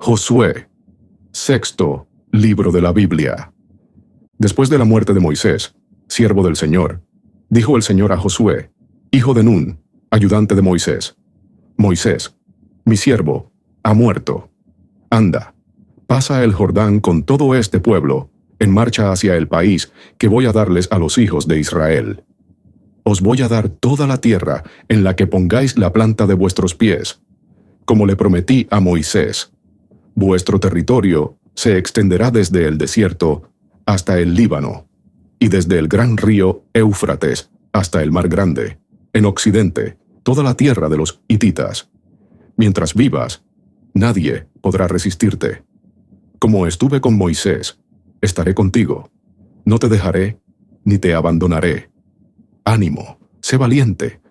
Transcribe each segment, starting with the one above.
Josué, sexto libro de la Biblia. Después de la muerte de Moisés, siervo del Señor, dijo el Señor a Josué, hijo de Nun, ayudante de Moisés: Moisés, mi siervo, ha muerto. Anda, pasa el Jordán con todo este pueblo, en marcha hacia el país que voy a darles a los hijos de Israel. Os voy a dar toda la tierra en la que pongáis la planta de vuestros pies, como le prometí a Moisés. Vuestro territorio se extenderá desde el desierto hasta el Líbano, y desde el gran río Éufrates hasta el mar grande, en occidente, toda la tierra de los hititas. Mientras vivas, nadie podrá resistirte. Como estuve con Moisés, estaré contigo. No te dejaré, ni te abandonaré. Ánimo, sé valiente,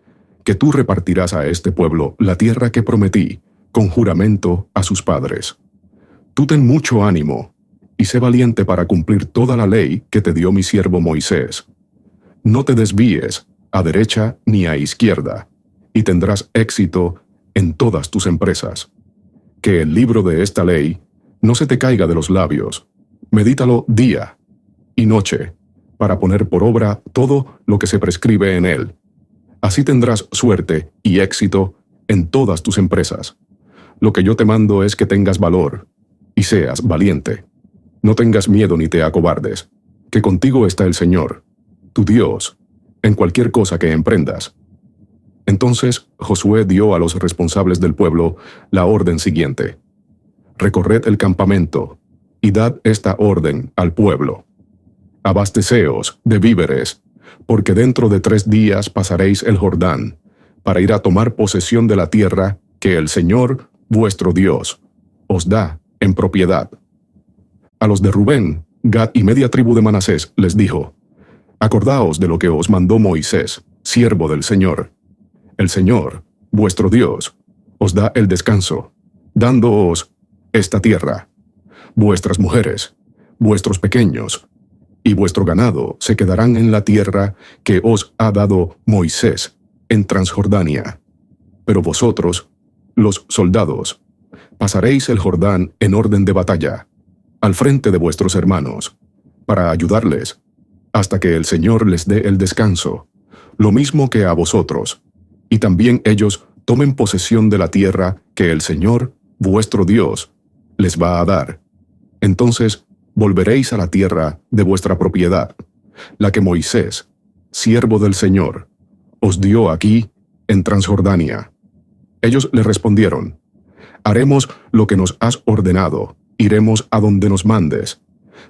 que tú repartirás a este pueblo la tierra que prometí, con juramento a sus padres. Tú ten mucho ánimo, y sé valiente para cumplir toda la ley que te dio mi siervo Moisés. No te desvíes a derecha ni a izquierda, y tendrás éxito en todas tus empresas. Que el libro de esta ley no se te caiga de los labios. Medítalo día y noche, para poner por obra todo lo que se prescribe en él. Así tendrás suerte y éxito en todas tus empresas. Lo que yo te mando es que tengas valor y seas valiente. No tengas miedo ni te acobardes, que contigo está el Señor, tu Dios, en cualquier cosa que emprendas. Entonces Josué dio a los responsables del pueblo la orden siguiente: recorred el campamento y dad esta orden al pueblo: abasteceos de víveres, porque dentro de 3 días pasaréis el Jordán, para ir a tomar posesión de la tierra que el Señor, vuestro Dios, os da en propiedad. A los de Rubén, Gad y media tribu de Manasés les dijo: acordaos de lo que os mandó Moisés, siervo del Señor. El Señor, vuestro Dios, os da el descanso, dándoos esta tierra. Vuestras mujeres, vuestros pequeños y vuestro ganado se quedarán en la tierra que os ha dado Moisés en Transjordania. Pero vosotros, los soldados, pasaréis el Jordán en orden de batalla, al frente de vuestros hermanos, para ayudarles, hasta que el Señor les dé el descanso, lo mismo que a vosotros, y también ellos tomen posesión de la tierra que el Señor, vuestro Dios, les va a dar. Entonces volveréis a la tierra de vuestra propiedad, la que Moisés, siervo del Señor, os dio aquí en Transjordania. Ellos le respondieron: haremos lo que nos has ordenado, iremos a donde nos mandes.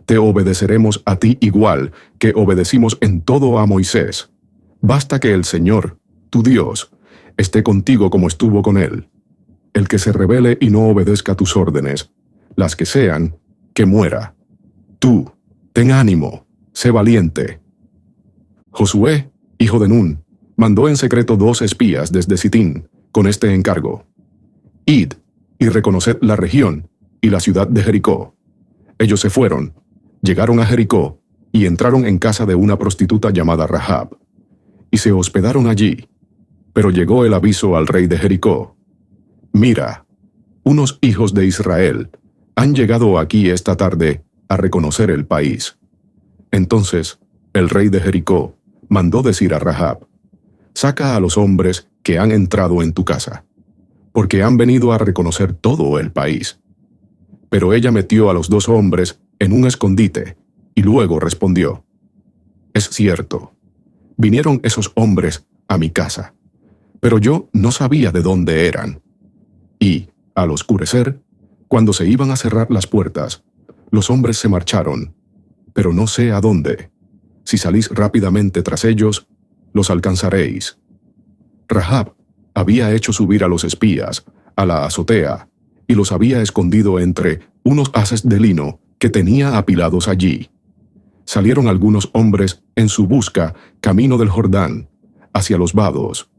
Te obedeceremos a ti igual que obedecimos en todo a Moisés. Basta que el Señor, tu Dios, esté contigo como estuvo con él. El que se rebele y no obedezca tus órdenes, las que sean, que muera. Tú, ten ánimo, sé valiente. Josué, hijo de Nun, mandó en secreto 2 espías desde Sitín, con este encargo: id y reconoced la región y la ciudad de Jericó. Ellos se fueron, llegaron a Jericó y entraron en casa de una prostituta llamada Rahab, y se hospedaron allí. Pero llegó el aviso al rey de Jericó: mira, unos hijos de Israel han llegado aquí esta tarde a reconocer el país. Entonces el rey de Jericó mandó decir a Rahab: saca a los hombres que han entrado en tu casa, porque han venido a reconocer todo el país. Pero ella metió a los 2 hombres en un escondite y luego respondió: es cierto, vinieron esos hombres a mi casa, pero yo no sabía de dónde eran. Y, al oscurecer, cuando se iban a cerrar las puertas, los hombres se marcharon, pero no sé a dónde. Si salís rápidamente tras ellos, los alcanzaréis. Rahab había hecho subir a los espías a la azotea y los había escondido entre unos haces de lino que tenía apilados allí. Salieron algunos hombres en su busca camino del Jordán, hacia los vados.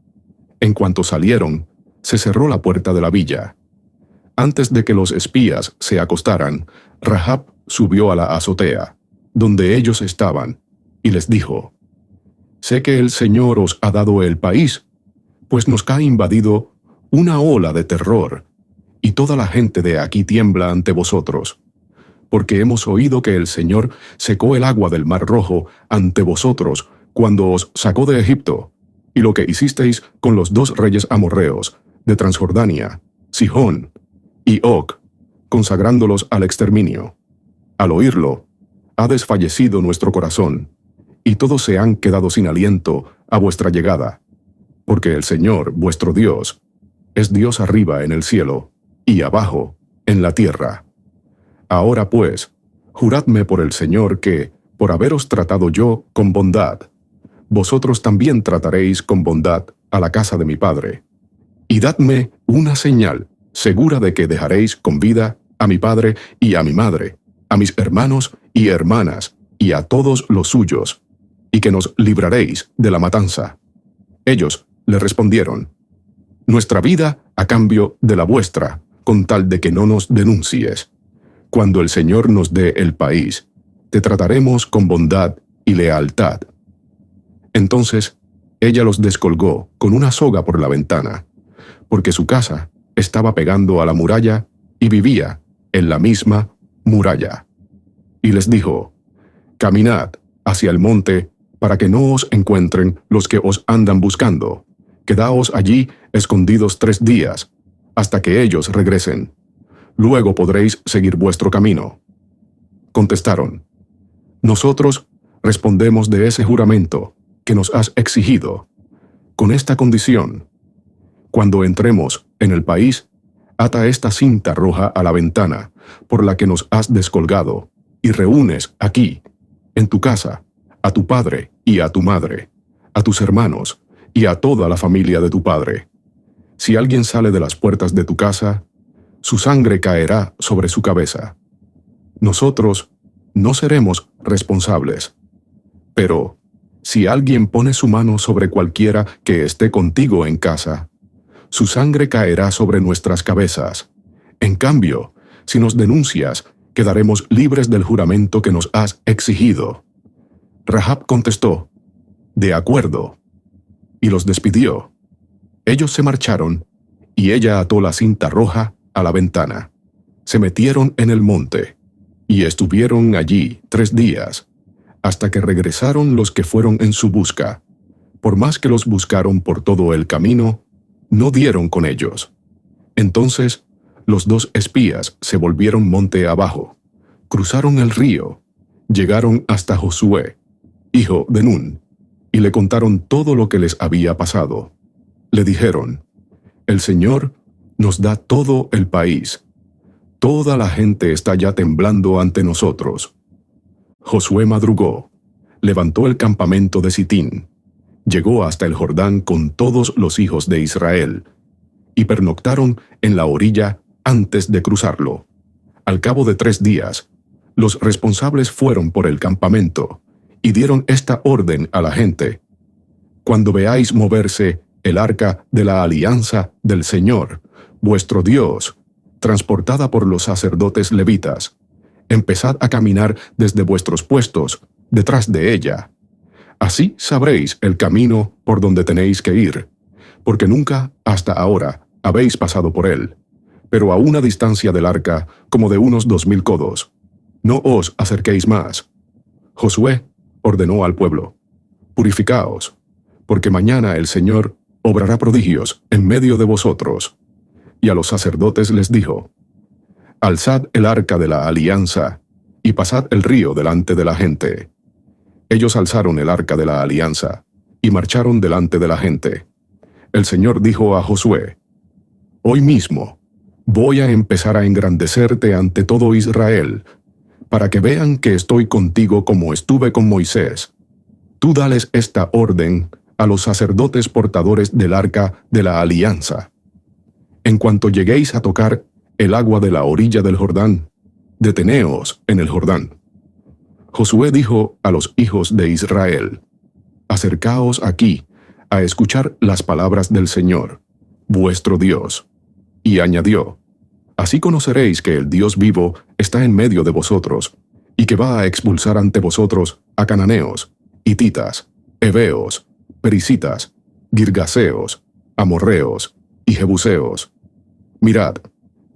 En cuanto salieron, se cerró la puerta de la villa. Antes de que los espías se acostaran, Rahab subió a la azotea, donde ellos estaban, y les dijo: sé que el Señor os ha dado el país, pues nos ha invadido una ola de terror, y toda la gente de aquí tiembla ante vosotros, porque hemos oído que el Señor secó el agua del Mar Rojo ante vosotros cuando os sacó de Egipto, y lo que hicisteis con los 2 reyes amorreos de Transjordania, Sihón y Og, consagrándolos al exterminio. Al oírlo, ha desfallecido nuestro corazón, y todos se han quedado sin aliento a vuestra llegada, porque el Señor, vuestro Dios, es Dios arriba en el cielo, y abajo en la tierra. Ahora pues, juradme por el Señor que, por haberos tratado yo con bondad, vosotros también trataréis con bondad a la casa de mi padre. Y dadme una señal segura de que dejaréis con vida a mi padre y a mi madre, a mis hermanos y hermanas, y a todos los suyos, y que nos libraréis de la matanza. Ellos le respondieron: nuestra vida a cambio de la vuestra, con tal de que no nos denuncies. Cuando el Señor nos dé el país, te trataremos con bondad y lealtad. Entonces ella los descolgó con una soga por la ventana, porque su casa estaba pegando a la muralla y vivía en la misma muralla. Y les dijo: caminad hacia el monte para que no os encuentren los que os andan buscando. Quedaos allí escondidos 3 días, hasta que ellos regresen. Luego podréis seguir vuestro camino. Contestaron: nosotros respondemos de ese juramento que nos has exigido, con esta condición: cuando entremos en el país, ata esta cinta roja a la ventana por la que nos has descolgado, y reúnes aquí, en tu casa, a tu padre y a tu madre, a tus hermanos y a toda la familia de tu padre. Si alguien sale de las puertas de tu casa, su sangre caerá sobre su cabeza. Nosotros no seremos responsables. Pero si alguien pone su mano sobre cualquiera que esté contigo en casa, su sangre caerá sobre nuestras cabezas. En cambio, si nos denuncias, quedaremos libres del juramento que nos has exigido. Rahab contestó: de acuerdo, y los despidió. Ellos se marcharon, y ella ató la cinta roja a la ventana. Se metieron en el monte, y estuvieron allí 3 días, hasta que regresaron los que fueron en su busca. Por más que los buscaron por todo el camino, no dieron con ellos. Entonces los 2 espías se volvieron monte abajo, cruzaron el río, llegaron hasta Josué, hijo de Nun, y le contaron todo lo que les había pasado. Le dijeron: el Señor nos da todo el país. Toda la gente está ya temblando ante nosotros. Josué madrugó, levantó el campamento de Sitín, llegó hasta el Jordán con todos los hijos de Israel, y pernoctaron en la orilla antes de cruzarlo. Al cabo de 3 días, los responsables fueron por el campamento y dieron esta orden a la gente: cuando veáis moverse el arca de la alianza del Señor, vuestro Dios, transportada por los sacerdotes levitas, empezad a caminar desde vuestros puestos detrás de ella. Así sabréis el camino por donde tenéis que ir, porque nunca hasta ahora habéis pasado por él, pero a una distancia del arca como de unos 2000 codos. No os acerquéis más. Josué ordenó al pueblo: purificaos, porque mañana el Señor obrará prodigios en medio de vosotros. Y a los sacerdotes les dijo: alzad el arca de la alianza, y pasad el río delante de la gente. Ellos alzaron el arca de la alianza, y marcharon delante de la gente. El Señor dijo a Josué: hoy mismo voy a empezar a engrandecerte ante todo Israel, para que vean que estoy contigo como estuve con Moisés. Tú dales esta orden a los sacerdotes portadores del arca de la alianza: en cuanto lleguéis a tocar el agua de la orilla del Jordán, deteneos en el Jordán. Josué dijo a los hijos de Israel: acercaos aquí a escuchar las palabras del Señor, vuestro Dios. Y añadió: así conoceréis que el Dios vivo está en medio de vosotros, y que va a expulsar ante vosotros a cananeos, hititas, heveos, perisitas, girgaseos, amorreos y jebuseos. Mirad,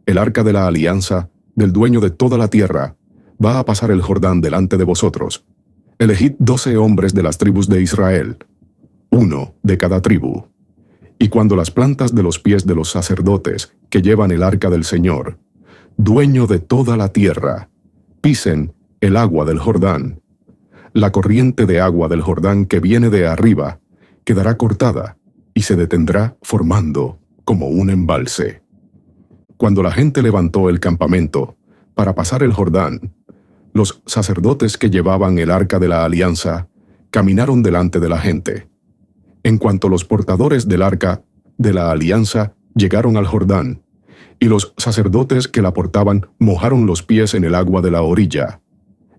el arca de la alianza del dueño de toda la tierra, va a pasar el Jordán delante de vosotros. Elegid 12 hombres de las tribus de Israel, 1 de cada tribu. Y cuando las plantas de los pies de los sacerdotes que llevan el arca del Señor, dueño de toda la tierra, pisen el agua del Jordán, la corriente de agua del Jordán que viene de arriba quedará cortada y se detendrá formando como un embalse. Cuando la gente levantó el campamento para pasar el Jordán, los sacerdotes que llevaban el arca de la alianza caminaron delante de la gente. En cuanto los portadores del arca de la alianza llegaron al Jordán, y los sacerdotes que la portaban mojaron los pies en el agua de la orilla,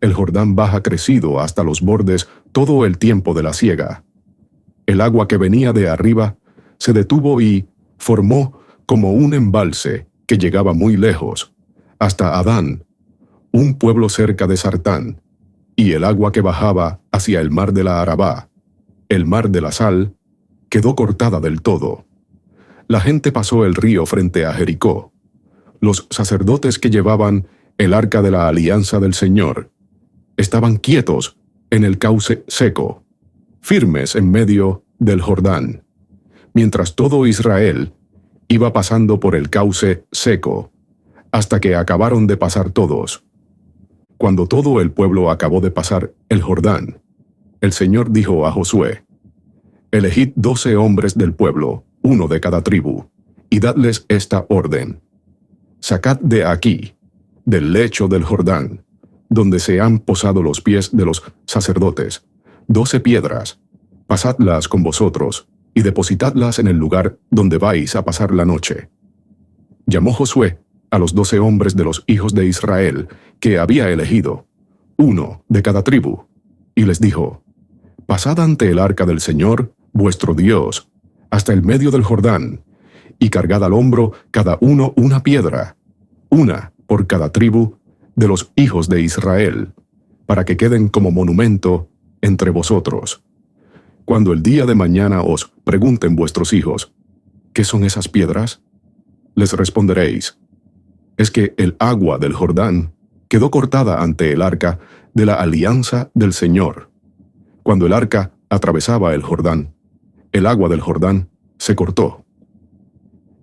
el Jordán baja crecido hasta los bordes todo el tiempo de la siega. El agua que venía de arriba se detuvo y formó como un embalse que llegaba muy lejos, hasta Adán, un pueblo cerca de Sartán, y el agua que bajaba hacia el mar de la Arabá, el mar de la sal, quedó cortada del todo. La gente pasó el río frente a Jericó. Los sacerdotes que llevaban el arca de la alianza del Señor estaban quietos en el cauce seco, firmes en medio del Jordán, mientras todo Israel iba pasando por el cauce seco, hasta que acabaron de pasar todos. Cuando todo el pueblo acabó de pasar el Jordán, el Señor dijo a Josué: Elegid 12 hombres del pueblo, 1 de cada tribu, y dadles esta orden: sacad de aquí, del lecho del Jordán, donde se han posado los pies de los sacerdotes, 12 piedras, pasadlas con vosotros, y depositadlas en el lugar donde vais a pasar la noche. Llamó Josué a los 12 hombres de los hijos de Israel que había elegido, 1 de cada tribu, y les dijo: pasad ante el arca del Señor, vuestro Dios, hasta el medio del Jordán, y cargad al hombro cada uno una piedra, 1 por cada tribu de los hijos de Israel, para que queden como monumento entre vosotros. Cuando el día de mañana os pregunten vuestros hijos: ¿qué son esas piedras?, les responderéis: es que el agua del Jordán quedó cortada ante el arca de la alianza del Señor. Cuando el arca atravesaba el Jordán, el agua del Jordán se cortó.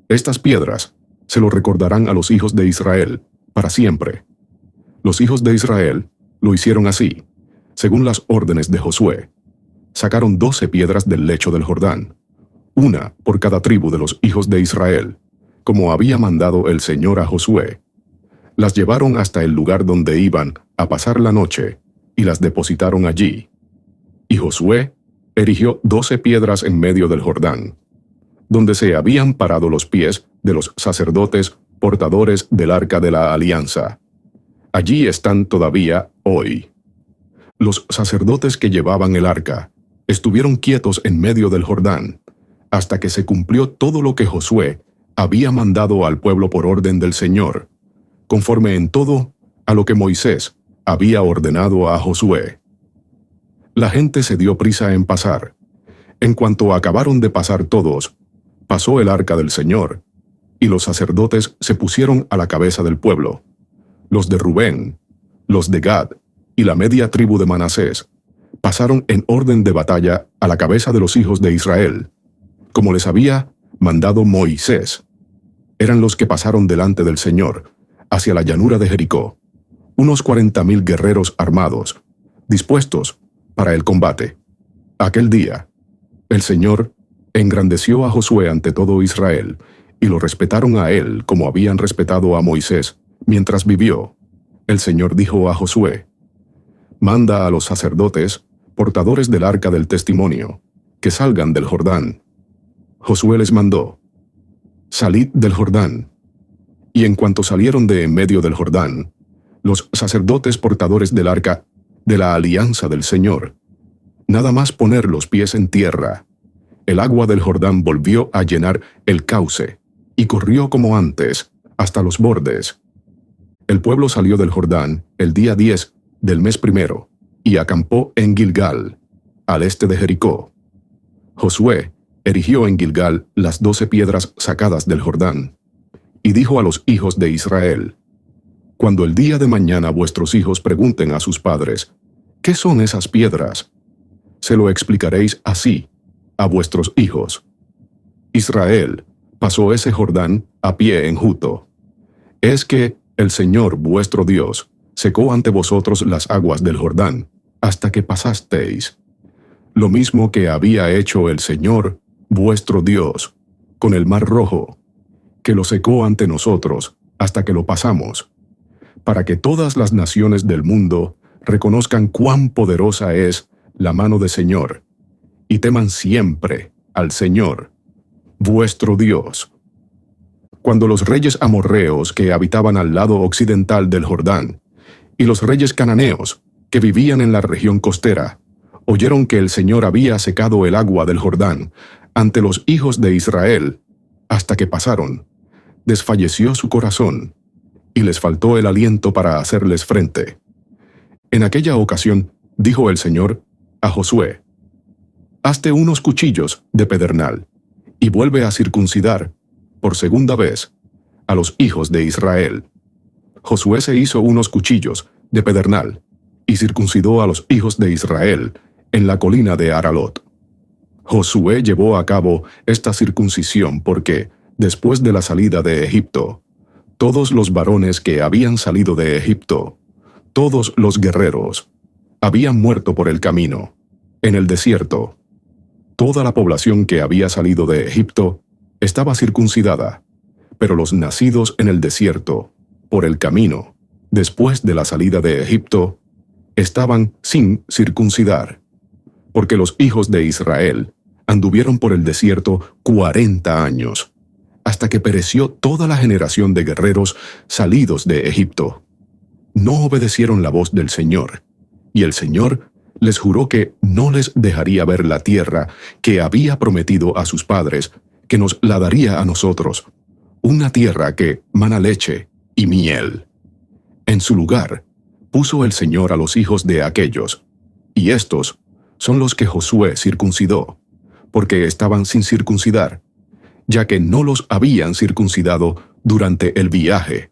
Estas piedras se lo recordarán a los hijos de Israel para siempre. Los hijos de Israel lo hicieron así, según las órdenes de Josué. Sacaron 12 piedras del lecho del Jordán, 1 por cada tribu de los hijos de Israel, como había mandado el Señor a Josué. Las llevaron hasta el lugar donde iban a pasar la noche y las depositaron allí. Y Josué erigió 12 piedras en medio del Jordán, donde se habían parado los pies de los sacerdotes portadores del arca de la alianza. Allí están todavía hoy. Los sacerdotes que llevaban el arca estuvieron quietos en medio del Jordán, hasta que se cumplió todo lo que Josué había mandado al pueblo por orden del Señor, conforme en todo a lo que Moisés había ordenado a Josué. La gente se dio prisa en pasar. En cuanto acabaron de pasar todos, pasó el arca del Señor, y los sacerdotes se pusieron a la cabeza del pueblo, los de Rubén, los de Gad y la media tribu de Manasés, pasaron en orden de batalla a la cabeza de los hijos de Israel, como les había mandado Moisés. Eran los que pasaron delante del Señor, hacia la llanura de Jericó, unos 40,000 guerreros armados, dispuestos para el combate. Aquel día, el Señor engrandeció a Josué ante todo Israel, y lo respetaron a él como habían respetado a Moisés mientras vivió. El Señor dijo a Josué: manda a los sacerdotes, portadores del arca del testimonio, que salgan del Jordán. Josué les mandó: salid del Jordán. Y en cuanto salieron de en medio del Jordán, los sacerdotes portadores del arca de la alianza del Señor, nada más poner los pies en tierra, el agua del Jordán volvió a llenar el cauce, y corrió como antes, hasta los bordes. El pueblo salió del Jordán el día 10 del mes primero, y acampó en Gilgal, al este de Jericó. Josué erigió en Gilgal las 12 piedras sacadas del Jordán, y dijo a los hijos de Israel: Cuando el día de mañana vuestros hijos pregunten a sus padres, ¿qué son esas piedras?, se lo explicaréis así a vuestros hijos: Israel pasó ese Jordán a pie enjuto. Es que el Señor vuestro Dios secó ante vosotros las aguas del Jordán hasta que pasasteis. Lo mismo que había hecho el Señor vuestro Dios con el mar Rojo, que lo secó ante nosotros hasta que lo pasamos, para que todas las naciones del mundo reconozcan cuán poderosa es la mano del Señor, y teman siempre al Señor vuestro Dios. Cuando los reyes amorreos que habitaban al lado occidental del Jordán, y los reyes cananeos que vivían en la región costera, oyeron que el Señor había secado el agua del Jordán ante los hijos de Israel hasta que pasaron, desfalleció su corazón, y les faltó el aliento para hacerles frente. En aquella ocasión dijo el Señor a Josué: Hazte unos cuchillos de pedernal, y vuelve a circuncidar, por segunda vez, a los hijos de Israel. Josué se hizo unos cuchillos de pedernal, y circuncidó a los hijos de Israel en la colina de Aralot. Josué llevó a cabo esta circuncisión porque, después de la salida de Egipto, todos los varones que habían salido de Egipto, todos los guerreros, habían muerto por el camino, en el desierto. Toda la población que había salido de Egipto estaba circuncidada, pero los nacidos en el desierto, por el camino, después de la salida de Egipto, estaban sin circuncidar, porque los hijos de Israel anduvieron por el desierto 40 años, hasta que pereció toda la generación de guerreros salidos de Egipto. No obedecieron la voz del Señor, y el Señor les juró que no les dejaría ver la tierra que había prometido a sus padres, que nos la daría a nosotros, una tierra que mana leche y miel. En su lugar, puso el Señor a los hijos de aquellos, y estos son los que Josué circuncidó, porque estaban sin circuncidar, ya que no los habían circuncidado durante el viaje.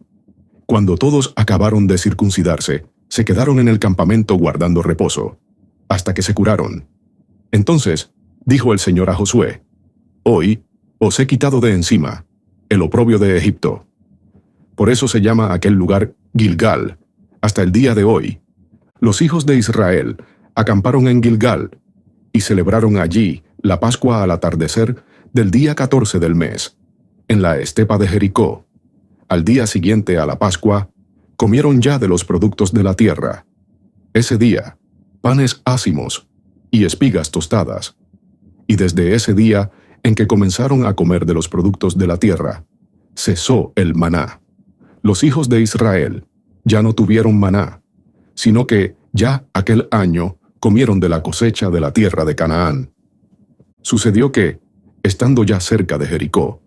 Cuando todos acabaron de circuncidarse, se quedaron en el campamento guardando reposo, hasta que se curaron. Entonces dijo el Señor a Josué: Hoy os he quitado de encima el oprobio de Egipto. Por eso se llama aquel lugar Gilgal, hasta el día de hoy. Los hijos de Israel acamparon en Gilgal y celebraron allí la Pascua al atardecer del día 14 del mes, en la estepa de Jericó. Al día siguiente a la Pascua, comieron ya de los productos de la tierra. Ese día, panes ácimos y espigas tostadas. Y desde ese día en que comenzaron a comer de los productos de la tierra, cesó el maná. Los hijos de Israel ya no tuvieron maná, sino que ya aquel año comieron de la cosecha de la tierra de Canaán. Sucedió que, estando ya cerca de Jericó,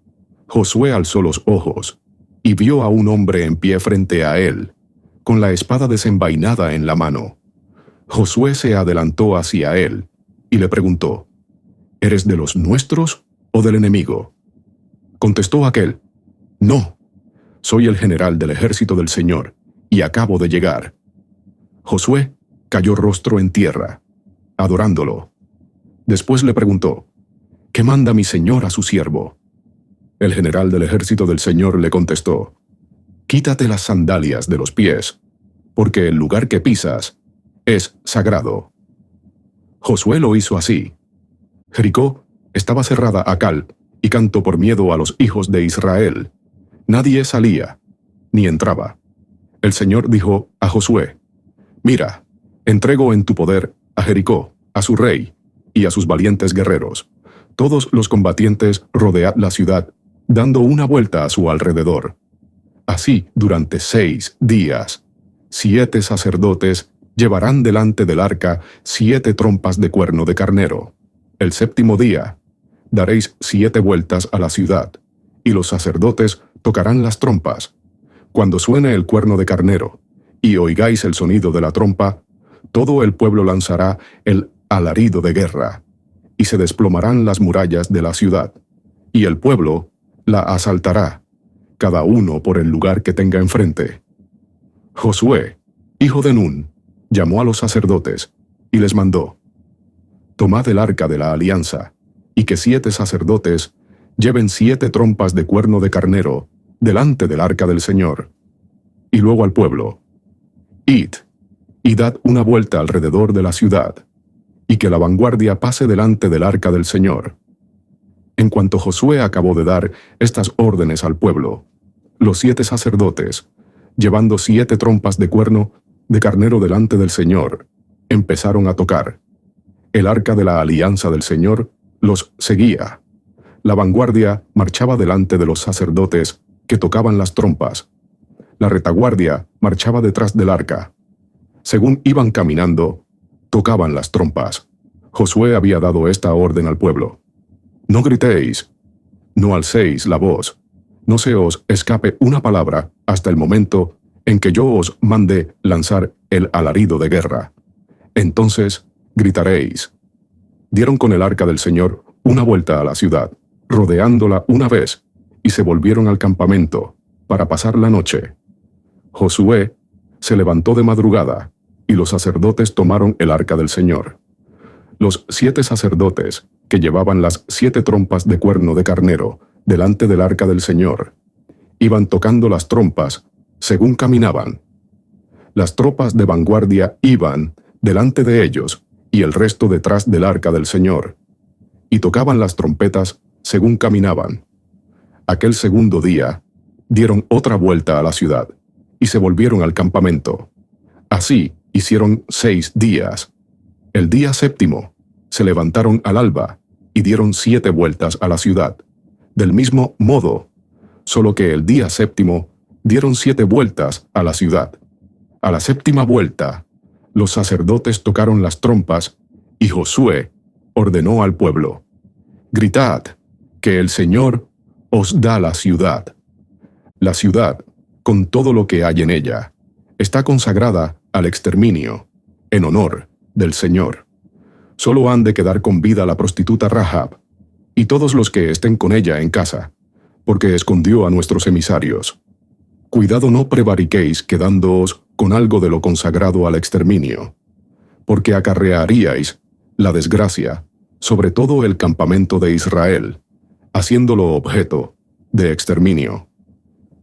Josué alzó los ojos y vio a un hombre en pie frente a él, con la espada desenvainada en la mano. Josué se adelantó hacia él y le preguntó: ¿Eres de los nuestros o del enemigo? Contestó aquel: No, soy el general del ejército del Señor, y acabo de llegar. Josué cayó rostro en tierra, adorándolo. Después le preguntó: ¿Qué manda mi señor a su siervo? El general del ejército del Señor le contestó: Quítate las sandalias de los pies, porque el lugar que pisas es sagrado. Josué lo hizo así. Jericó estaba cerrada a cal y canto por miedo a los hijos de Israel. Nadie salía, ni entraba. El Señor dijo a Josué: Mira, entrego en tu poder a Jericó, a su rey y a sus valientes guerreros. Todos los combatientes rodead la ciudad, dando una vuelta a su alrededor. Así durante 6 días. 7 sacerdotes llevarán delante del arca 7 trompas de cuerno de carnero. El 7º día daréis 7 vueltas a la ciudad, y los sacerdotes tocarán las trompas. Cuando suene el cuerno de carnero, y oigáis el sonido de la trompa, todo el pueblo lanzará el alarido de guerra, y se desplomarán las murallas de la ciudad, y el pueblo la asaltará, cada uno por el lugar que tenga enfrente. Josué, hijo de Nun, llamó a los sacerdotes y les mandó: tomad el arca de la alianza, y que 7 sacerdotes lleven 7 trompas de cuerno de carnero delante del arca del Señor. Y luego al pueblo: id, y dad una vuelta alrededor de la ciudad, y que la vanguardia pase delante del arca del Señor. En cuanto Josué acabó de dar estas órdenes al pueblo, los 7 sacerdotes, llevando 7 trompas de cuerno de carnero delante del Señor, empezaron a tocar. El arca de la alianza del Señor los seguía. La vanguardia marchaba delante de los sacerdotes que tocaban las trompas. La retaguardia marchaba detrás del arca. Según iban caminando, tocaban las trompas. Josué había dado esta orden al pueblo: no gritéis, no alcéis la voz, no se os escape una palabra hasta el momento en que yo os mande lanzar el alarido de guerra. Entonces gritaréis. Dieron con el arca del Señor una vuelta a la ciudad, rodeándola una vez, y se volvieron al campamento para pasar la noche. Josué se levantó de madrugada, y los sacerdotes tomaron el arca del Señor. Los 7 sacerdotes que llevaban las 7 trompas de cuerno de carnero delante del arca del Señor iban tocando las trompas según caminaban. Las tropas de vanguardia iban delante de ellos y el resto detrás del arca del Señor, y tocaban las trompetas según caminaban. Aquel segundo día dieron otra vuelta a la ciudad y se volvieron al campamento. Así hicieron 6 días. El día séptimo se levantaron al alba y dieron 7 vueltas a la ciudad. Del mismo modo, solo que el día séptimo dieron 7 vueltas a la ciudad. A la séptima vuelta, los sacerdotes tocaron las trompas y Josué ordenó al pueblo: gritad, que el Señor os da la ciudad. La ciudad, con todo lo que hay en ella, está consagrada al exterminio, en honor del Señor. Solo han de quedar con vida la prostituta Rahab, y todos los que estén con ella en casa, porque escondió a nuestros emisarios. Cuidado no prevariquéis quedándoos con algo de lo consagrado al exterminio, porque acarrearíais la desgracia sobre todo el campamento de Israel, haciéndolo objeto de exterminio.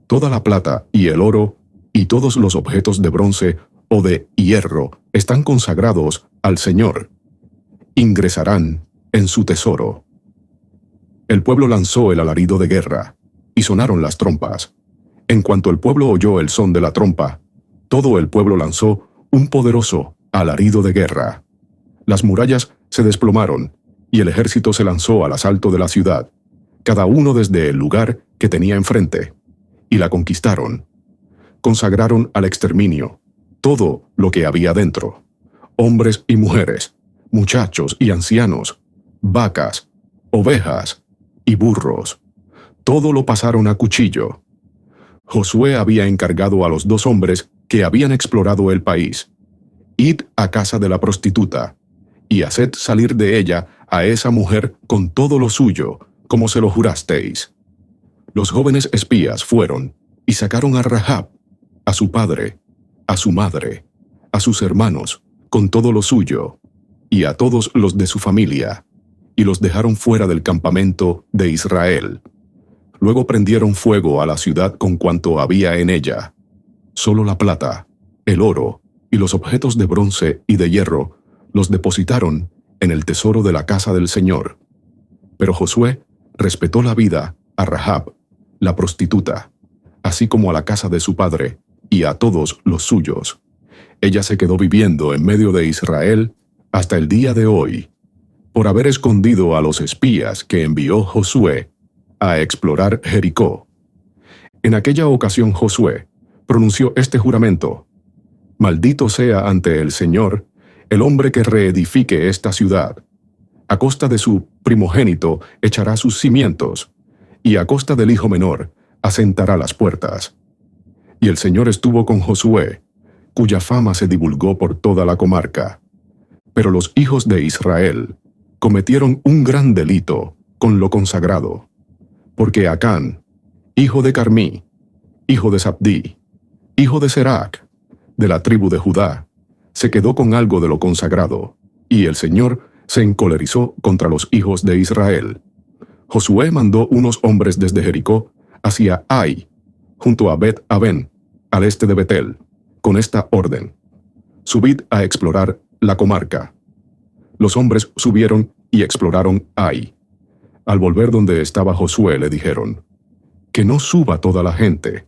Toda la plata y el oro y todos los objetos de bronce o de hierro están consagrados al Señor. Ingresarán en su tesoro. El pueblo lanzó el alarido de guerra, y sonaron las trompas. En cuanto el pueblo oyó el son de la trompa, todo el pueblo lanzó un poderoso alarido de guerra. Las murallas se desplomaron, y el ejército se lanzó al asalto de la ciudad, cada uno desde el lugar que tenía enfrente, y la conquistaron. Consagraron al exterminio todo lo que había dentro: hombres y mujeres, muchachos y ancianos, vacas, ovejas y burros. Todo lo pasaron a cuchillo. Josué había encargado a los 2 hombres que habían explorado el país: id a casa de la prostituta, y haced salir de ella a esa mujer con todo lo suyo, como se lo jurasteis. Los jóvenes espías fueron y sacaron a Rahab, a su padre, a su madre, a sus hermanos, con todo lo suyo, y a todos los de su familia, y los dejaron fuera del campamento de Israel. Luego prendieron fuego a la ciudad con cuanto había en ella. Solo la plata, el oro y los objetos de bronce y de hierro los depositaron en el tesoro de la casa del Señor. Pero Josué respetó la vida a Rahab, la prostituta, así como a la casa de su padre y a todos los suyos. Ella se quedó viviendo en medio de Israel hasta el día de hoy, por haber escondido a los espías que envió Josué a explorar Jericó. En aquella ocasión Josué pronunció este juramento: maldito sea ante el Señor el hombre que reedifique esta ciudad. A costa de su primogénito echará sus cimientos, y a costa del hijo menor asentará las puertas. Y el Señor estuvo con Josué, cuya fama se divulgó por toda la comarca. Pero los hijos de Israel cometieron un gran delito con lo consagrado, porque Acán, hijo de Carmí, hijo de Zabdí, hijo de Serac, de la tribu de Judá, se quedó con algo de lo consagrado, y el Señor se encolerizó contra los hijos de Israel. Josué mandó unos hombres desde Jericó hacia Ai, junto a Bet-Aven, al este de Betel, con esta orden: subid a explorar la comarca. Los hombres subieron y exploraron Ai. Al volver donde estaba Josué le dijeron: que no suba toda la gente.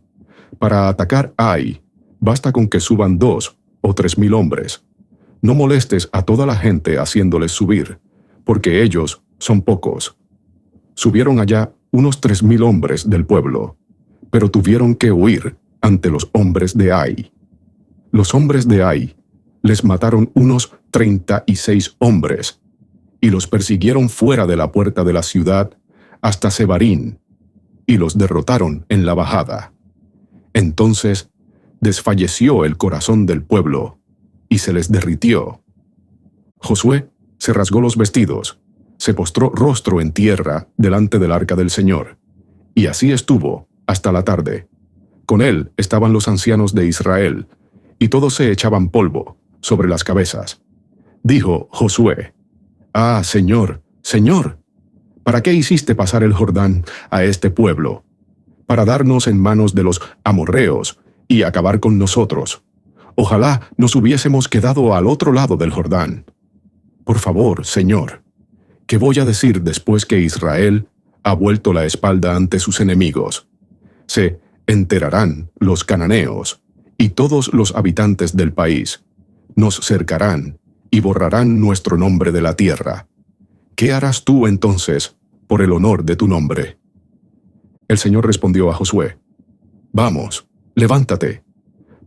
Para atacar Ai, basta con que suban 2 o 3,000 hombres. No molestes a toda la gente haciéndoles subir, porque ellos son pocos. Subieron allá unos 3,000 hombres del pueblo, pero tuvieron que huir ante los hombres de Ai. Los hombres de Ai les mataron unos 36 hombres, y los persiguieron fuera de la puerta de la ciudad hasta Sebarín, y los derrotaron en la bajada. Entonces desfalleció el corazón del pueblo, y se les derritió. Josué se rasgó los vestidos, se postró rostro en tierra delante del arca del Señor, y así estuvo hasta la tarde. Con él estaban los ancianos de Israel, y todos se echaban polvo sobre las cabezas. Dijo Josué: «Ah, Señor, Señor, ¿para qué hiciste pasar el Jordán a este pueblo? Para darnos en manos de los amorreos y acabar con nosotros. Ojalá nos hubiésemos quedado al otro lado del Jordán. Por favor, Señor, ¿qué voy a decir después que Israel ha vuelto la espalda ante sus enemigos? Se enterarán los cananeos y todos los habitantes del país. Nos cercarán y borrarán nuestro nombre de la tierra. ¿Qué harás tú entonces por el honor de tu nombre?» El Señor respondió a Josué: «Vamos, levántate.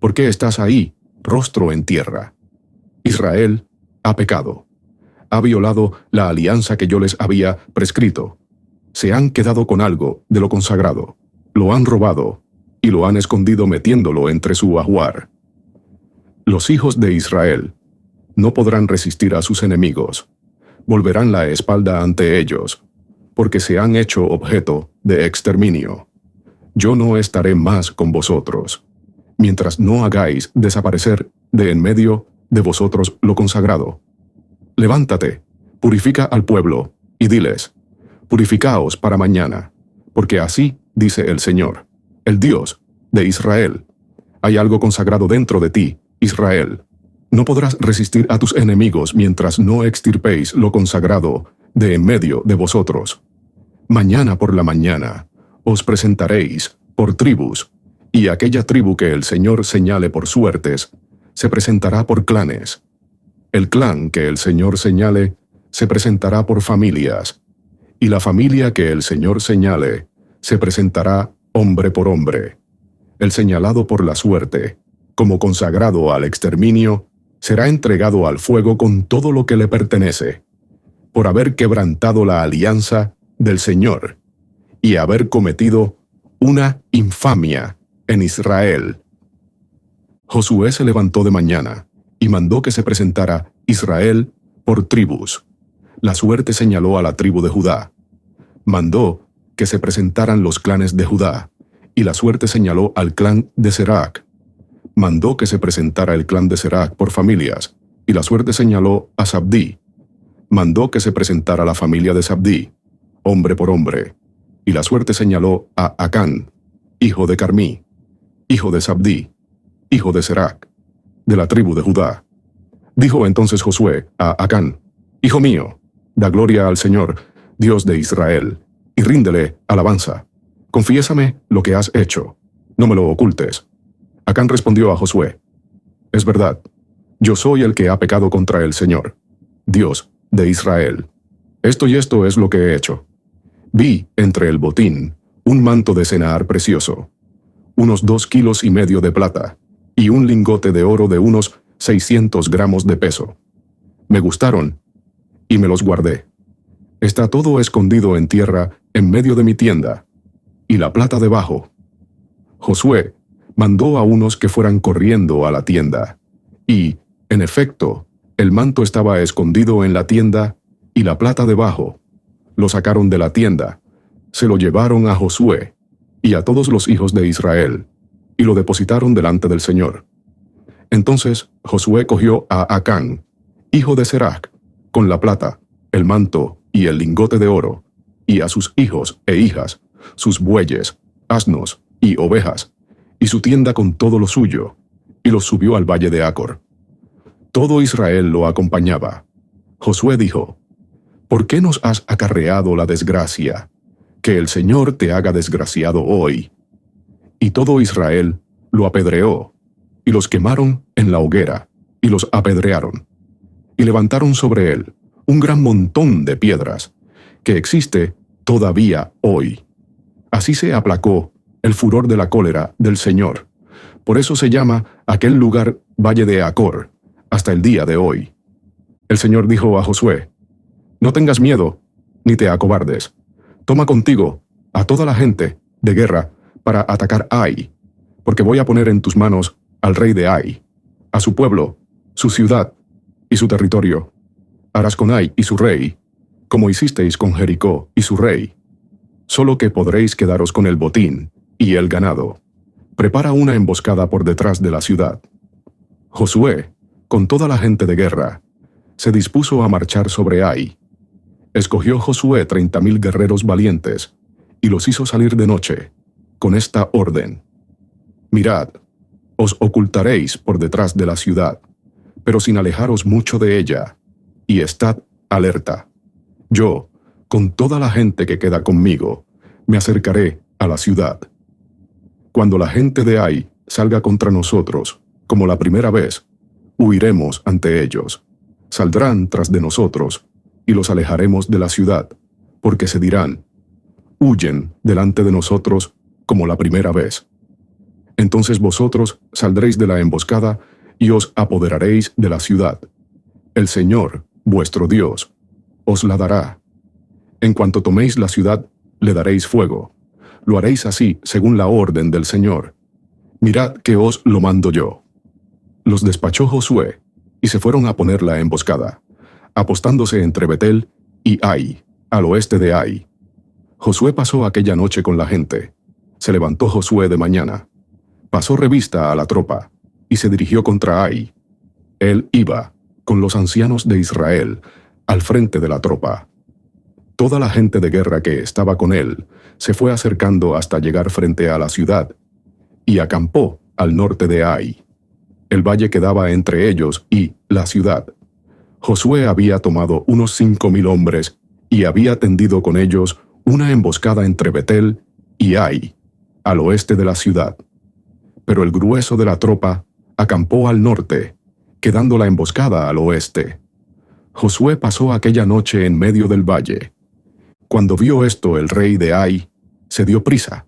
¿Por qué estás ahí, rostro en tierra? Israel ha pecado. Ha violado la alianza que yo les había prescrito. Se han quedado con algo de lo consagrado. Lo han robado y lo han escondido metiéndolo entre su ajuar. Los hijos de Israel no podrán resistir a sus enemigos. Volverán la espalda ante ellos, porque se han hecho objeto de exterminio. Yo no estaré más con vosotros, mientras no hagáis desaparecer de en medio de vosotros lo consagrado. Levántate, purifica al pueblo, y diles: purificaos para mañana, porque así dice el Señor, el Dios de Israel: hay algo consagrado dentro de ti, Israel. No podrás resistir a tus enemigos mientras no extirpéis lo consagrado de en medio de vosotros. Mañana por la mañana os presentaréis por tribus, y aquella tribu que el Señor señale por suertes se presentará por clanes. El clan que el Señor señale se presentará por familias, y la familia que el Señor señale se presentará hombre por hombre. El señalado por la suerte, como consagrado al exterminio, será entregado al fuego con todo lo que le pertenece, por haber quebrantado la alianza del Señor y haber cometido una infamia en Israel». Josué se levantó de mañana y mandó que se presentara Israel por tribus. La suerte señaló a la tribu de Judá. Mandó que se presentaran los clanes de Judá, y la suerte señaló al clan de Serac. Mandó que se presentara el clan de Serac por familias, y la suerte señaló a Zabdí. Mandó que se presentara la familia de Zabdí, hombre por hombre, y la suerte señaló a Acán, hijo de Carmí, hijo de Zabdí, hijo de Serac, de la tribu de Judá. Dijo entonces Josué a Acán: «Hijo mío, da gloria al Señor, Dios de Israel, y ríndele alabanza. Confiésame lo que has hecho, no me lo ocultes». Acán respondió a Josué: «Es verdad, yo soy el que ha pecado contra el Señor, Dios de Israel. Esto y esto es lo que he hecho. Vi entre el botín un manto de cenar precioso, unos 2,5 kilos de plata, y un lingote de oro de unos 600 gramos de peso. Me gustaron, y me los guardé. Está todo escondido en tierra en medio de mi tienda, y la plata debajo». Josué mandó a unos que fueran corriendo a la tienda, y, en efecto, el manto estaba escondido en la tienda y la plata debajo. Lo sacaron de la tienda, se lo llevaron a Josué y a todos los hijos de Israel, y lo depositaron delante del Señor. Entonces Josué cogió a Acán, hijo de Serac, con la plata, el manto y el lingote de oro, y a sus hijos e hijas, sus bueyes, asnos y ovejas, y su tienda con todo lo suyo, y los subió al valle de Acor. Todo Israel lo acompañaba. Josué dijo: ¿Por qué nos has acarreado la desgracia? Que el Señor te haga desgraciado hoy. Y todo Israel lo apedreó, y los quemaron en la hoguera, y los apedrearon. Y levantaron sobre él un gran montón de piedras, que existe todavía hoy. Así se aplacó el furor de la cólera del Señor. Por eso se llama aquel lugar Valle de Acor, hasta el día de hoy. El Señor dijo a Josué: No tengas miedo, ni te acobardes. Toma contigo a toda la gente de guerra para atacar Ai, porque voy a poner en tus manos al rey de Ai, a su pueblo, su ciudad y su territorio. Harás con Ai y su rey, como hicisteis con Jericó y su rey. Solo que podréis quedaros con el botín y el ganado. Prepara una emboscada por detrás de la ciudad. Josué, con toda la gente de guerra, se dispuso a marchar sobre Ai. Escogió Josué 30,000 guerreros valientes, y los hizo salir de noche, con esta orden: Mirad, os ocultaréis por detrás de la ciudad, pero sin alejaros mucho de ella, y estad alerta. Yo, con toda la gente que queda conmigo, me acercaré a la ciudad. Cuando la gente de Ai salga contra nosotros, como la primera vez, huiremos ante ellos. Saldrán tras de nosotros, y los alejaremos de la ciudad, porque se dirán: Huyen delante de nosotros como la primera vez. Entonces vosotros saldréis de la emboscada y os apoderaréis de la ciudad. El Señor, vuestro Dios, os la dará. En cuanto toméis la ciudad, le daréis fuego. Lo haréis así según la orden del Señor. Mirad que os lo mando yo. Los despachó Josué, y se fueron a poner la emboscada, apostándose entre Betel y Ai, al oeste de Ai. Josué pasó aquella noche con la gente. Se levantó Josué de mañana, pasó revista a la tropa, y se dirigió contra Ai. Él iba, con los ancianos de Israel, al frente de la tropa. Toda la gente de guerra que estaba con él se fue acercando hasta llegar frente a la ciudad, y acampó al norte de Ai. El valle quedaba entre ellos y la ciudad. Josué había tomado unos 5,000 hombres y había tendido con ellos una emboscada entre Betel y Ai, al oeste de la ciudad. Pero el grueso de la tropa acampó al norte, quedando la emboscada al oeste. Josué pasó aquella noche en medio del valle. Cuando vio esto el rey de Ai, se dio prisa.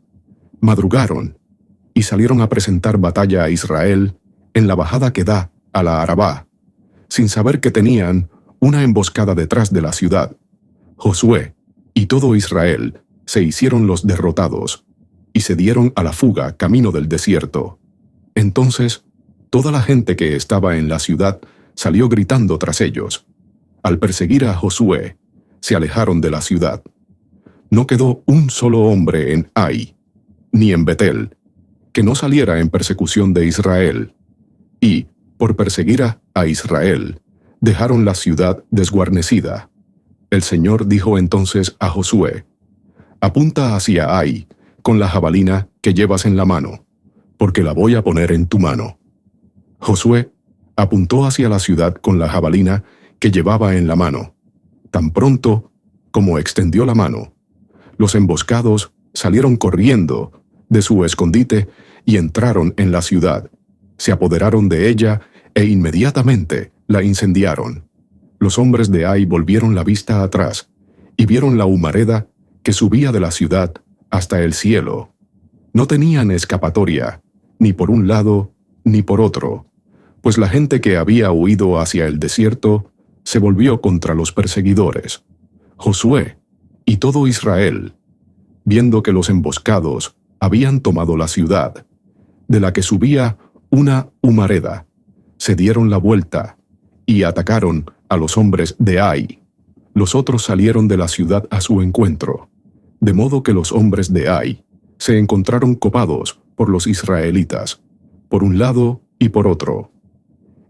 Madrugaron y salieron a presentar batalla a Israel en la bajada que da a la Arabá, sin saber que tenían una emboscada detrás de la ciudad. Josué y todo Israel se hicieron los derrotados, y se dieron a la fuga camino del desierto. Entonces, toda la gente que estaba en la ciudad salió gritando tras ellos. Al perseguir a Josué, se alejaron de la ciudad. No quedó un solo hombre en Ai, ni en Betel, que no saliera en persecución de Israel. Y, por perseguir a Israel, dejaron la ciudad desguarnecida. El Señor dijo entonces a Josué: Apunta hacia Ai con la jabalina que llevas en la mano, porque la voy a poner en tu mano. Josué apuntó hacia la ciudad con la jabalina que llevaba en la mano. Tan pronto como extendió la mano, los emboscados salieron corriendo de su escondite y entraron en la ciudad. Se apoderaron de ella e inmediatamente la incendiaron. Los hombres de Ai volvieron la vista atrás y vieron la humareda que subía de la ciudad hasta el cielo. No tenían escapatoria, ni por un lado ni por otro, pues la gente que había huido hacia el desierto se volvió contra los perseguidores. Josué y todo Israel, viendo que los emboscados habían tomado la ciudad, de la que subía una humareda, se dieron la vuelta y atacaron a los hombres de Ai. Los otros salieron de la ciudad a su encuentro, de modo que los hombres de Ai se encontraron copados por los israelitas, por un lado y por otro.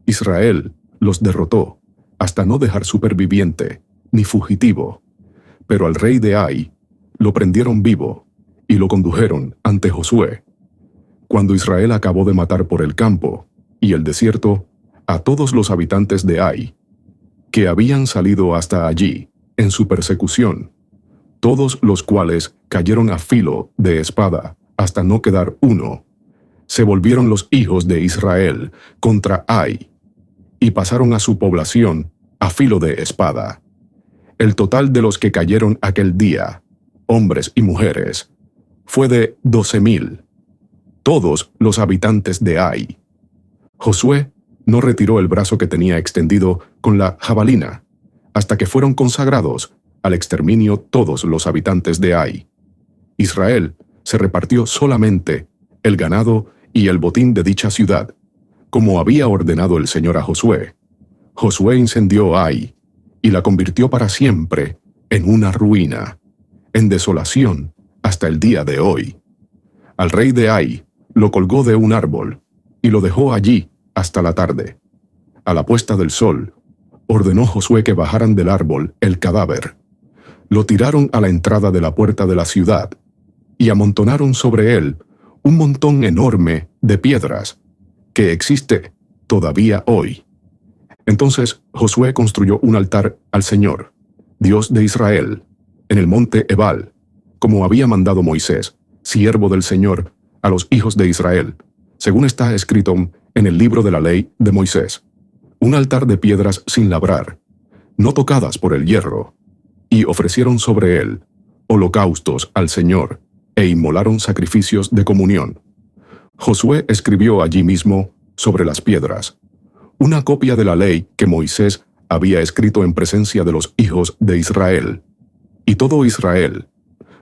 Israel los derrotó, hasta no dejar superviviente, ni fugitivo. Pero al rey de Ai lo prendieron vivo y lo condujeron ante Josué. Cuando Israel acabó de matar por el campo y el desierto a todos los habitantes de Ai, que habían salido hasta allí en su persecución, todos los cuales cayeron a filo de espada hasta no quedar uno, se volvieron los hijos de Israel contra Ai y pasaron a su población a filo de espada. El total de los que cayeron aquel día, hombres y mujeres, fue de 12,000, todos los habitantes de Ai. Josué no retiró el brazo que tenía extendido con la jabalina, hasta que fueron consagrados al exterminio todos los habitantes de Ai. Israel se repartió solamente el ganado y el botín de dicha ciudad, como había ordenado el Señor a Josué. Josué incendió Ai y la convirtió para siempre en una ruina, en desolación hasta el día de hoy. Al rey de Ai lo colgó de un árbol y lo dejó allí hasta la tarde. A la puesta del sol, ordenó Josué que bajaran del árbol el cadáver. Lo tiraron a la entrada de la puerta de la ciudad y amontonaron sobre él un montón enorme de piedras que existe todavía hoy. Entonces Josué construyó un altar al Señor, Dios de Israel, en el monte Ebal, como había mandado Moisés, siervo del Señor, a los hijos de Israel, según está escrito en el libro de la ley de Moisés. Un altar de piedras sin labrar, no tocadas por el hierro, y ofrecieron sobre él holocaustos al Señor, e inmolaron sacrificios de comunión. Josué escribió allí mismo, sobre las piedras, una copia de la ley que Moisés había escrito en presencia de los hijos de Israel. Y todo Israel,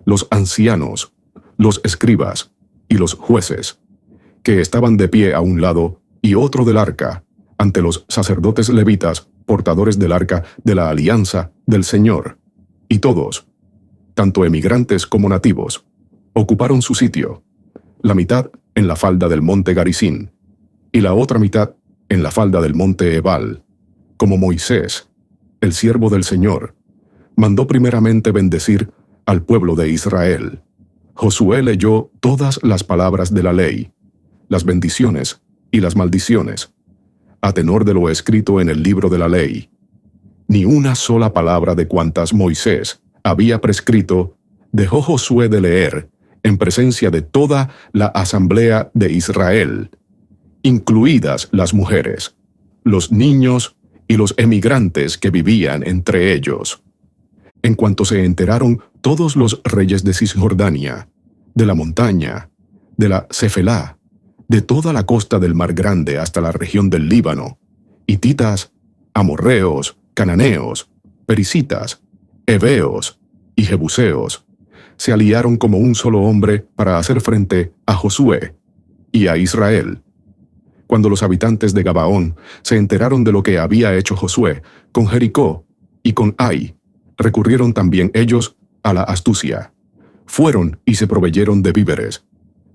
los ancianos, los escribas y los jueces, que estaban de pie a un lado y otro del arca, ante los sacerdotes levitas, portadores del arca de la alianza del Señor, y todos, tanto emigrantes como nativos, ocuparon su sitio, la mitad en la falda del monte Garizim, y la otra mitad en la falda del monte Ebal, como Moisés, el siervo del Señor, mandó primeramente bendecir al pueblo de Israel. Josué leyó todas las palabras de la ley, las bendiciones y las maldiciones, a tenor de lo escrito en el libro de la ley. Ni una sola palabra de cuantas Moisés había prescrito dejó Josué de leer en presencia de toda la asamblea de Israel, incluidas las mujeres, los niños y los emigrantes que vivían entre ellos. En cuanto se enteraron todos los reyes de Cisjordania, de la montaña, de la Cefelá, de toda la costa del Mar Grande hasta la región del Líbano, hititas, amorreos, cananeos, perisitas, heveos y jebuseos, se aliaron como un solo hombre para hacer frente a Josué y a Israel. Cuando los habitantes de Gabaón se enteraron de lo que había hecho Josué con Jericó y con Ai, recurrieron también ellos a la astucia. Fueron y se proveyeron de víveres,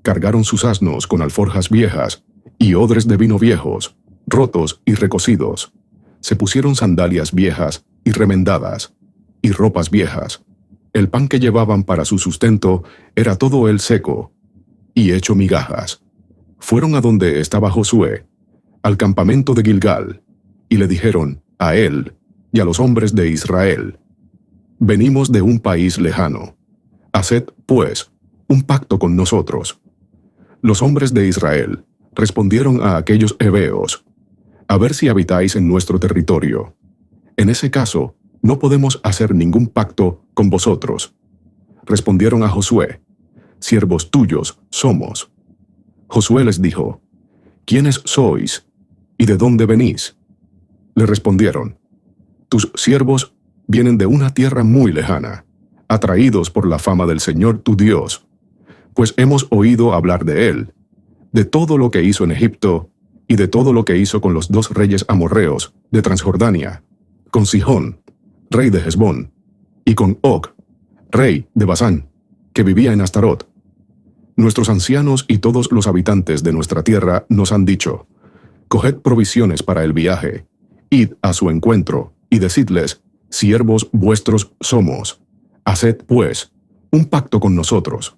cargaron sus asnos con alforjas viejas y odres de vino viejos, rotos y recocidos. Se pusieron sandalias viejas y remendadas, y ropas viejas. El pan que llevaban para su sustento era todo él seco, y hecho migajas. Fueron a donde estaba Josué, al campamento de Gilgal, y le dijeron a él y a los hombres de Israel: venimos de un país lejano. Haced, pues, un pacto con nosotros. Los hombres de Israel respondieron a aquellos heveos: a ver si habitáis en nuestro territorio. En ese caso, no podemos hacer ningún pacto con vosotros. Respondieron a Josué: siervos tuyos somos. Josué les dijo: ¿quiénes sois y de dónde venís? Le respondieron: tus siervos vienen de una tierra muy lejana, atraídos por la fama del Señor tu Dios, pues hemos oído hablar de él, de todo lo que hizo en Egipto y de todo lo que hizo con los 2 reyes amorreos de Transjordania, con Sihón, rey de Hesbón, y con Og, rey de Basán, que vivía en Astarot. Nuestros ancianos y todos los habitantes de nuestra tierra nos han dicho: coged provisiones para el viaje, id a su encuentro, y decidles: siervos vuestros somos. Haced, pues, un pacto con nosotros.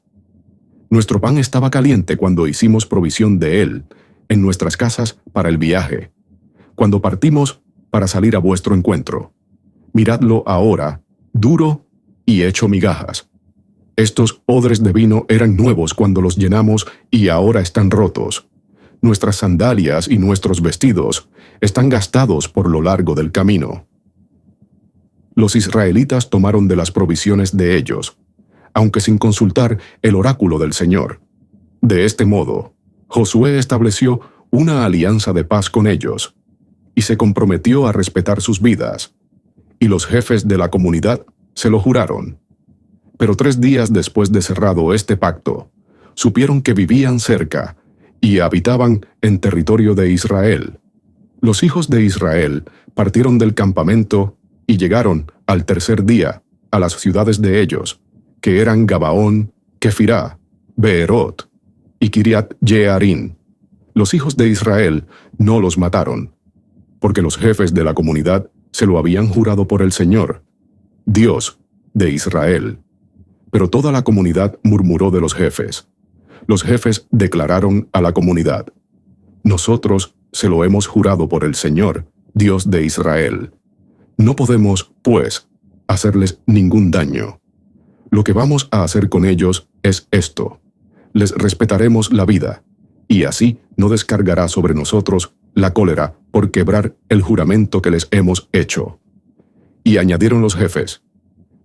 Nuestro pan estaba caliente cuando hicimos provisión de él en nuestras casas para el viaje, cuando partimos para salir a vuestro encuentro. Miradlo ahora, duro y hecho migajas. Estos odres de vino eran nuevos cuando los llenamos y ahora están rotos. Nuestras sandalias y nuestros vestidos están gastados por lo largo del camino. Los israelitas tomaron de las provisiones de ellos, aunque sin consultar el oráculo del Señor. De este modo, Josué estableció una alianza de paz con ellos, y se comprometió a respetar sus vidas, y los jefes de la comunidad se lo juraron. Pero 3 días después de cerrado este pacto, supieron que vivían cerca y habitaban en territorio de Israel. Los hijos de Israel partieron del campamento y llegaron al tercer día a las ciudades de ellos, que eran Gabaón, Kefirá, Beerot y Kiriat Jearim. Los hijos de Israel no los mataron, porque los jefes de la comunidad se lo habían jurado por el Señor, Dios de Israel. Pero toda la comunidad murmuró de los jefes. Los jefes declararon a la comunidad: nosotros se lo hemos jurado por el Señor, Dios de Israel. No podemos, pues, hacerles ningún daño. Lo que vamos a hacer con ellos es esto: les respetaremos la vida, y así no descargará sobre nosotros la cólera por quebrar el juramento que les hemos hecho. Y añadieron los jefes: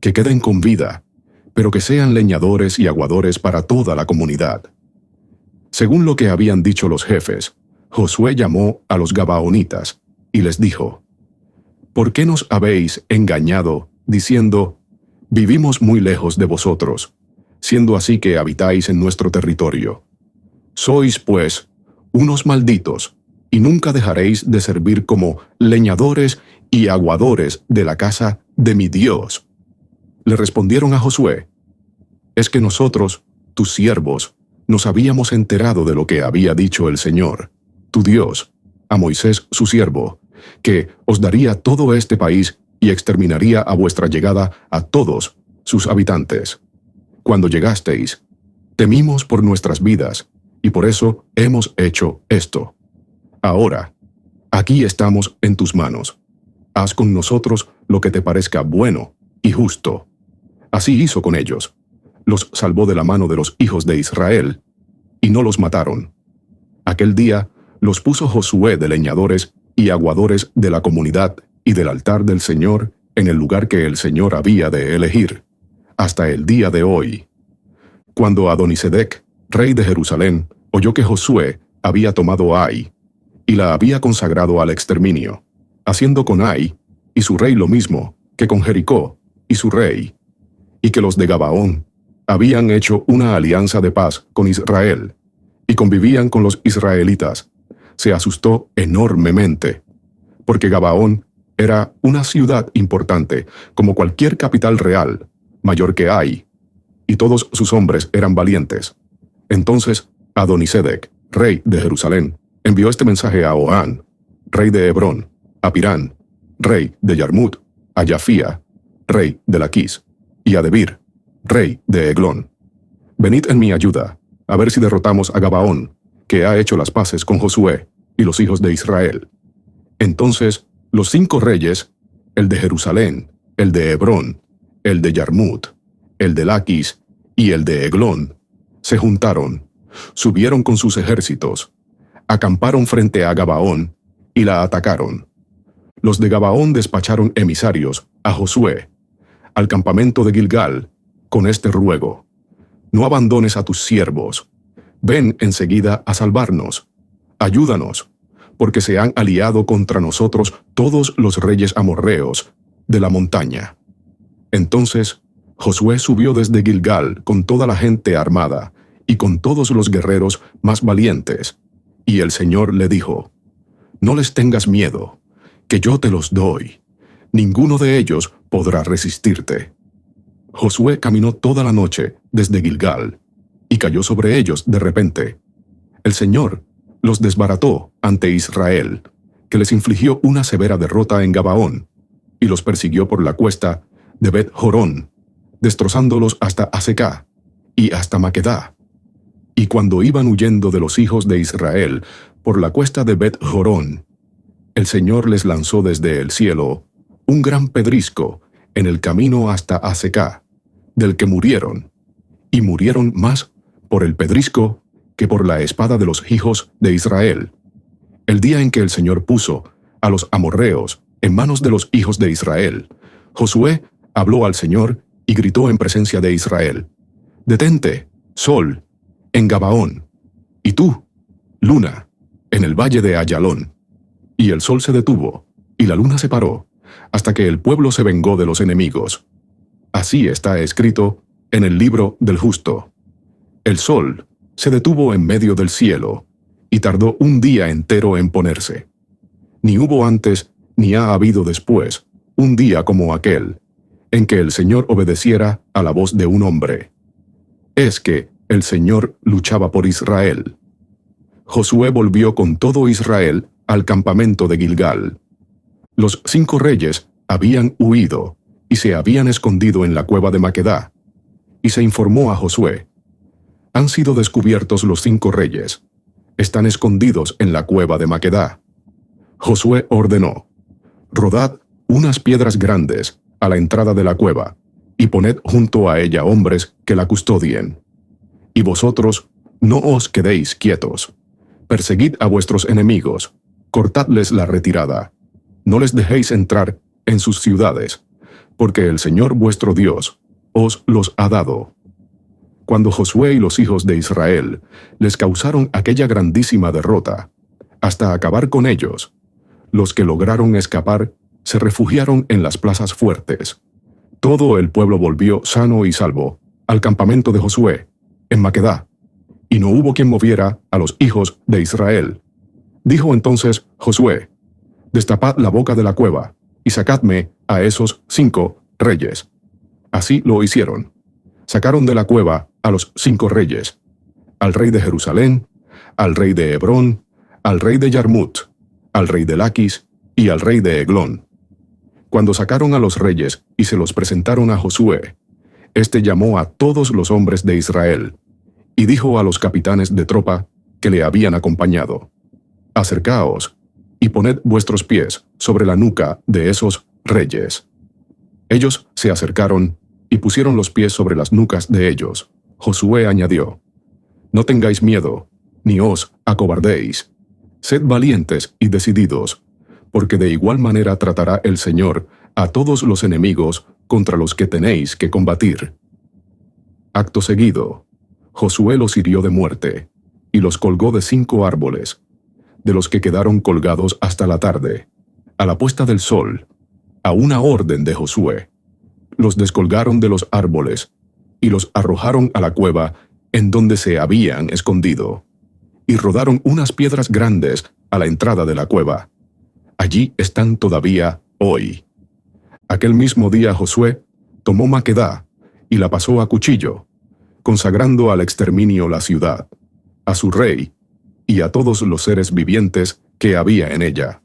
que queden con vida, pero que sean leñadores y aguadores para toda la comunidad. Según lo que habían dicho los jefes, Josué llamó a los gabaonitas y les dijo: ¿por qué nos habéis engañado, diciendo: vivimos muy lejos de vosotros, siendo así que habitáis en nuestro territorio? Sois, pues, unos malditos, y nunca dejaréis de servir como leñadores y aguadores de la casa de mi Dios. Le respondieron a Josué: es que nosotros, tus siervos, nos habíamos enterado de lo que había dicho el Señor, tu Dios, a Moisés su siervo, que os daría todo este país y exterminaría a vuestra llegada a todos sus habitantes. Cuando llegasteis, temimos por nuestras vidas, y por eso hemos hecho esto. Ahora, aquí estamos en tus manos. Haz con nosotros lo que te parezca bueno y justo. Así hizo con ellos. Los salvó de la mano de los hijos de Israel, y no los mataron. Aquel día los puso Josué de leñadores y aguadores de la comunidad y del altar del Señor en el lugar que el Señor había de elegir, hasta el día de hoy. Cuando Adonisedec, rey de Jerusalén, oyó que Josué había tomado Ai, y la había consagrado al exterminio, haciendo con Ai y su rey lo mismo que con Jericó y su rey, y que los de Gabaón habían hecho una alianza de paz con Israel, y convivían con los israelitas, se asustó enormemente, porque Gabaón era una ciudad importante, como cualquier capital real, mayor que Ai, y todos sus hombres eran valientes. Entonces Adonisedec, rey de Jerusalén, envió este mensaje a Oán, rey de Hebrón, a Pirán, rey de Yarmut, a Yafía, rey de Laquis, y a Debir, rey de Eglón: venid en mi ayuda, a ver si derrotamos a Gabaón, que ha hecho las paces con Josué y los hijos de Israel. Entonces los 5 reyes, el de Jerusalén, el de Hebrón, el de Yarmut, el de Laquis y el de Eglón, se juntaron, subieron con sus ejércitos, acamparon frente a Gabaón y la atacaron. Los de Gabaón despacharon emisarios a Josué al campamento de Gilgal con este ruego: no abandones a tus siervos, ven enseguida a salvarnos, ayúdanos, porque se han aliado contra nosotros todos los reyes amorreos de la montaña. Entonces Josué subió desde Gilgal con toda la gente armada y con todos los guerreros más valientes, y el Señor le dijo: no les tengas miedo, que yo te los doy, ninguno de ellos podrá resistirte. Josué caminó toda la noche desde Gilgal, y cayó sobre ellos de repente. El Señor los desbarató ante Israel, que les infligió una severa derrota en Gabaón, y los persiguió por la cuesta de Bet-Jorón, destrozándolos hasta Azecá y hasta Maquedá. Y cuando iban huyendo de los hijos de Israel por la cuesta de Bet-Jorón, el Señor les lanzó desde el cielo un gran pedrisco en el camino hasta Azecá, del que murieron, y murieron más por el pedrisco que por la espada de los hijos de Israel. El día en que el Señor puso a los amorreos en manos de los hijos de Israel, Josué habló al Señor y gritó en presencia de Israel: «Detente, sol, en Gabaón, y tú, luna, en el valle de Ayalón». Y el sol se detuvo, y la luna se paró, hasta que el pueblo se vengó de los enemigos. Así está escrito en el libro del justo. El sol se detuvo en medio del cielo, y tardó un día entero en ponerse. Ni hubo antes, ni ha habido después, un día como aquel, en que el Señor obedeciera a la voz de un hombre. Es que el Señor luchaba por Israel. Josué volvió con todo Israel al campamento de Gilgal. Los 5 reyes habían huido y se habían escondido en la cueva de Maquedá. Y se informó a Josué: «Han sido descubiertos los 5 reyes. Están escondidos en la cueva de Maquedá». Josué ordenó: «Rodad unas piedras grandes a la entrada de la cueva, y poned junto a ella hombres que la custodien. Y vosotros no os quedéis quietos. Perseguid a vuestros enemigos, cortadles la retirada. No les dejéis entrar en sus ciudades, porque el Señor vuestro Dios os los ha dado». Cuando Josué y los hijos de Israel les causaron aquella grandísima derrota, hasta acabar con ellos, los que lograron escapar se refugiaron en las plazas fuertes. Todo el pueblo volvió sano y salvo al campamento de Josué, en Maquedá, y no hubo quien moviera a los hijos de Israel. Dijo entonces Josué: «Destapad la boca de la cueva, y sacadme a esos 5 reyes». Así lo hicieron. Sacaron de la cueva a los 5 reyes: al rey de Jerusalén, al rey de Hebrón, al rey de Yarmut, al rey de Laquis y al rey de Eglón. Cuando sacaron a los reyes y se los presentaron a Josué, éste llamó a todos los hombres de Israel, y dijo a los capitanes de tropa que le habían acompañado: «Acercaos, y poned vuestros pies sobre la nuca de esos reyes». Ellos se acercaron y pusieron los pies sobre las nucas de ellos. Josué añadió: «No tengáis miedo, ni os acobardéis. Sed valientes y decididos, porque de igual manera tratará el Señor a todos los enemigos contra los que tenéis que combatir». Acto seguido, Josué los hirió de muerte, y los colgó de 5 árboles, de los que quedaron colgados hasta la tarde. A la puesta del sol, a una orden de Josué, los descolgaron de los árboles, y los arrojaron a la cueva en donde se habían escondido, y rodaron unas piedras grandes a la entrada de la cueva. Allí están todavía hoy. Aquel mismo día Josué tomó Maquedá y la pasó a cuchillo, consagrando al exterminio la ciudad, a su rey y a todos los seres vivientes que había en ella.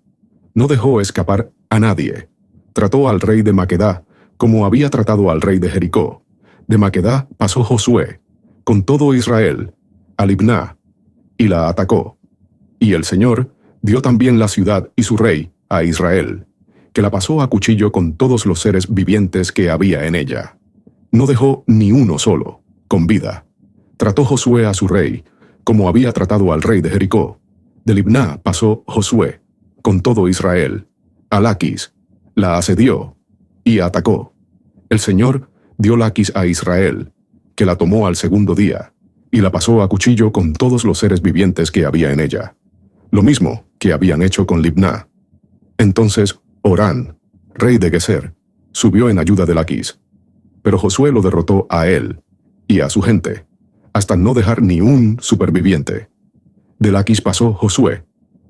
No dejó escapar a nadie. Trató al rey de Maquedá como había tratado al rey de Jericó. De Maquedá pasó Josué, con todo Israel, a Libná, y la atacó. Y el Señor dio también la ciudad y su rey a Israel, que la pasó a cuchillo con todos los seres vivientes que había en ella. No dejó ni uno solo, con vida. Trató Josué a su rey, como había tratado al rey de Jericó. De Libná pasó Josué, con todo Israel, a Laquis, la asedió y atacó. El Señor dio Laquis a Israel, que la tomó al segundo día, y la pasó a cuchillo con todos los seres vivientes que había en ella, lo mismo que habían hecho con Libná. Entonces Orán, rey de Geser, subió en ayuda de Laquis, pero Josué lo derrotó a él y a su gente, hasta no dejar ni un superviviente. De Laquis pasó Josué,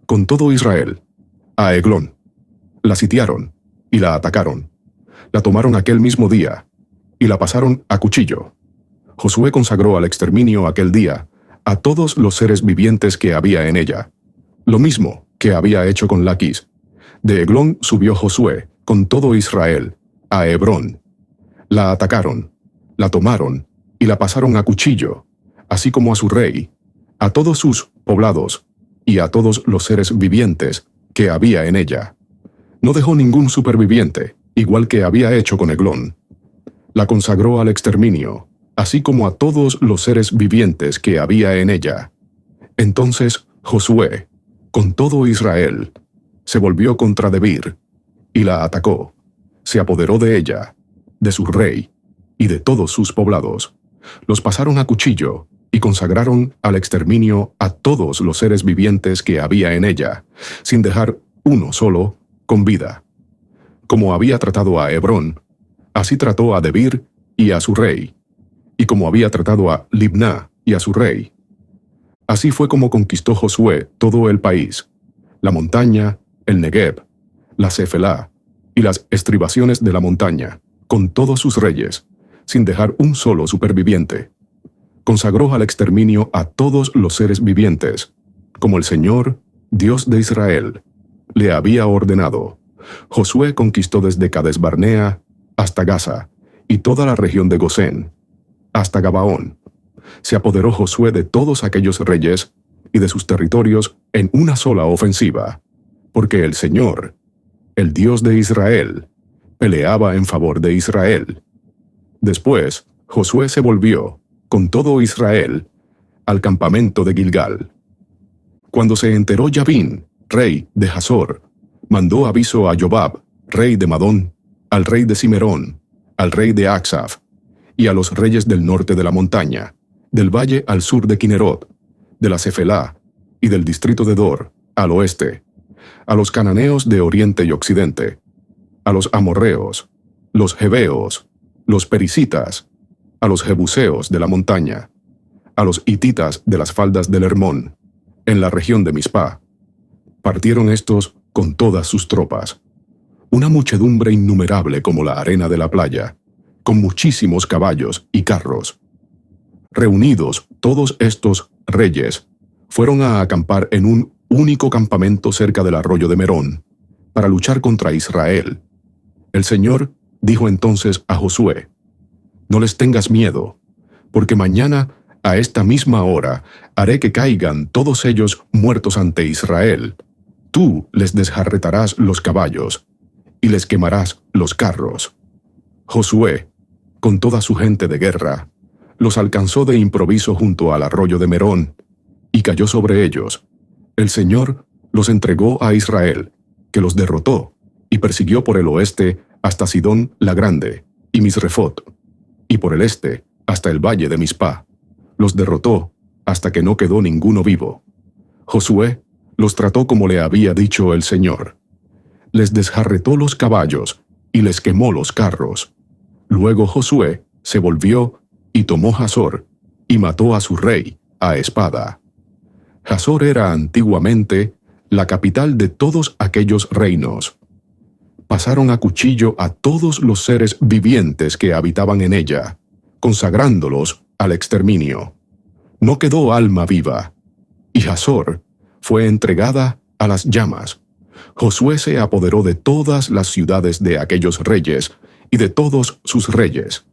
con todo Israel, a Eglón. La sitiaron y la atacaron. La tomaron aquel mismo día y la pasaron a cuchillo. Josué consagró al exterminio aquel día a todos los seres vivientes que había en ella, lo mismo que había hecho con Laquis. De Eglón subió Josué con todo Israel a Hebrón. La atacaron, la tomaron y la pasaron a cuchillo, así como a su rey, a todos sus poblados y a todos los seres vivientes que había en ella. No dejó ningún superviviente, igual que había hecho con Eglón. La consagró al exterminio, así como a todos los seres vivientes que había en ella. Entonces Josué, con todo Israel, se volvió contra Debir y la atacó. Se apoderó de ella, de su rey y de todos sus poblados. Los pasaron a cuchillo y consagraron al exterminio a todos los seres vivientes que había en ella, sin dejar uno solo con vida. Como había tratado a Hebrón, así trató a Debir y a su rey, y como había tratado a Libná y a su rey. Así fue como conquistó Josué todo el país, la montaña, el Negev, la Cefelá y las estribaciones de la montaña, con todos sus reyes, sin dejar un solo superviviente. Consagró al exterminio a todos los seres vivientes, como el Señor, Dios de Israel, le había ordenado. Josué conquistó desde Cades Barnea hasta Gaza y toda la región de Gosén, hasta Gabaón. Se apoderó Josué de todos aquellos reyes y de sus territorios en una sola ofensiva, porque el Señor, el Dios de Israel, peleaba en favor de Israel. Después, Josué se volvió, con todo Israel, al campamento de Gilgal. Cuando se enteró Yabín, rey de Hazor, mandó aviso a Jobab, rey de Madón, al rey de Cimerón, al rey de Aksaf, y a los reyes del norte de la montaña, del valle al sur de Kinerot, de la Cefelá y del distrito de Dor, al oeste, a los cananeos de oriente y occidente, a los amorreos, los heveos, los pericitas, a los jebuseos de la montaña, a los hititas de las faldas del Hermón, en la región de Mizpá. Partieron estos con todas sus tropas, una muchedumbre innumerable como la arena de la playa, con muchísimos caballos y carros. Reunidos todos estos reyes, fueron a acampar en un único campamento cerca del arroyo de Merón, para luchar contra Israel. El Señor dijo entonces a Josué: «No les tengas miedo, porque mañana, a esta misma hora, haré que caigan todos ellos muertos ante Israel. Tú les desjarretarás los caballos, y les quemarás los carros». Josué, con toda su gente de guerra, los alcanzó de improviso junto al arroyo de Merón, y cayó sobre ellos. El Señor los entregó a Israel, que los derrotó, y persiguió por el oeste hasta Sidón la Grande, y Misrefot, y por el este hasta el valle de Mizpá. Los derrotó hasta que no quedó ninguno vivo. Josué los trató como le había dicho el Señor. Les desjarretó los caballos y les quemó los carros. Luego Josué se volvió y tomó Hazor, y mató a su rey a espada. Hazor era antiguamente la capital de todos aquellos reinos. Pasaron a cuchillo a todos los seres vivientes que habitaban en ella, consagrándolos al exterminio. No quedó alma viva, y Hazor fue entregada a las llamas. Josué se apoderó de todas las ciudades de aquellos reyes y de todos sus reyes,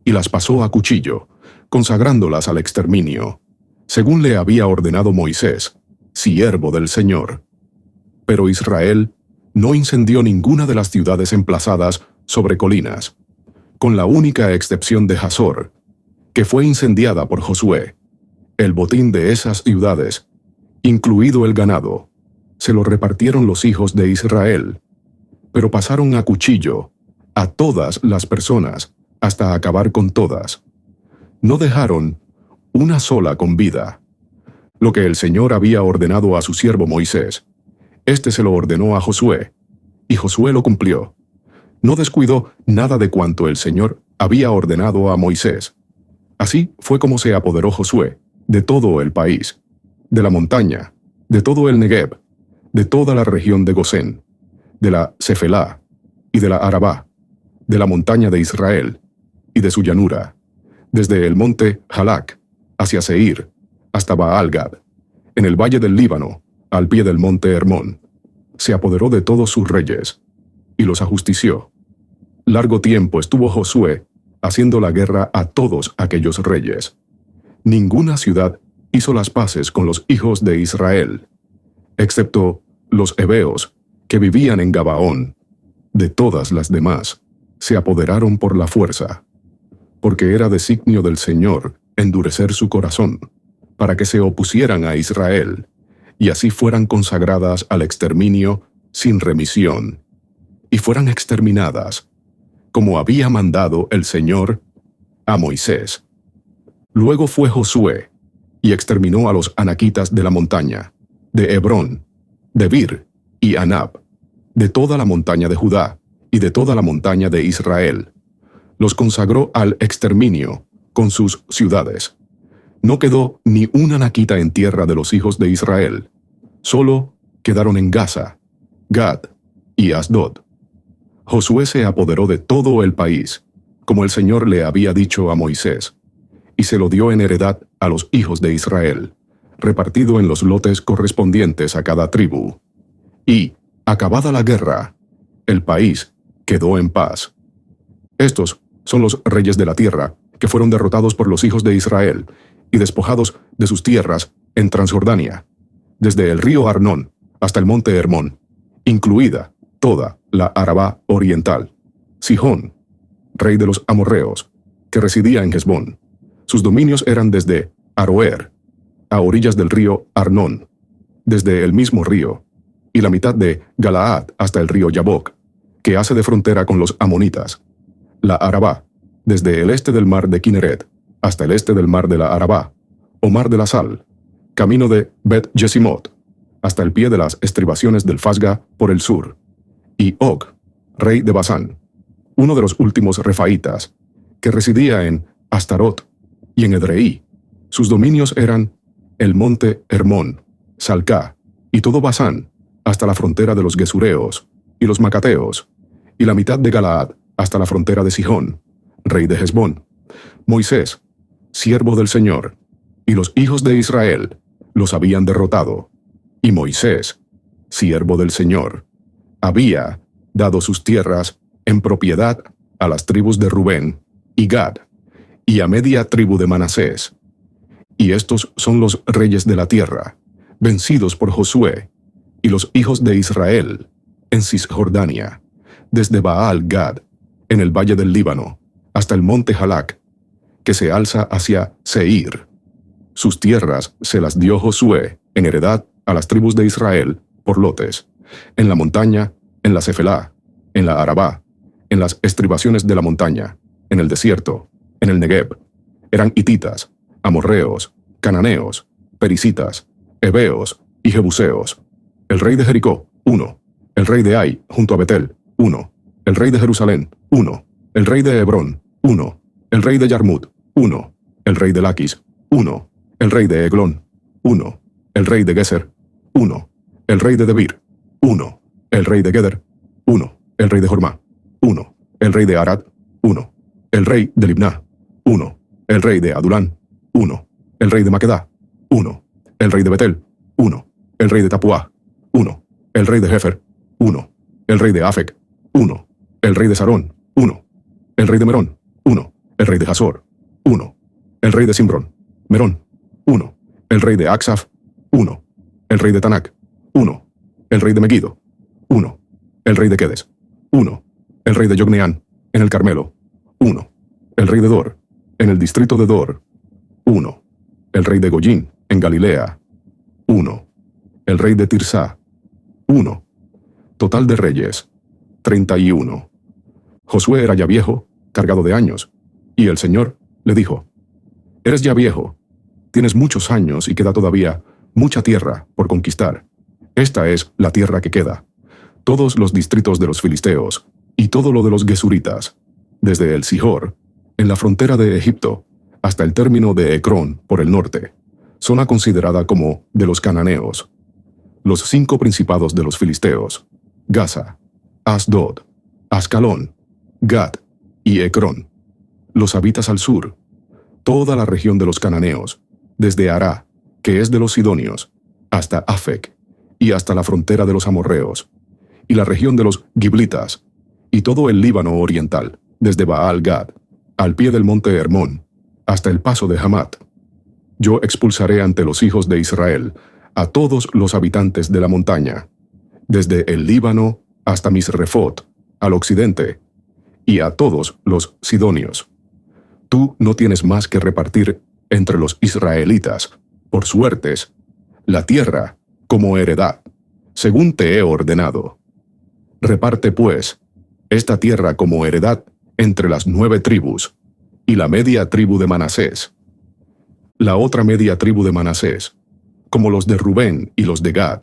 y las pasó a cuchillo, consagrándolas al exterminio, según le había ordenado Moisés, siervo del Señor. Pero Israel no incendió ninguna de las ciudades emplazadas sobre colinas, con la única excepción de Hazor, que fue incendiada por Josué. El botín de esas ciudades, incluido el ganado, se lo repartieron los hijos de Israel, pero pasaron a cuchillo a todas las personas hasta acabar con todas. No dejaron una sola con vida. Lo que el Señor había ordenado a su siervo Moisés, éste se lo ordenó a Josué, y Josué lo cumplió. No descuidó nada de cuanto el Señor había ordenado a Moisés. Así fue como se apoderó Josué de todo el país, de la montaña, de todo el Negev, de toda la región de Gosén, de la Cefelá y de la Arabá, de la montaña de Israel y de su llanura, desde el monte Halac hacia Seir, hasta Baal-Gad, en el valle del Líbano, al pie del monte Hermón. Se apoderó de todos sus reyes, y los ajustició. Largo tiempo estuvo Josué haciendo la guerra a todos aquellos reyes. Ninguna ciudad hizo las paces con los hijos de Israel, excepto los heveos, que vivían en Gabaón. De todas las demás, se apoderaron por la fuerza, porque era designio del Señor endurecer su corazón, para que se opusieran a Israel, y así fueran consagradas al exterminio sin remisión, y fueran exterminadas, como había mandado el Señor a Moisés. Luego fue Josué, y exterminó a los anaquitas de la montaña, de Hebrón, de Bir y Anab, de toda la montaña de Judá, y de toda la montaña de Israel. Los consagró al exterminio, con sus ciudades. No quedó ni un anaquita en tierra de los hijos de Israel. Solo quedaron en Gaza, Gad y Asdod. Josué se apoderó de todo el país, como el Señor le había dicho a Moisés, y se lo dio en heredad a los hijos de Israel, repartido en los lotes correspondientes a cada tribu. Y, acabada la guerra, el país quedó en paz. Estos son los reyes de la tierra, que fueron derrotados por los hijos de Israel, y despojados de sus tierras en Transjordania, desde el río Arnón hasta el monte Hermón, incluida toda la Arabá oriental. Sihón, rey de los amorreos, que residía en Hesbón. Sus dominios eran desde Aroer, a orillas del río Arnón, desde el mismo río, y la mitad de Galaad hasta el río Yabok, que hace de frontera con los amonitas. La Arabá, desde el este del mar de Kinneret hasta el este del mar de la Arabá, o mar de la Sal, camino de Bet-Jesimot, hasta el pie de las estribaciones del Fasga por el sur. Y Og, rey de Basán, uno de los últimos refaitas, que residía en Astarot y en Edrei. Sus dominios eran el monte Hermón, Salcá, y todo Basán, hasta la frontera de los Gesureos y los Macateos, y la mitad de Galaad hasta la frontera de Sihón, rey de Hesbón. Moisés, siervo del Señor, y los hijos de Israel los habían derrotado, y Moisés, siervo del Señor, había dado sus tierras en propiedad a las tribus de Rubén y Gad, y a media tribu de Manasés. Y estos son los reyes de la tierra, vencidos por Josué, y los hijos de Israel, en Cisjordania, desde Baal-Gad, en el valle del Líbano, hasta el monte Halac, que se alza hacia Seir. Sus tierras se las dio Josué en heredad a las tribus de Israel por lotes, en la montaña, en la Cefelá, en la Arabá, en las estribaciones de la montaña, en el desierto, en el Negev. Eran hititas, amorreos, cananeos, perisitas, heveos y jebuseos. El rey de Jericó, 1. El rey de Ai, junto a Betel, 1. El rey de Jerusalén, 1. El rey de Hebrón, 1. El rey de Yarmut, 1. El rey de Laquis, 1. El rey de Eglón, 1. El rey de Geser, 1. El rey de Debir, 1. El rey de Geder, 1. El rey de Jormá, 1. El rey de Arad, 1. El rey de Libná, 1. El rey de Adulán, 1. El rey de Maquedá, 1. El rey de Betel, 1. El rey de Tapuá, 1. El rey de Jefer, 1. El rey de Afec, 1. El rey de Sarón, 1. El rey de Merón, 1. El rey de Hazor, 1. El rey de Simbrón, Merón, 1. El rey de Aksaf, 1. El rey de Tanac, 1. El rey de Megiddo, 1. El rey de Quedes, 1. El rey de Yogneán, en el Carmelo, 1. El rey de Dor, en el distrito de Dor, 1. El rey de Goyín, en Galilea, 1. El rey de Tirsá, 1. Total de reyes, 31. Josué era ya viejo, cargado de años, y el Señor le dijo: Eres ya viejo, tienes muchos años y queda todavía mucha tierra por conquistar. Esta es la tierra que queda, todos los distritos de los filisteos, y todo lo de los gesuritas, desde el Sihor, en la frontera de Egipto, hasta el término de Ecrón por el norte, zona considerada como de los cananeos. Los 5 principados de los filisteos: Gaza, Asdod, Ascalón, Gad y Ecrón. Los habitas al sur, toda la región de los cananeos, desde Ará, que es de los sidonios, hasta Afec, y hasta la frontera de los amorreos, y la región de los giblitas, y todo el Líbano oriental, desde Baal-Gad, al pie del monte Hermón, hasta el paso de Hamat. Yo expulsaré ante los hijos de Israel a todos los habitantes de la montaña, desde el Líbano hasta Misrefot, al occidente, y a todos los sidonios. Tú no tienes más que repartir entre los israelitas, por suertes, la tierra como heredad, según te he ordenado. Reparte, pues, esta tierra como heredad entre las 9 tribus, y la media tribu de Manasés. La otra media tribu de Manasés, como los de Rubén y los de Gad,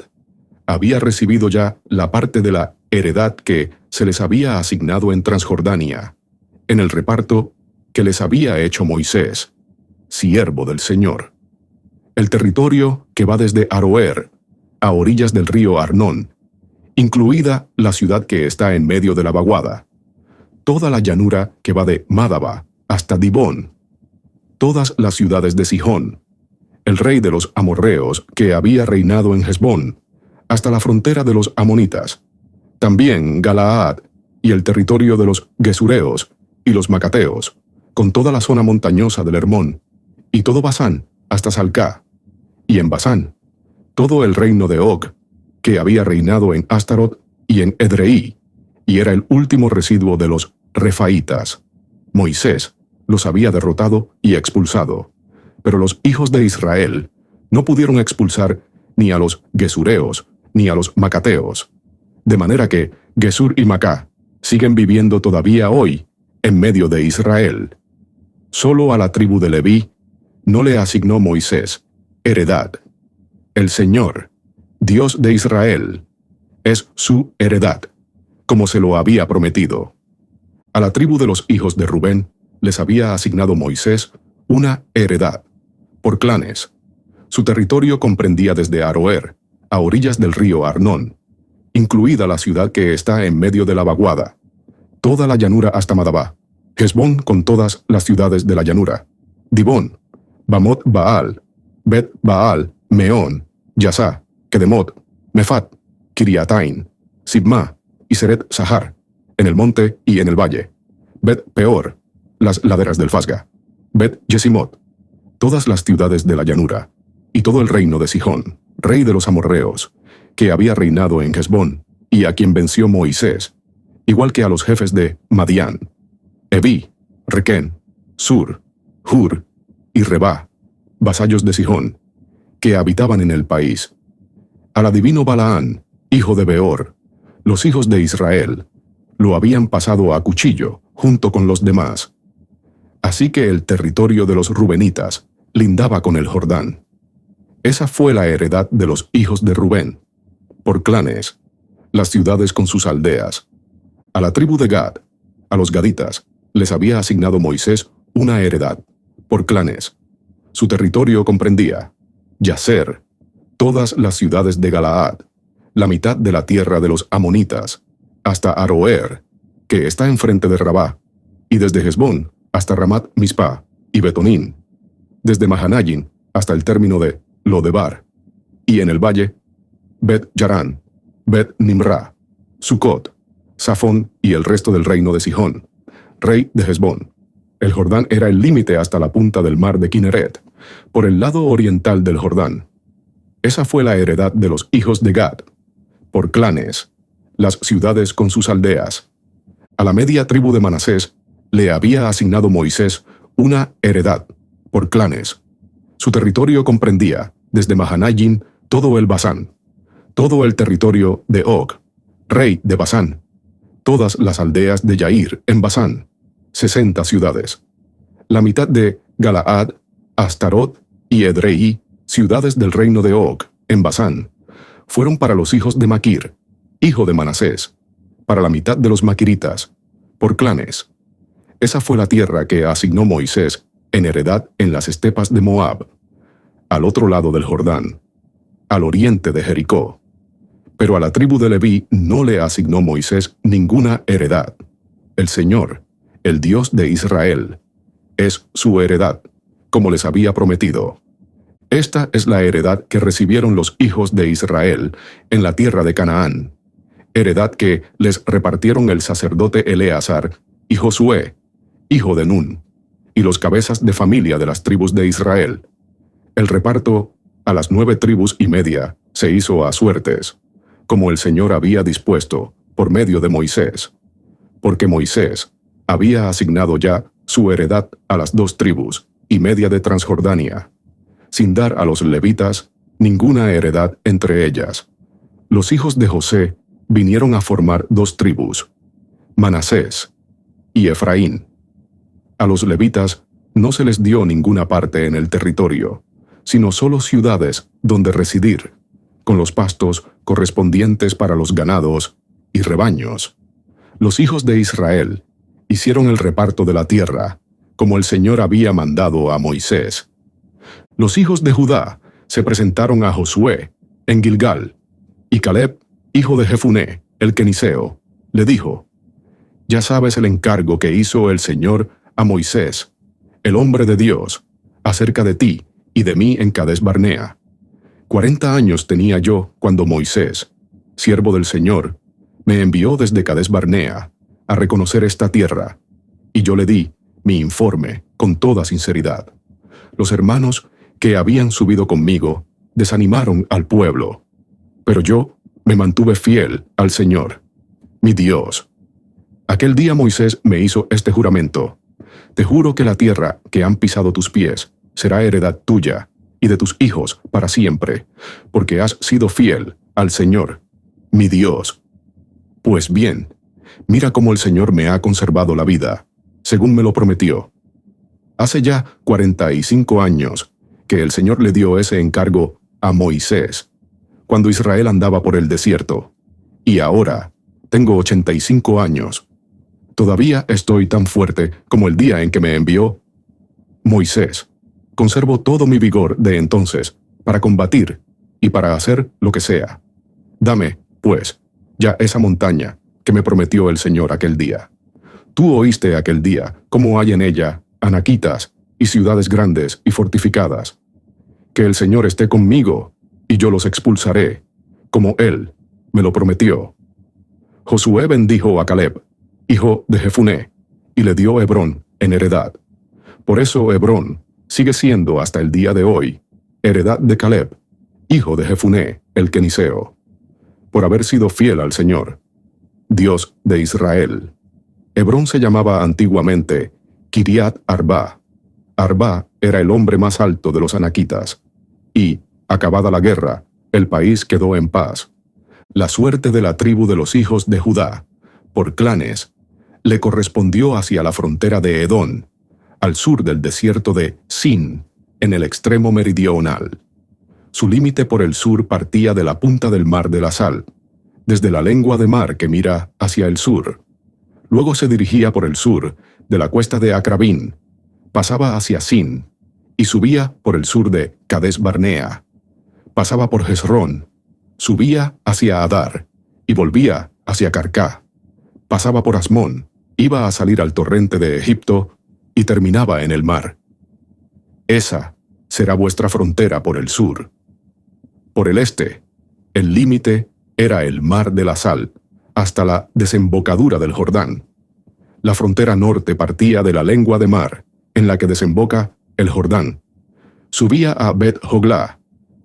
había recibido ya la parte de la heredad que se les había asignado en Transjordania, en el reparto que les había hecho Moisés, siervo del Señor. El territorio que va desde Aroer a orillas del río Arnón, incluida la ciudad que está en medio de la vaguada, toda la llanura que va de Mádaba hasta Dibón, todas las ciudades de Sihón, el rey de los amorreos que había reinado en Hesbón, hasta la frontera de los amonitas, también Galaad y el territorio de los gesureos y los macateos, con toda la zona montañosa del Hermón, y todo Basán hasta Salcá, y en Basán, todo el reino de Og, que había reinado en Astarot y en Edrei, y era el último residuo de los refaitas. Moisés los había derrotado y expulsado, pero los hijos de Israel no pudieron expulsar ni a los gesureos ni a los macateos, de manera que Gesur y Macá siguen viviendo todavía hoy en medio de Israel. Solo a la tribu de Leví no le asignó Moisés heredad. El Señor, Dios de Israel, es su heredad, como se lo había prometido. A la tribu de los hijos de Rubén les había asignado Moisés una heredad, por clanes. Su territorio comprendía desde Aroer a orillas del río Arnón, incluida la ciudad que está en medio de la vaguada, toda la llanura hasta Madabá, Hesbón con todas las ciudades de la llanura, Dibón, Bamot Baal, Bet Baal, Meón, Yasá, Kedemot, Mefat, Kiriatain, Sibma y Seret Sahar, en el monte y en el valle, Bet Peor, las laderas del Fasga, Bet Yesimot, todas las ciudades de la llanura, y todo el reino de Sihón, rey de los amorreos, que había reinado en Hesbón, y a quien venció Moisés, igual que a los jefes de Madián, Eví, Requén, Sur, Hur y Rebá, vasallos de Sihón, que habitaban en el país. Al adivino Balaán, hijo de Beor, los hijos de Israel, lo habían pasado a cuchillo junto con los demás. Así que el territorio de los rubenitas lindaba con el Jordán. Esa fue la heredad de los hijos de Rubén, por clanes, las ciudades con sus aldeas. A la tribu de Gad, a los gaditas, les había asignado Moisés una heredad, por clanes. Su territorio comprendía Yaser, todas las ciudades de Galaad, la mitad de la tierra de los amonitas, hasta Aroer, que está enfrente de Rabá, y desde Hesbón hasta Ramat Mispa y Betonín, desde Mahanayin hasta el término de Lodebar, y en el valle, Bet Yarán, Bet Nimra, Sucot, Safón y el resto del reino de Sihón, rey de Hesbón. El Jordán era el límite hasta la punta del mar de Kineret, por el lado oriental del Jordán. Esa fue la heredad de los hijos de Gad, por clanes, las ciudades con sus aldeas. A la media tribu de Manasés le había asignado Moisés una heredad, por clanes. Su territorio comprendía, desde Mahanayin, todo el Basán, todo el territorio de Og, rey de Basán, todas las aldeas de Yair en Basán, 60 ciudades. La mitad de Galaad, Astarot y Edrei, ciudades del reino de Og, en Basán, fueron para los hijos de Maquir, hijo de Manasés, para la mitad de los maquiritas, por clanes. Esa fue la tierra que asignó Moisés en heredad en las estepas de Moab, al otro lado del Jordán, al oriente de Jericó. Pero a la tribu de Leví no le asignó Moisés ninguna heredad. El Señor, el Dios de Israel, es su heredad, como les había prometido. Esta es la heredad que recibieron los hijos de Israel en la tierra de Canaán, heredad que les repartieron el sacerdote Eleazar y Josué, hijo de Nun, y los cabezas de familia de las tribus de Israel. El reparto a las 9 tribus y media se hizo a suertes, como el Señor había dispuesto por medio de Moisés, porque Moisés había asignado ya su heredad a las 2 tribus y media de Transjordania, sin dar a los levitas ninguna heredad entre ellas. Los hijos de José vinieron a formar 2 tribus, Manasés y Efraín. A los levitas no se les dio ninguna parte en el territorio, sino solo ciudades donde residir, con los pastos correspondientes para los ganados y rebaños. Los hijos de Israel hicieron el reparto de la tierra, como el Señor había mandado a Moisés. Los hijos de Judá se presentaron a Josué en Gilgal, y Caleb, hijo de Jefuné, el queniseo, le dijo: «Ya sabes el encargo que hizo el Señor a Moisés, el hombre de Dios, acerca de ti y de mí en Cades Barnea. 40 años tenía yo cuando Moisés, siervo del Señor, me envió desde Cades Barnea a reconocer esta tierra, y yo le di mi informe con toda sinceridad. Los hermanos que habían subido conmigo desanimaron al pueblo, pero yo me mantuve fiel al Señor, mi Dios. Aquel día Moisés me hizo este juramento: te juro que la tierra que han pisado tus pies será heredad tuya y de tus hijos para siempre, porque has sido fiel al Señor, mi Dios. Pues bien, mira cómo el Señor me ha conservado la vida, según me lo prometió. Hace ya 45 años que el Señor le dio ese encargo a Moisés, cuando Israel andaba por el desierto, y ahora tengo 85 años. Todavía estoy tan fuerte como el día en que me envió Moisés. Conservo todo mi vigor de entonces para combatir y para hacer lo que sea. Dame, pues, ya esa montaña que me prometió el Señor aquel día. Tú oíste aquel día cómo hay en ella anaquitas y ciudades grandes y fortificadas. Que el Señor esté conmigo y yo los expulsaré, como Él me lo prometió». Josué bendijo a Caleb, hijo de Jefuné, y le dio Hebrón en heredad. Por eso Hebrón sigue siendo hasta el día de hoy heredad de Caleb, hijo de Jefuné, el queniseo, por haber sido fiel al Señor, Dios de Israel. Hebrón se llamaba antiguamente Kiriat Arba. Arba era el hombre más alto de los anaquitas, y, acabada la guerra, el país quedó en paz. La suerte de la tribu de los hijos de Judá, por clanes, le correspondió hacia la frontera de Edom, al sur del desierto de Sin, en el extremo meridional. Su límite por el sur partía de la punta del mar de la Sal, desde la lengua de mar que mira hacia el sur. Luego se dirigía por el sur, de la cuesta de Acrabín, pasaba hacia Sin, y subía por el sur de Cades Barnea. Pasaba por Hezrón, subía hacia Adar, y volvía hacia Carcá. Pasaba por Asmón, iba a salir al torrente de Egipto, y terminaba en el mar. Esa será vuestra frontera por el sur. Por el este, el límite era el mar de la Sal, hasta la desembocadura del Jordán. La frontera norte partía de la lengua de mar, en la que desemboca el Jordán. Subía a Bet-Joglá,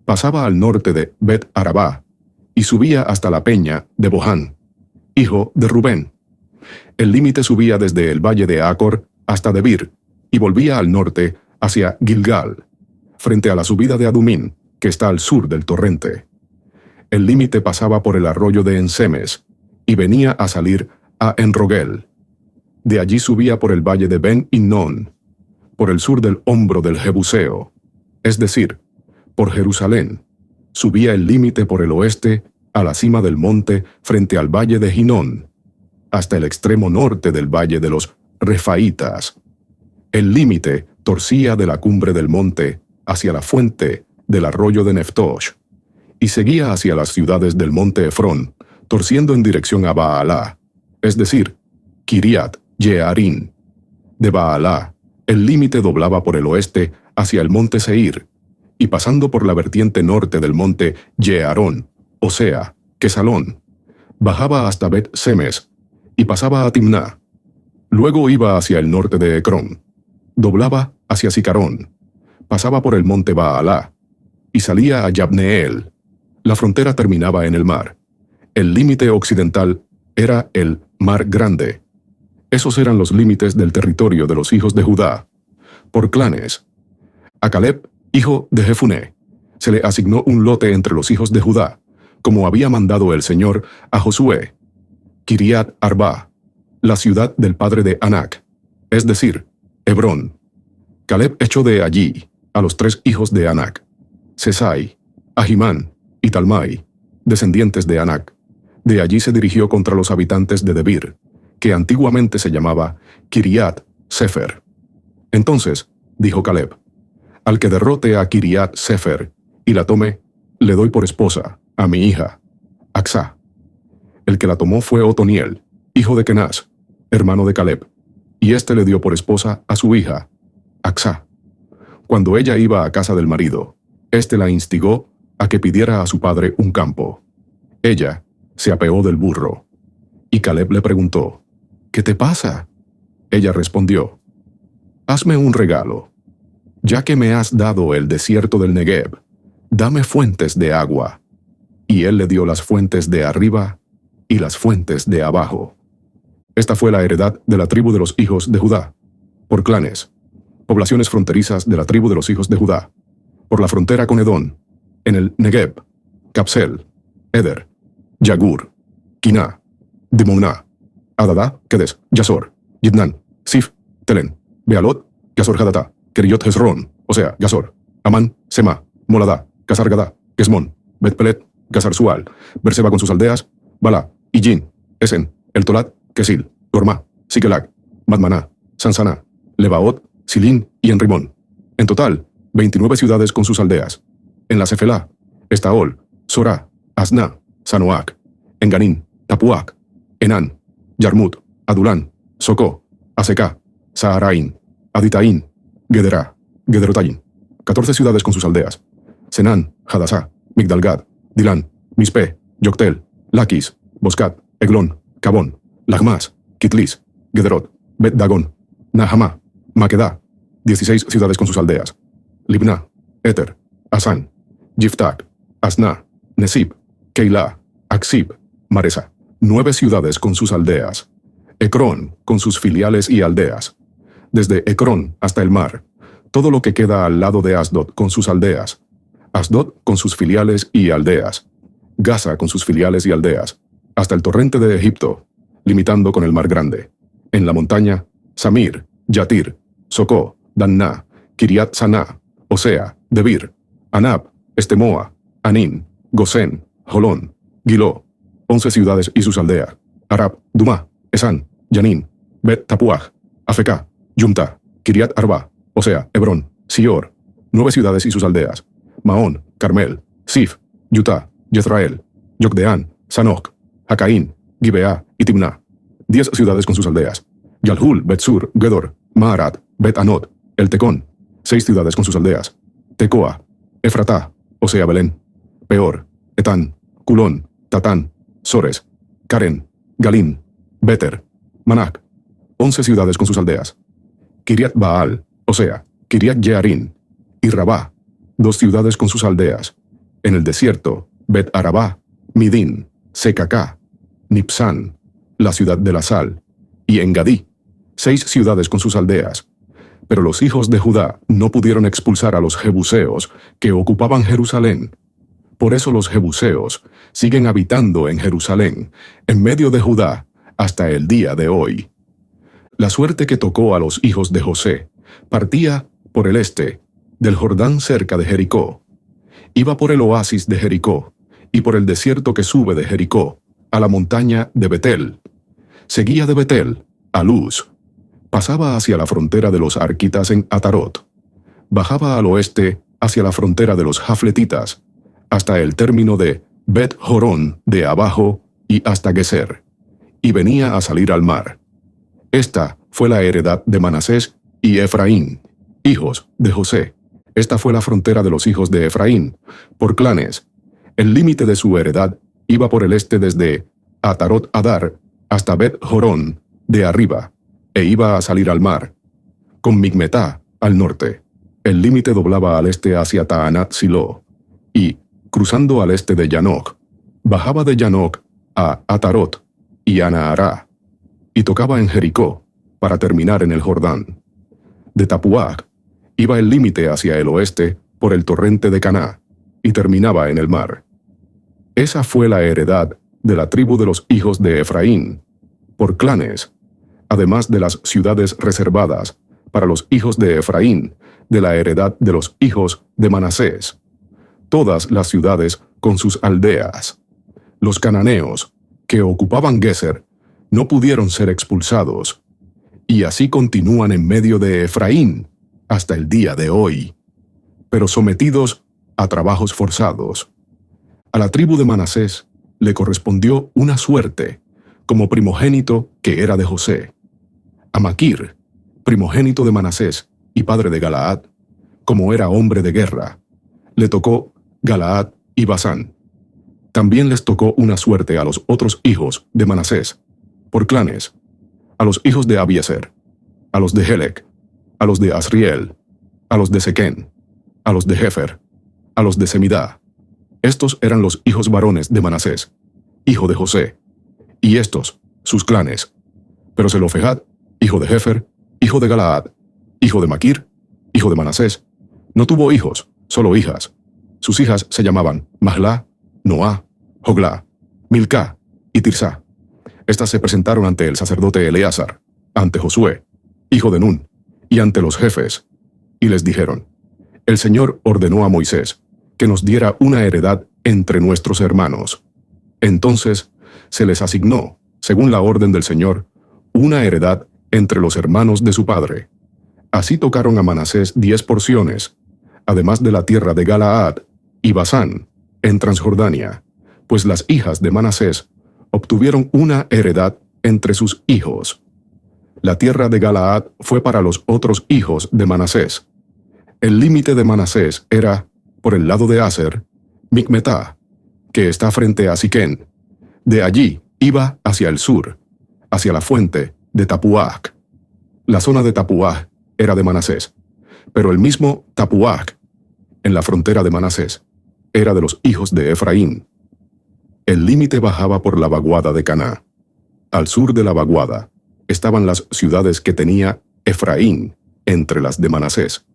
pasaba al norte de Bet-Arabá, y subía hasta la peña de Bohán, hijo de Rubén. El límite subía desde el valle de Acor hasta Debir, y volvía al norte hacia Gilgal, frente a la subida de Adumín, que está al sur del torrente. El límite pasaba por el arroyo de Ensemes, y venía a salir a Enrogel. De allí subía por el valle de Ben-Hinnom, por el sur del hombro del Jebuseo, es decir, por Jerusalén. Subía el límite por el oeste a la cima del monte frente al valle de Hinón, hasta el extremo norte del valle de los Refaitas. El límite torcía de la cumbre del monte hacia la fuente del arroyo de Neftosh, y seguía hacia las ciudades del monte Efrón, torciendo en dirección a Baalá, es decir, Kiriat Jearim. De Baalá, el límite doblaba por el oeste hacia el monte Seir, y pasando por la vertiente norte del monte Yearón, o sea, Quesalón, bajaba hasta Bet-Semes, y pasaba a Timná. Luego iba hacia el norte de Ecrón, doblaba hacia Sicarón, pasaba por el monte Baalá, y salía a Yabneel. La frontera terminaba en el mar. El límite occidental era el Mar Grande. Esos eran los límites del territorio de los hijos de Judá, por clanes. A Caleb, hijo de Jefuné, se le asignó un lote entre los hijos de Judá, como había mandado el Señor a Josué. Kiriat Arba, la ciudad del padre de Anac, es decir, Hebrón. Caleb echó de allí a los 3 hijos de Anac, Sesai, Ahimán y Talmai, descendientes de Anac. De allí se dirigió contra los habitantes de Debir, que antiguamente se llamaba Kiriat Sefer. Entonces, dijo Caleb, al que derrote a Kiriat Sefer y la tome, le doy por esposa a mi hija, Acsá. El que la tomó fue Otoniel, hijo de Kenaz, hermano de Caleb, y éste le dio por esposa a su hija, Acsá. Cuando ella iba a casa del marido, éste la instigó a que pidiera a su padre un campo. Ella se apeó del burro, y Caleb le preguntó, ¿qué te pasa? Ella respondió, hazme un regalo. Ya que me has dado el desierto del Negev, dame fuentes de agua. Y él le dio las fuentes de arriba y las fuentes de abajo. Esta fue la heredad de la tribu de los hijos de Judá, por clanes, poblaciones fronterizas de la tribu de los hijos de Judá, por la frontera con Edom, en el Negev, Capsel, Eder, Yagur, Kiná, Dimoná, Adadá, Kedes, Yazor, Yitnán, Sif, Telen, Bealot, Yazor Hadatá, Keriot Hezrón, o sea, Yazor, Amán, Sema, Moladá, Casar Gadá, Kesmón, Bet-Pelet, Casar Sual, Berseba con sus aldeas, Balá, Ijin, Esen, El Tolat, Kesil, Gormá, Sikelac, Madmaná, Sansaná, Lebaot, Silín y Enrimón. En total, 29 ciudades con sus aldeas. En la Cefelá, Estaol, Sorá, Asná, Sanoac, Enganín, Tapuac, Enán, Yarmut, Adulán, Socó, Asecá, Saharaín, Aditaín, Gederá, Gederotaín. 14 ciudades con sus aldeas. Senán, Hadasá, Migdalgad, Dilán, Mispe, Yoctel, Laquis, Boscat, Eglón, Cabón, Lagmas, Kitlis, Gederot, Bet-Dagón, Nahamá, Maquedá. 16 ciudades con sus aldeas. Libná, Eter, Asán, Yiftac, Asná, Nesib, Keilah, Aksib, Maresa. 9 ciudades con sus aldeas. Ecrón con sus filiales y aldeas. Desde Ecrón hasta el mar, todo lo que queda al lado de Asdod con sus aldeas. Asdod con sus filiales y aldeas. Gaza con sus filiales y aldeas, hasta el torrente de Egipto, limitando con el mar grande. En la montaña, Samir, Yatir, Socó, Danná, Kiriat Saná, o sea, Debir, Anab, Estemoa, Anín, Gosén, Jolón, Giló, 11 ciudades y sus aldeas. Arab, Dumá, Esán, Yanín, Bet Tapuaj, Afecá, Yumta, Kiriat Arba, o sea, Hebrón, Sior, 9 ciudades y sus aldeas. Maón, Carmel, Sif, Yutá, Jezrael, Yocdeán, Sanoc, Jacaín, Gibeá y Timná. 10 ciudades con sus aldeas. Yalhul, Betsur, Gedor, Maarat, Bet-Anot, El Tecón. 6 ciudades con sus aldeas. Tecoa, Efratá, o sea, Belén. Peor, Etán, Culón, Tatán, Sores, Karen, Galín, Beter, Manac. 11 ciudades con sus aldeas. Kiriat Baal, o sea, Kiriat Jearín, y Rabá. 2 ciudades con sus aldeas. En el desierto, Bet-Arabá, Midín, Secacá, Nipsán, la ciudad de la sal, y Engadí. 6 ciudades con sus aldeas. Pero los hijos de Judá no pudieron expulsar a los jebuseos que ocupaban Jerusalén. Por eso los jebuseos siguen habitando en Jerusalén, en medio de Judá, hasta el día de hoy. La suerte que tocó a los hijos de José partía por el este, del Jordán cerca de Jericó. Iba por el oasis de Jericó, y por el desierto que sube de Jericó, a la montaña de Betel. Seguía de Betel a Luz. Pasaba hacia la frontera de los arquitas en Atarot. Bajaba al oeste hacia la frontera de los jafletitas, hasta el término de Bet-Jorón de abajo y hasta Geser, y venía a salir al mar. Esta fue la heredad de Manasés y Efraín, hijos de José, Esta fue la frontera de los hijos de Efraín, por clanes. El límite de su heredad iba por el este desde Atarot Adar hasta Bet Jorón de arriba, e iba a salir al mar, con Migmetá al norte. El límite doblaba al este hacia Taanat Silo, y, cruzando al este de Yanoc, bajaba de Yanoc a Atarot y a Naará, y tocaba en Jericó, para terminar en el Jordán. De Tapuac iba el límite hacia el oeste por el torrente de Caná, y terminaba en el mar. Esa fue la heredad de la tribu de los hijos de Efraín, por clanes, además de las ciudades reservadas para los hijos de Efraín, de la heredad de los hijos de Manasés, todas las ciudades con sus aldeas. Los cananeos, que ocupaban Geser, no pudieron ser expulsados, y así continúan en medio de Efraín hasta el día de hoy, pero sometidos a trabajos forzados. A la tribu de Manasés le correspondió una suerte, como primogénito que era de José. A Maquir, primogénito de Manasés y padre de Galaad, como era hombre de guerra, le tocó Galaad y Basán. También les tocó una suerte a los otros hijos de Manasés, por clanes, a los hijos de Abiezer, a los de Helec, a los de Asriel, a los de Sequén, a los de Jefer, a los de Semidá. Estos eran los hijos varones de Manasés, hijo de José, y estos, sus clanes. Pero Zelofehad, hijo de Jefer, hijo de Galaad, hijo de Maquir, hijo de Manasés, no tuvo hijos, solo hijas. Sus hijas se llamaban Mahlá, Noá, Joglá, Milcá y Tirsá. Estas se presentaron ante el sacerdote Eleazar, ante Josué, hijo de Nun, y ante los jefes, y les dijeron: El Señor ordenó a Moisés que nos diera una heredad entre nuestros hermanos. Entonces se les asignó, según la orden del Señor, una heredad entre los hermanos de su padre. Así tocaron a Manasés 10 porciones, además de la tierra de Galaad y Basán, en Transjordania, pues las hijas de Manasés obtuvieron una heredad entre sus hijos. La tierra de Galaad fue para los otros hijos de Manasés. El límite de Manasés era, por el lado de Aser, Micmetá, que está frente a Siquén. De allí iba hacia el sur, hacia la fuente de Tapuac. La zona de Tapuac era de Manasés, pero el mismo Tapuac, en la frontera de Manasés, era de los hijos de Efraín. El límite bajaba por la vaguada de Caná. Al sur de la vaguada estaban las ciudades que tenía Efraín entre las de Manasés.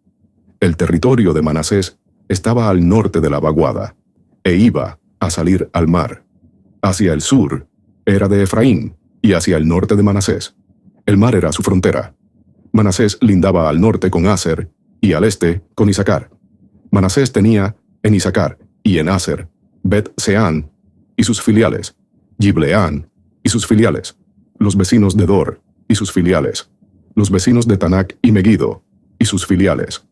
El territorio de Manasés estaba al norte de la vaguada, e iba a salir al mar. Hacia el sur era de Efraín, y hacia el norte de Manasés. El mar era su frontera. Manasés lindaba al norte con Aser, y al este con Isacar. Manasés tenía en Isacar y en Aser Bet-Seán y sus filiales, Gibleán y sus filiales, los vecinos de Dor y sus filiales, los vecinos de Tanac y Megiddo y sus filiales.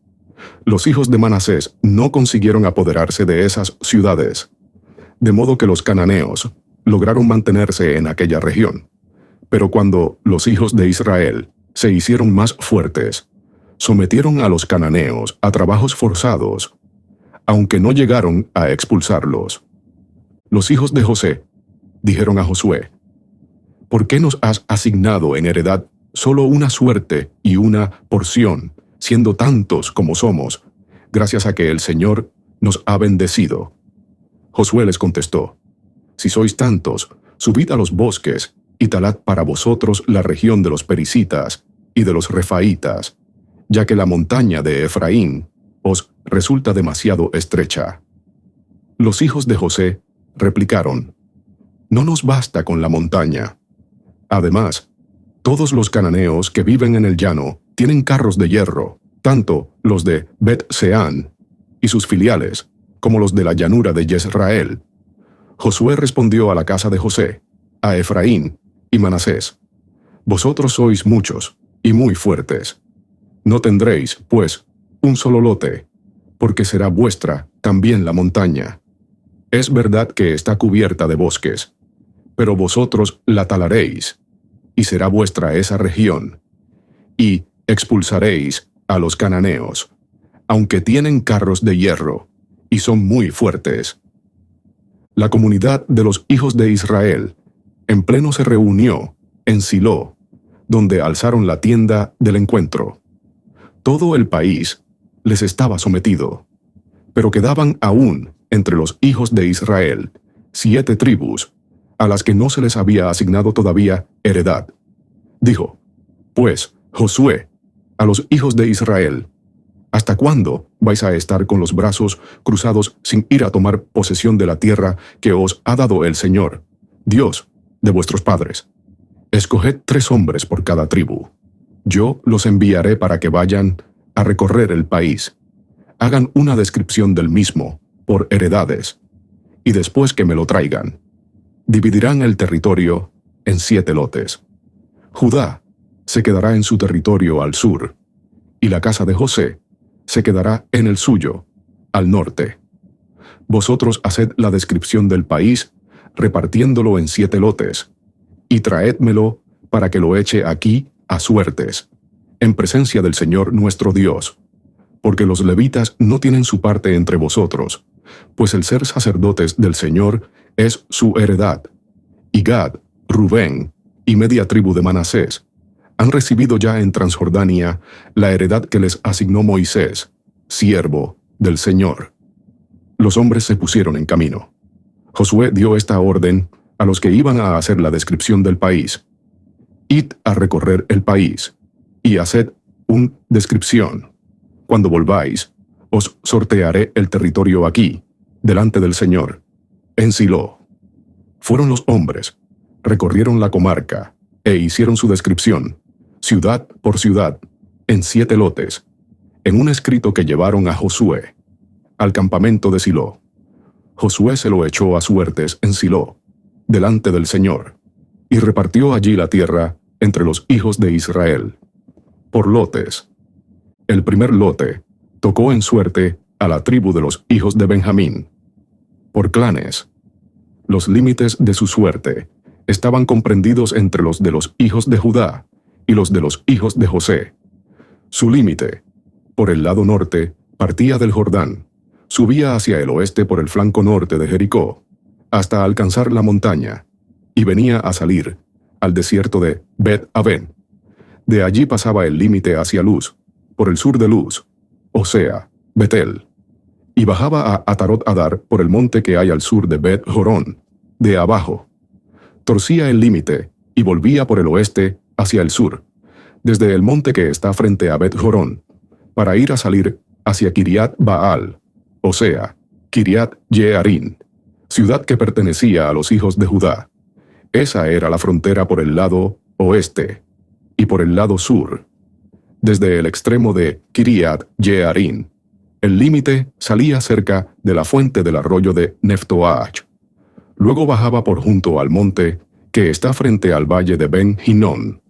Los hijos de Manasés no consiguieron apoderarse de esas ciudades, de modo que los cananeos lograron mantenerse en aquella región. Pero cuando los hijos de Israel se hicieron más fuertes, sometieron a los cananeos a trabajos forzados, aunque no llegaron a expulsarlos. Los hijos de José dijeron a Josué: ¿Por qué nos has asignado en heredad solo una suerte y una porción, siendo tantos como somos, gracias a que el Señor nos ha bendecido? Josué les contestó: Si sois tantos, subid a los bosques y talad para vosotros la región de los perisitas y de los refaítas, ya que la montaña de Efraín os resulta demasiado estrecha. Los hijos de José replicaron: No nos basta con la montaña. Además, todos los cananeos que viven en el llano tienen carros de hierro, tanto los de Bet-Seán y sus filiales, como los de la llanura de Jezrael. Josué respondió a la casa de José, a Efraín y Manasés: Vosotros sois muchos y muy fuertes. No tendréis, pues, un solo lote, porque será vuestra también la montaña. Es verdad que está cubierta de bosques, pero vosotros la talaréis, y será vuestra esa región, y expulsaréis a los cananeos, aunque tienen carros de hierro, y son muy fuertes. La comunidad de los hijos de Israel en pleno se reunió en Silo, donde alzaron la tienda del encuentro. Todo el país les estaba sometido, pero quedaban aún entre los hijos de Israel 7 tribus, a las que no se les había asignado todavía heredad. Dijo, pues, Josué, a los hijos de Israel, ¿hasta cuándo vais a estar con los brazos cruzados sin ir a tomar posesión de la tierra que os ha dado el Señor, Dios de vuestros padres? Escoged 3 hombres por cada tribu. Yo los enviaré para que vayan a recorrer el país. Hagan una descripción del mismo, por heredades, y después que me lo traigan, dividirán el territorio en 7 lotes. Judá se quedará en su territorio al sur, y la casa de José se quedará en el suyo, al norte. Vosotros haced la descripción del país, repartiéndolo en 7 lotes, y traédmelo para que lo eche aquí a suertes, en presencia del Señor nuestro Dios, porque los levitas no tienen su parte entre vosotros, pues el ser sacerdotes del Señor es su heredad. Y Gad, Rubén y media tribu de Manasés han recibido ya en Transjordania la heredad que les asignó Moisés, siervo del Señor. Los hombres se pusieron en camino. Josué dio esta orden a los que iban a hacer la descripción del país: id a recorrer el país, y haced una descripción. Cuando volváis, os sortearé el territorio aquí, delante del Señor, en Silo. Fueron los hombres, recorrieron la comarca, e hicieron su descripción, ciudad por ciudad, en 7 lotes, en un escrito que llevaron a Josué, al campamento de Silo. Josué se lo echó a suertes en Silo, delante del Señor, y repartió allí la tierra entre los hijos de Israel, por lotes. El primer lote tocó en suerte a la tribu de los hijos de Benjamín, por clanes. Los límites de su suerte estaban comprendidos entre los de los hijos de Judá y los de los hijos de José. Su límite, por el lado norte, partía del Jordán, subía hacia el oeste por el flanco norte de Jericó, hasta alcanzar la montaña, y venía a salir al desierto de Bet-Aven. De allí pasaba el límite hacia Luz, por el sur de Luz, o sea, Betel, y bajaba a Atarot-Adar por el monte que hay al sur de Bet-Jorón, de abajo. Torcía el límite y volvía por el oeste hacia el sur, desde el monte que está frente a Bet-Jorón, para ir a salir hacia Kiriat Baal, o sea, Kiriat Jearín, ciudad que pertenecía a los hijos de Judá. Esa era la frontera por el lado oeste, y por el lado sur. Desde el extremo de Kiriat Jearín, el límite salía cerca de la fuente del arroyo de Neftoach. Luego bajaba por junto al monte que está frente al valle de Ben-Hinón,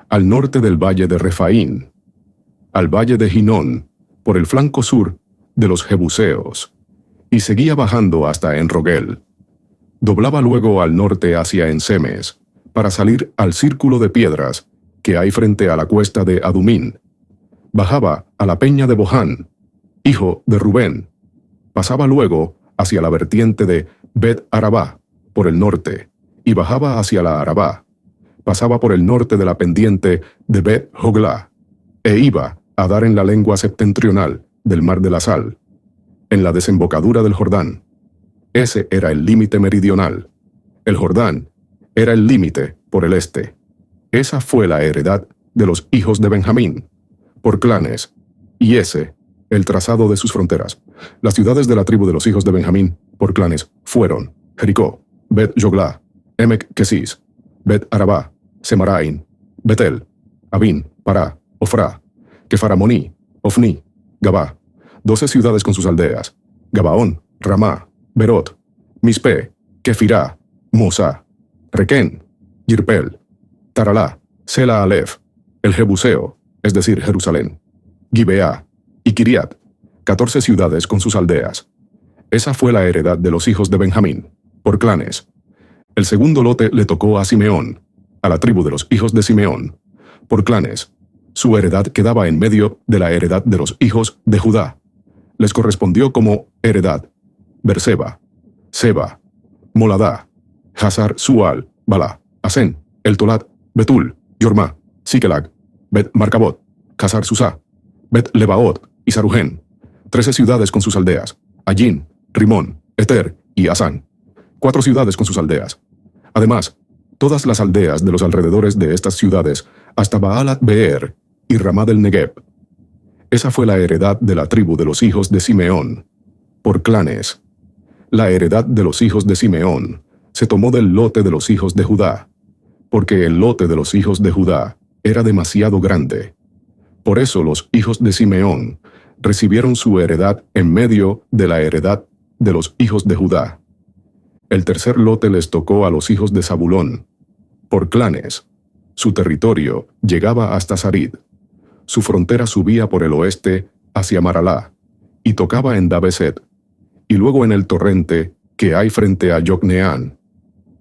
al norte del valle de Refaín, al valle de Hinón, por el flanco sur de los Jebuseos, y seguía bajando hasta Enrogel. Doblaba luego al norte hacia Ensemes, para salir al círculo de piedras que hay frente a la cuesta de Adumín. Bajaba a la peña de Bohán, hijo de Rubén. Pasaba luego hacia la vertiente de Bet-Arabá, por el norte, y bajaba hacia la Arabá. Pasaba por el norte de la pendiente de Bet-Joglá, e iba a dar en la lengua septentrional del mar de la Sal, en la desembocadura del Jordán. Ese era el límite meridional. El Jordán era el límite por el este. Esa fue la heredad de los hijos de Benjamín, por clanes, y ese, el trazado de sus fronteras. Las ciudades de la tribu de los hijos de Benjamín, por clanes, fueron Jericó, Bet-Joglá, Emec-Kesis, Bet-Arabá, Semaraín, Betel, Abín, Pará, Ofrá, Kefaramoní, Ofní, Gabá, 12 ciudades con sus aldeas, Gabaón, Ramá, Berot, Mispe, Kefirá, Mosá, Requén, Yirpel, Taralá, Sela Alef, el Jebuseo, es decir, Jerusalén, Gibeá y Kiriat, 14 ciudades con sus aldeas. Esa fue la heredad de los hijos de Benjamín, por clanes. El segundo lote le tocó a Simeón, a la tribu de los hijos de Simeón, por clanes. Su heredad quedaba en medio de la heredad de los hijos de Judá, les correspondió como heredad: Berseba, Seba, Moladá, Hazar Sual, Balá, Asen, El Tolat, Betul, Yorma, Siquelag, Bet Marcabot, Hazar Susá, Bet Lebaot y Saruhen, 13 ciudades con sus aldeas: Allín, Rimón, Eter y Asán, 4 ciudades con sus aldeas. Además, todas las aldeas de los alrededores de estas ciudades hasta Baalat Beer y Ramá del Negev. Esa fue la heredad de la tribu de los hijos de Simeón, por clanes. La heredad de los hijos de Simeón se tomó del lote de los hijos de Judá, porque el lote de los hijos de Judá era demasiado grande. Por eso los hijos de Simeón recibieron su heredad en medio de la heredad de los hijos de Judá. El tercer lote les tocó a los hijos de Zabulón, por clanes. Su territorio llegaba hasta Sarid. Su frontera subía por el oeste hacia Maralá, y tocaba en Dabeset, y luego en el torrente que hay frente a Yocneán.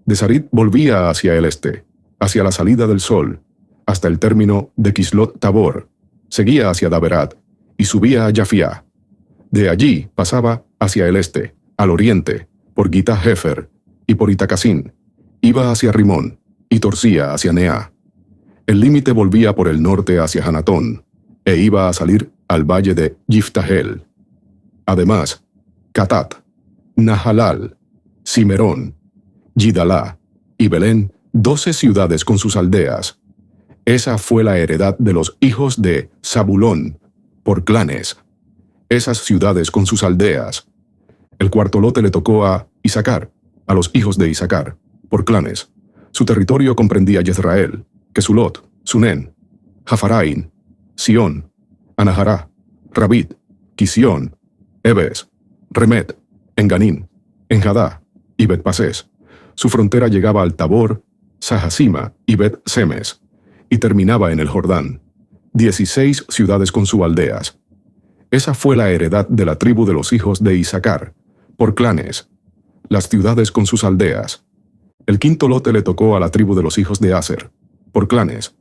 De Sarid volvía hacia el este, hacia la salida del sol, hasta el término de Kislot Tabor, seguía hacia Daberat, y subía a Yafiá. De allí pasaba hacia el este, al oriente, por Gita Hefer y por Itacasín, iba hacia Rimón, y torcía hacia Neá. El límite volvía por el norte hacia Hanatón, e iba a salir al valle de Yiftahel. Además, Catat, Nahalal, Cimerón, Yidalá y Belén, 12 ciudades con sus aldeas. Esa fue la heredad de los hijos de Zabulón, por clanes. Esas ciudades con sus aldeas. El cuarto lote le tocó a Isacar, a los hijos de Isacar, por clanes. Su territorio comprendía Jezrael, Kesulot, Sunén, Jafaraín, Sión, Anahará, Rabit, Quisión, Ebes, Remet, Enganín, Enjadá y Bet-Pasés. Su frontera llegaba al Tabor, Sahasima y Bet-Semes, y terminaba en el Jordán. 16 ciudades con sus aldeas. Esa fue la heredad de la tribu de los hijos de Isacar, por clanes. Las ciudades con sus aldeas. El quinto lote le tocó a la tribu de los hijos de Aser, por clanes.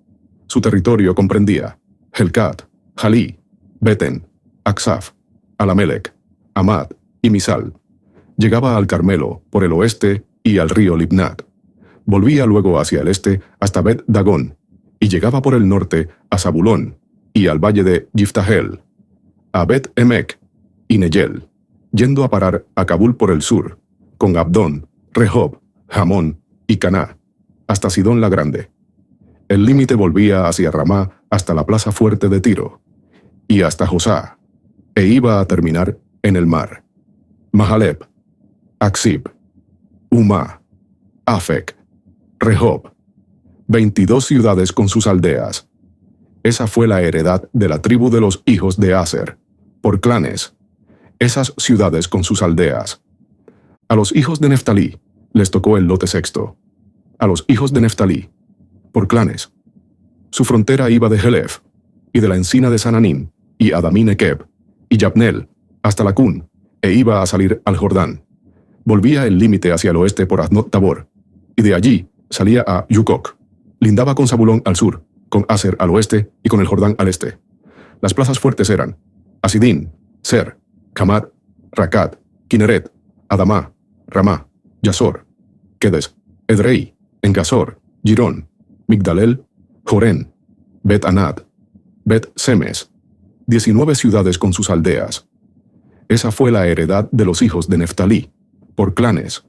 Su territorio comprendía Helcat, Jalí, Beten, Aksaf, Alamelec, Amad y Misal. Llegaba al Carmelo por el oeste y al río Libnat. Volvía luego hacia el este hasta Bet-Dagón y llegaba por el norte a Zabulón y al valle de Yiftahel, a Bet-Emek y Neyel, yendo a parar a Kabul por el sur, con Abdón, Rehob, Jamón y Caná, hasta Sidón la Grande. El límite volvía hacia Ramá hasta la plaza fuerte de Tiro, y hasta Josá, e iba a terminar en el mar. Mahaleb, Aksib, Umá, Afec, Rehob, 22 ciudades con sus aldeas. Esa fue la heredad de la tribu de los hijos de Aser, por clanes. Esas ciudades con sus aldeas. A los hijos de Neftalí les tocó el lote sexto. A los hijos de Neftalí, por clanes. Su frontera iba de Helef, y de la encina de Sananín, y Adamí Nekeb, y Yapnel, hasta Lacún, e iba a salir al Jordán. Volvía el límite hacia el oeste por Aznot Tabor, y de allí salía a Yucoc. Lindaba con Zabulón al sur, con Aser al oeste y con el Jordán al este. Las plazas fuertes eran Asidín, Ser, Kamat, Racat, Kineret, Adamá, Ramá, Yasor, Kedes, Edrei, Engasor, Girón, Migdalel, Jorén, Bet-Anat, Bet-Semes, 19 ciudades con sus aldeas. Esa fue la heredad de los hijos de Neftalí, por clanes,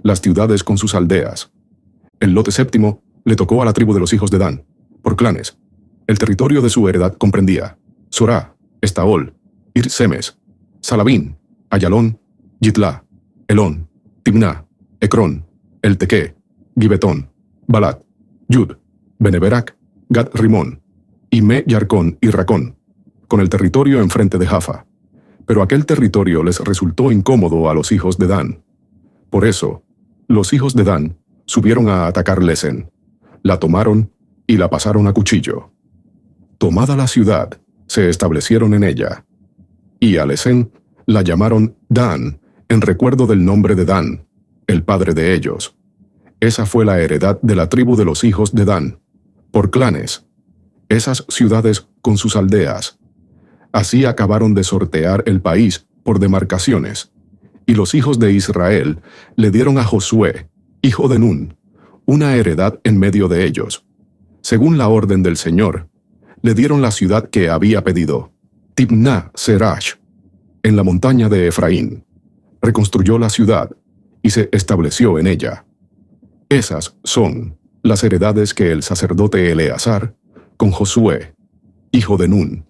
las ciudades con sus aldeas. El lote séptimo le tocó a la tribu de los hijos de Dan, por clanes. El territorio de su heredad comprendía Sorá, Estaol, Ir-Semes, Salabín, Ayalón, Yitlá, Elón, Timná, Ecrón, El Tequé, Gibetón, Balat, Yud, Beneberac, Gad Rimón, y Me Yarcón y Racón, con el territorio enfrente de Jafa. Pero aquel territorio les resultó incómodo a los hijos de Dan. Por eso, los hijos de Dan subieron a atacar Lesen. La tomaron y la pasaron a cuchillo. Tomada la ciudad, se establecieron en ella. Y a Lesen la llamaron Dan, en recuerdo del nombre de Dan, el padre de ellos. Esa fue la heredad de la tribu de los hijos de Dan, por clanes. Esas ciudades con sus aldeas. Así acabaron de sortear el país por demarcaciones, y los hijos de Israel le dieron a Josué, hijo de Nun, una heredad en medio de ellos. Según la orden del Señor, le dieron la ciudad que había pedido, Timná Serash, en la montaña de Efraín. Reconstruyó la ciudad y se estableció en ella. Esas son las heredades que el sacerdote Eleazar, con Josué, hijo de Nun,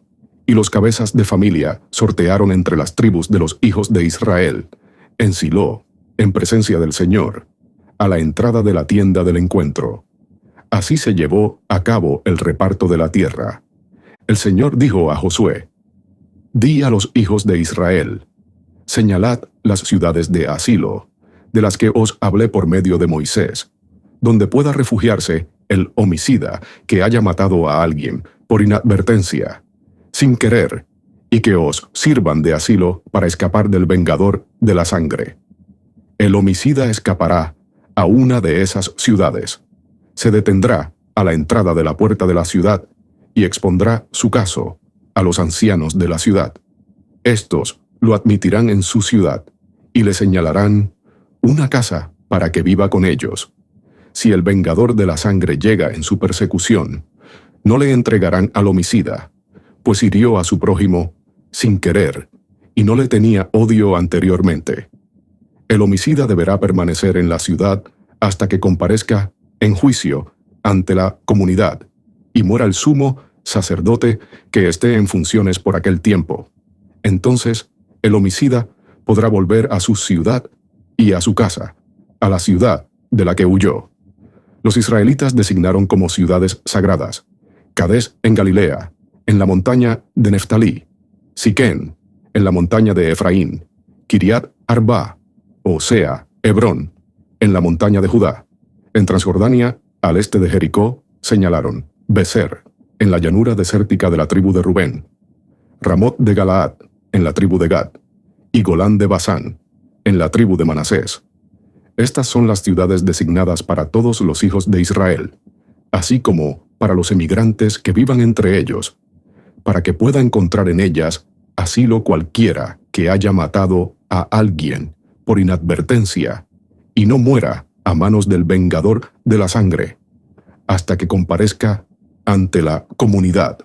y los cabezas de familia sortearon entre las tribus de los hijos de Israel, en Silo, en presencia del Señor, a la entrada de la tienda del encuentro. Así se llevó a cabo el reparto de la tierra. El Señor dijo a Josué: «Di a los hijos de Israel, señalad las ciudades de asilo, de las que os hablé por medio de Moisés, donde pueda refugiarse el homicida que haya matado a alguien por inadvertencia, sin querer, y que os sirvan de asilo para escapar del vengador de la sangre. El homicida escapará a una de esas ciudades, se detendrá a la entrada de la puerta de la ciudad y expondrá su caso a los ancianos de la ciudad. Estos lo admitirán en su ciudad y le señalarán una casa para que viva con ellos. Si el vengador de la sangre llega en su persecución, no le entregarán al homicida, pues hirió a su prójimo sin querer y no le tenía odio anteriormente. El homicida deberá permanecer en la ciudad hasta que comparezca en juicio ante la comunidad y muera el sumo sacerdote que esté en funciones por aquel tiempo. Entonces, el homicida podrá volver a su ciudad y a su casa, a la ciudad de la que huyó. Los israelitas designaron como ciudades sagradas Cades en Galilea, en la montaña de Neftalí, Siquén, en la montaña de Efraín, Kiriat Arba, o sea, Hebrón, en la montaña de Judá. En Transjordania, al este de Jericó, señalaron Becer, en la llanura desértica de la tribu de Rubén, Ramot de Galaad, en la tribu de Gad, y Golán de Basán, en la tribu de Manasés. Estas son las ciudades designadas para todos los hijos de Israel, así como para los emigrantes que vivan entre ellos, para que pueda encontrar en ellas asilo cualquiera que haya matado a alguien por inadvertencia y no muera a manos del vengador de la sangre, hasta que comparezca ante la comunidad.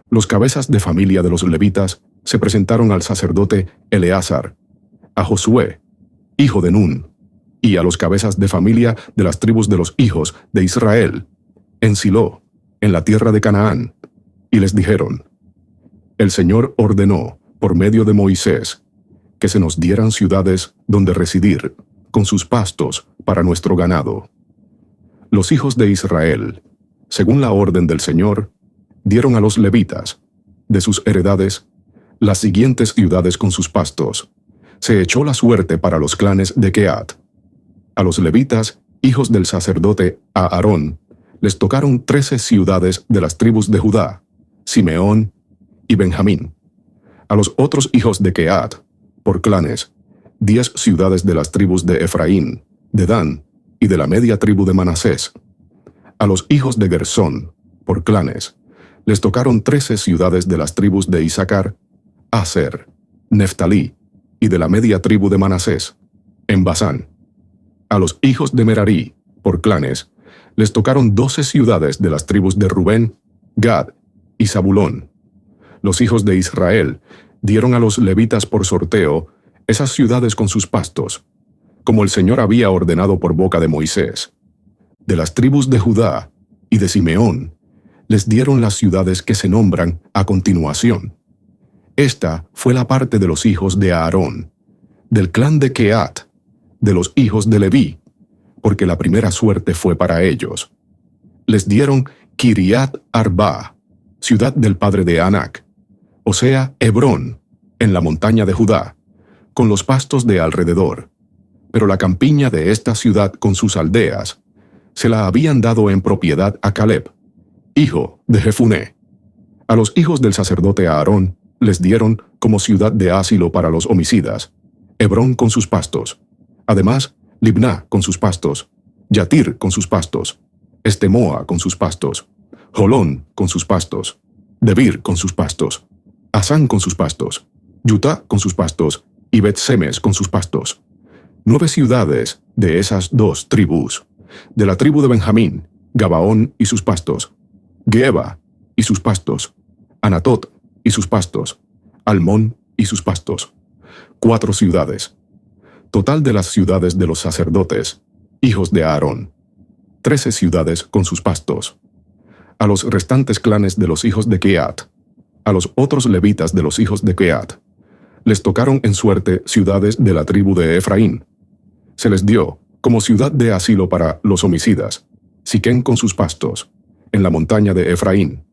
Los cabezas de familia de los levitas se presentaron al sacerdote Eleazar, a Josué, hijo de Nun, y a los cabezas de familia de las tribus de los hijos de Israel, en Silo, en la tierra de Canaán, y les dijeron: El Señor ordenó, por medio de Moisés, que se nos dieran ciudades donde residir, con sus pastos para nuestro ganado. Los hijos de Israel, según la orden del Señor, dieron a los levitas, de sus heredades, las siguientes ciudades con sus pastos. Se echó la suerte para los clanes de Keat. A los levitas, hijos del sacerdote Aarón, les tocaron 13 ciudades de las tribus de Judá, Simeón y Benjamín. A los otros hijos de Keat, por clanes, 10 ciudades de las tribus de Efraín, de Dan y de la media tribu de Manasés. A los hijos de Gersón, por clanes, les tocaron 13 ciudades de las tribus de Isaacar, Aser, Neftalí y de la media tribu de Manasés, en Basán. A los hijos de Merarí, por clanes, les tocaron 12 ciudades de las tribus de Rubén, Gad y Zabulón. Los hijos de Israel dieron a los levitas por sorteo esas ciudades con sus pastos, como el Señor había ordenado por boca de Moisés. De las tribus de Judá y de Simeón, les dieron las ciudades que se nombran a continuación. Esta fue la parte de los hijos de Aarón, del clan de Keat, de los hijos de Leví, porque la primera suerte fue para ellos. Les dieron Kiriat Arba, ciudad del padre de Anac, o sea, Hebrón, en la montaña de Judá, con los pastos de alrededor. Pero la campiña de esta ciudad con sus aldeas se la habían dado en propiedad a Caleb, hijo de Jefuné. A los hijos del sacerdote Aarón les dieron como ciudad de asilo para los homicidas, Hebrón con sus pastos. Además, Libná con sus pastos, Yatir con sus pastos, Estemoa con sus pastos, Jolón con sus pastos, Debir con sus pastos, Asán con sus pastos, Yutá con sus pastos, y Bet-Semes con sus pastos. 9 ciudades de esas 2 tribus. De la tribu de Benjamín, Gabaón y sus pastos, Geba y sus pastos, Anatot y sus pastos, Almón y sus pastos. 4 ciudades. Total de las ciudades de los sacerdotes, hijos de Aarón. 13 ciudades con sus pastos. A los restantes clanes de los hijos de Keat, a los otros levitas de los hijos de Keat, les tocaron en suerte ciudades de la tribu de Efraín. Se les dio como ciudad de asilo para los homicidas, Siquén con sus pastos, en la montaña de Efraín.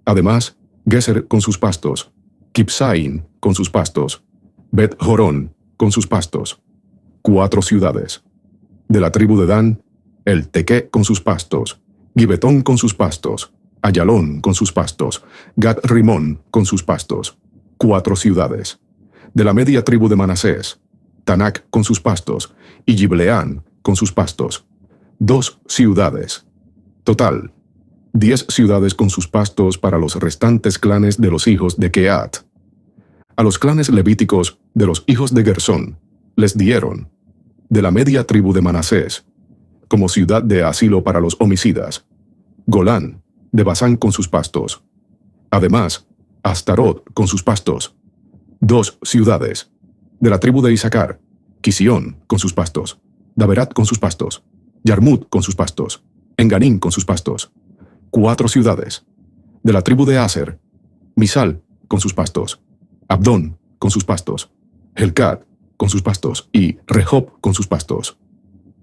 Además, Geser con sus pastos, Kibsaín con sus pastos, Bet-Jorón con sus pastos. 4 ciudades. De la tribu de Dan, el Tequé con sus pastos, Gibetón con sus pastos, Ayalón con sus pastos, Gat-Rimón con sus pastos. 4 ciudades. De la media tribu de Manasés, Tanac con sus pastos, y Gibleán con sus pastos. 2 ciudades. Total, 10 ciudades con sus pastos para los restantes clanes de los hijos de Keat. A los clanes levíticos de los hijos de Gersón les dieron, de la media tribu de Manasés, como ciudad de asilo para los homicidas, Golán de Basán con sus pastos. Además, Astarot con sus pastos. 2 ciudades. De la tribu de Isaacar, Quisión con sus pastos, Daberat con sus pastos, Yarmut con sus pastos, Enganín con sus pastos. 4 ciudades. De la tribu de Aser, Misal con sus pastos, Abdón con sus pastos, Helcat con sus pastos y Rehob con sus pastos.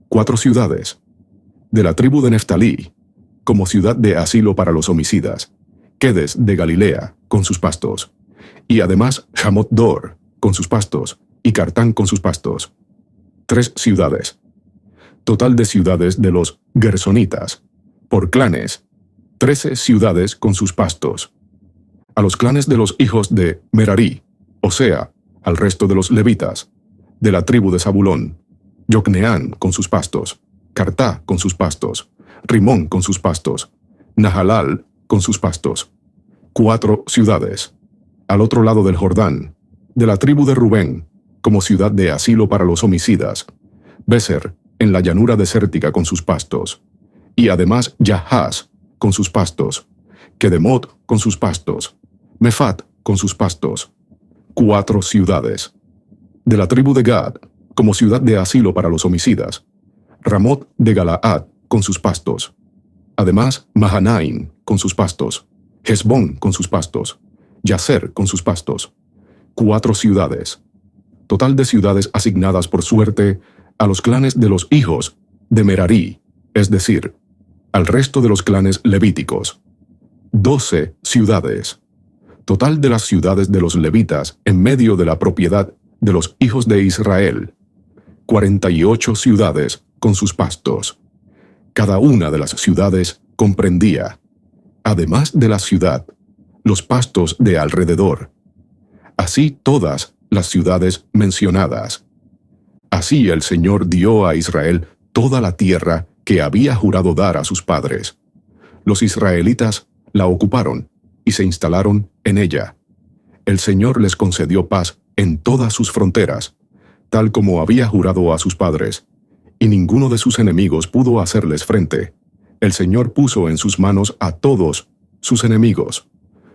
4 ciudades. De la tribu de Neftalí, como ciudad de asilo para los homicidas, Quedes de Galilea con sus pastos, y además Jamot-Dor con sus pastos y Cartán con sus pastos. 3 ciudades. Total de ciudades de los Gersonitas, por clanes, 13 ciudades con sus pastos. A los clanes de los hijos de Merarí, o sea, al resto de los levitas, de la tribu de Zabulón, Yocneán con sus pastos, Cartá con sus pastos, Rimón con sus pastos, Nahalal con sus pastos. 4 ciudades. Al otro lado del Jordán, de la tribu de Rubén, como ciudad de asilo para los homicidas, Beser en la llanura desértica con sus pastos, y además Yahaz con sus pastos, Kedemot con sus pastos, Mefat con sus pastos. 4 ciudades. De la tribu de Gad, como ciudad de asilo para los homicidas, Ramot de Galaad con sus pastos. Además, Mahanaim con sus pastos, Hesbón con sus pastos, Yaser con sus pastos. 4 ciudades. Total de ciudades asignadas por suerte a los clanes de los hijos de Merarí, es decir, al resto de los clanes levíticos. 12 ciudades. Total de las ciudades de los levitas en medio de la propiedad de los hijos de Israel. 48 ciudades con sus pastos. Cada una de las ciudades comprendía, además de la ciudad, los pastos de alrededor. Así todas las ciudades mencionadas. Así el Señor dio a Israel toda la tierra que había jurado dar a sus padres. Los israelitas la ocuparon y se instalaron en ella. El Señor les concedió paz en todas sus fronteras, tal como había jurado a sus padres, y ninguno de sus enemigos pudo hacerles frente. El Señor puso en sus manos a todos sus enemigos.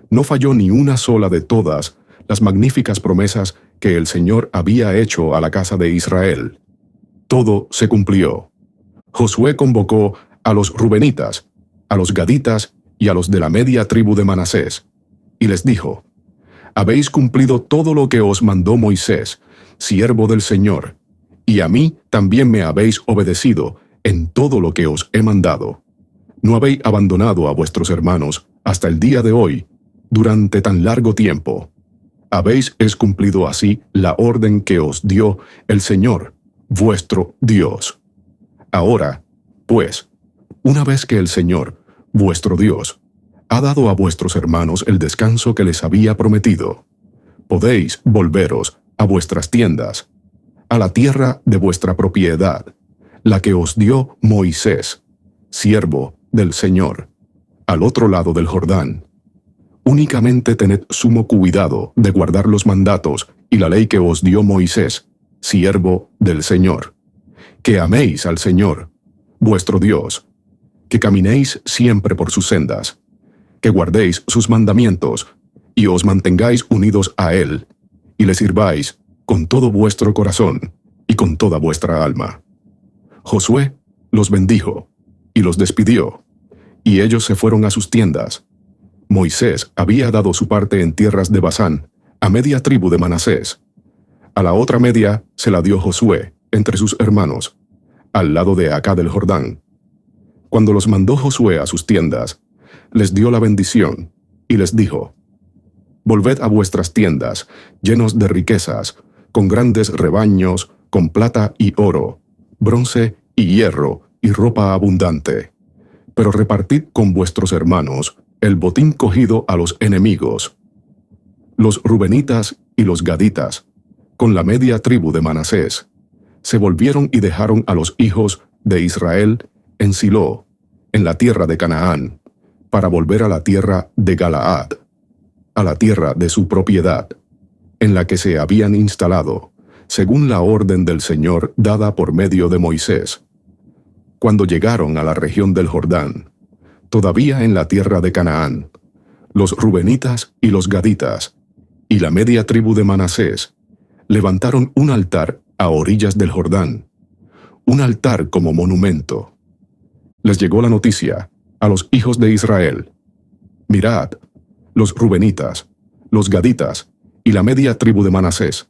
No falló ni una sola de todas las magníficas promesas que el Señor había hecho a la casa de Israel. Todo se cumplió. Josué convocó a los rubenitas, a los gaditas y a los de la media tribu de Manasés, y les dijo: habéis cumplido todo lo que os mandó Moisés, siervo del Señor, y a mí también me habéis obedecido en todo lo que os he mandado. No habéis abandonado a vuestros hermanos hasta el día de hoy, durante tan largo tiempo. Habéis cumplido así la orden que os dio el Señor, vuestro Dios. Ahora, pues, una vez que el Señor, vuestro Dios, ha dado a vuestros hermanos el descanso que les había prometido, podéis volveros a vuestras tiendas, a la tierra de vuestra propiedad, la que os dio Moisés, siervo del Señor, al otro lado del Jordán. Únicamente tened sumo cuidado de guardar los mandatos y la ley que os dio Moisés, siervo del Señor. Que améis al Señor, vuestro Dios, que caminéis siempre por sus sendas, que guardéis sus mandamientos y os mantengáis unidos a Él, y le sirváis con todo vuestro corazón y con toda vuestra alma. Josué los bendijo y los despidió, y ellos se fueron a sus tiendas. Moisés había dado su parte en tierras de Basán a media tribu de Manasés. A la otra media se la dio Josué entre sus hermanos, al lado de acá del Jordán. Cuando los mandó Josué a sus tiendas, les dio la bendición y les dijo: Volved a vuestras tiendas, llenos de riquezas, con grandes rebaños, con plata y oro, bronce y hierro y ropa abundante. Pero repartid con vuestros hermanos el botín cogido a los enemigos. Los rubenitas y los gaditas, con la media tribu de Manasés, se volvieron y dejaron a los hijos de Israel en Silo, en la tierra de Canaán, para volver a la tierra de Galaad, a la tierra de su propiedad, en la que se habían instalado, según la orden del Señor dada por medio de Moisés. Cuando llegaron a la región del Jordán, todavía en la tierra de Canaán, los rubenitas y los gaditas, y la media tribu de Manasés, levantaron un altar a orillas del Jordán, un altar como monumento. Les llegó la noticia a los hijos de Israel: mirad, los rubenitas, los gaditas y la media tribu de Manasés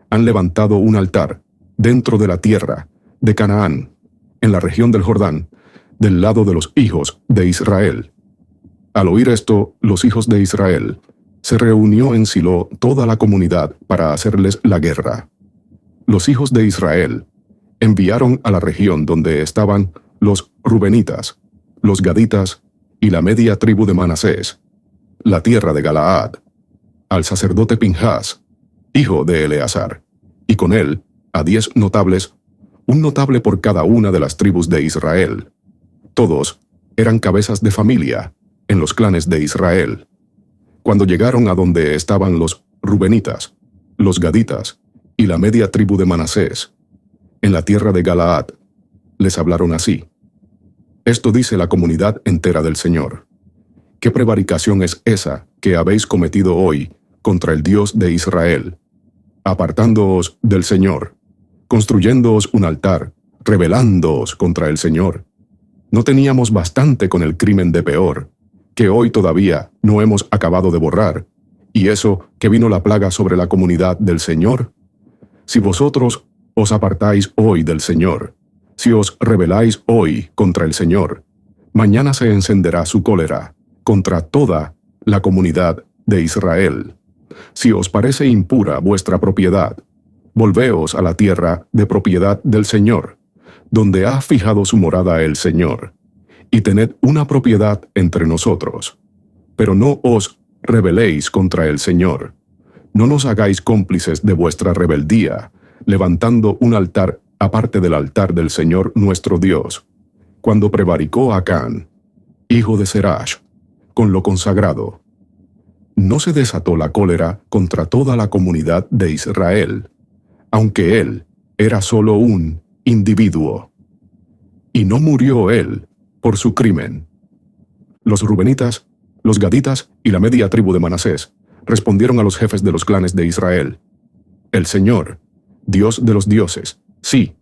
han levantado un altar dentro de la tierra de Canaán, en la región del Jordán, del lado de los hijos de Israel. Al oír esto, los hijos de Israel, se reunió en Silo toda la comunidad para hacerles la guerra. Los hijos de Israel enviaron a la región donde estaban los rubenitas, los gaditas y la media tribu de Manasés, la tierra de Galaad, al sacerdote Pinhas, hijo de Eleazar, y con él a 10 notables, un notable por cada una de las tribus de Israel. Todos eran cabezas de familia en los clanes de Israel. Cuando llegaron a donde estaban los rubenitas, los gaditas y la media tribu de Manasés, en la tierra de Galaad, les hablaron así: Esto dice la comunidad entera del Señor. ¿Qué prevaricación es esa que habéis cometido hoy contra el Dios de Israel, apartándoos del Señor, construyéndoos un altar, rebelándoos contra el Señor? ¿No teníamos bastante con el crimen de Peor, que hoy todavía no hemos acabado de borrar, y eso que vino la plaga sobre la comunidad del Señor? Si vosotros os apartáis hoy del Señor, si os rebeláis hoy contra el Señor, mañana se encenderá su cólera contra toda la comunidad de Israel. Si os parece impura vuestra propiedad, volveos a la tierra de propiedad del Señor, donde ha fijado su morada el Señor, y tened una propiedad entre nosotros. Pero no os rebeléis contra el Señor. No nos hagáis cómplices de vuestra rebeldía, levantando un altar aparte del altar del Señor nuestro Dios, cuando prevaricó a Acán, hijo de Serash, con lo consagrado. No se desató la cólera contra toda la comunidad de Israel, aunque él era solo un individuo. Y no murió él por su crimen. Los rubenitas, los gaditas y la media tribu de Manasés respondieron a los jefes de los clanes de Israel: El Señor, Dios de los dioses, sí,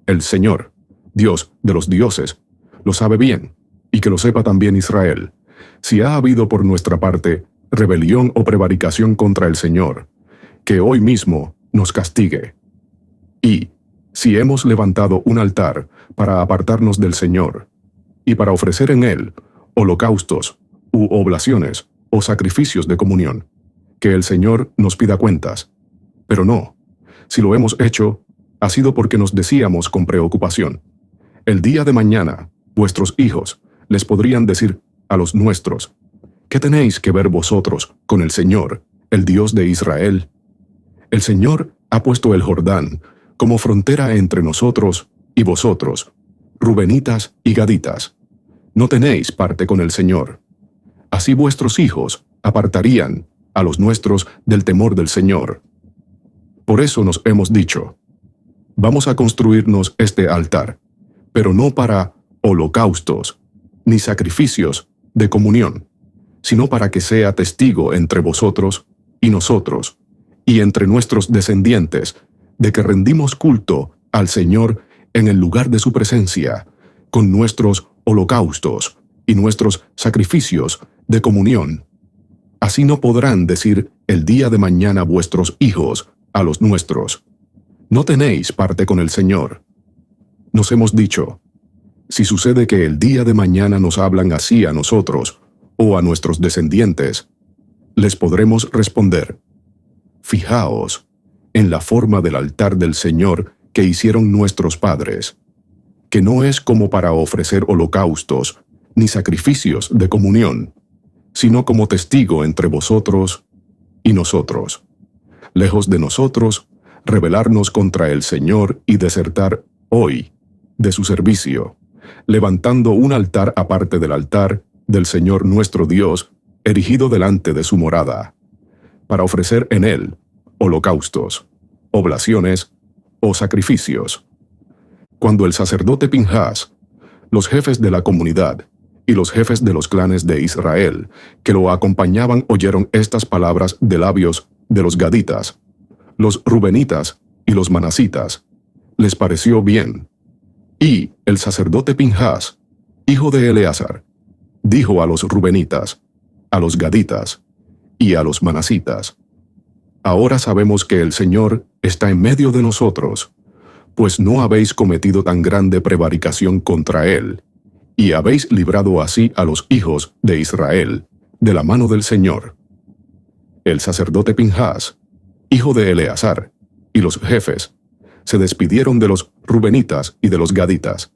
el Señor, Dios de los dioses, lo sabe bien, y que lo sepa también Israel, si ha habido por nuestra parte rebelión o prevaricación contra el Señor, que hoy mismo nos castigue. Y, si hemos levantado un altar para apartarnos del Señor, y para ofrecer en él holocaustos, u oblaciones, o sacrificios de comunión, que el Señor nos pida cuentas. Pero no, si lo hemos hecho, ha sido porque nos decíamos con preocupación: el día de mañana, vuestros hijos les podrían decir a los nuestros: ¿qué tenéis que ver vosotros con el Señor, el Dios de Israel? El Señor ha puesto el Jordán como frontera entre nosotros y vosotros, rubenitas y gaditas. No tenéis parte con el Señor. Así vuestros hijos apartarían a los nuestros del temor del Señor. Por eso nos hemos dicho, vamos a construirnos este altar, pero no para holocaustos, ni sacrificios de comunión, sino para que sea testigo entre vosotros y nosotros, y entre nuestros descendientes, de que rendimos culto al Señor en el lugar de su presencia, con nuestros holocaustos y nuestros sacrificios de comunión. Así no podrán decir el día de mañana vuestros hijos a los nuestros, no tenéis parte con el Señor. Nos hemos dicho, si sucede que el día de mañana nos hablan así a nosotros o a nuestros descendientes, les podremos responder, fijaos en la forma del altar del Señor que hicieron nuestros padres, que no es como para ofrecer holocaustos ni sacrificios de comunión, sino como testigo entre vosotros y nosotros. Lejos de nosotros, rebelarnos contra el Señor y desertar hoy de su servicio, levantando un altar aparte del altar del Señor nuestro Dios, erigido delante de su morada, para ofrecer en él holocaustos, oblaciones o sacrificios. Cuando el sacerdote Pinhas, los jefes de la comunidad y los jefes de los clanes de Israel que lo acompañaban oyeron estas palabras de labios de los gaditas, los rubenitas y los manasitas, les pareció bien. Y el sacerdote Pinhas, hijo de Eleazar, dijo a los rubenitas, a los gaditas y a los manasitas, ahora sabemos que el Señor está en medio de nosotros, pues no habéis cometido tan grande prevaricación contra él, y habéis librado así a los hijos de Israel de la mano del Señor. El sacerdote Pinhas, hijo de Eleazar, y los jefes, se despidieron de los rubenitas y de los gaditas,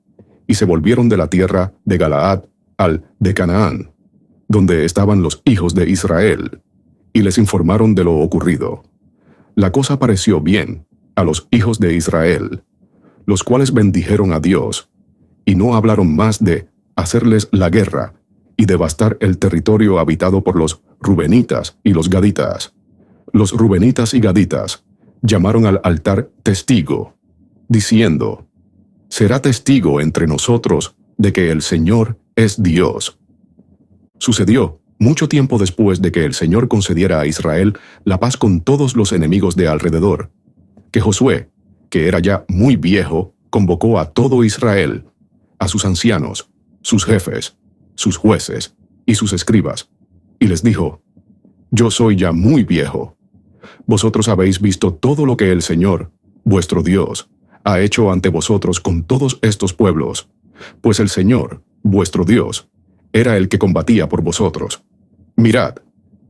y se volvieron de la tierra de Galaad al de Canaán, donde estaban los hijos de Israel, y les informaron de lo ocurrido. La cosa pareció bien a los hijos de Israel, los cuales bendijeron a Dios, y no hablaron más de hacerles la guerra y devastar el territorio habitado por los rubenitas y los gaditas. Los rubenitas y gaditas llamaron al altar testigo, diciendo, será testigo entre nosotros de que el Señor es Dios. Sucedió mucho tiempo después de que el Señor concediera a Israel la paz con todos los enemigos de alrededor, que Josué, que era ya muy viejo, convocó a todo Israel, a sus ancianos, sus jefes, sus jueces y sus escribas, y les dijo, yo soy ya muy viejo. Vosotros habéis visto todo lo que el Señor, vuestro Dios, ha hecho ante vosotros con todos estos pueblos, pues el Señor, vuestro Dios, era el que combatía por vosotros. Mirad,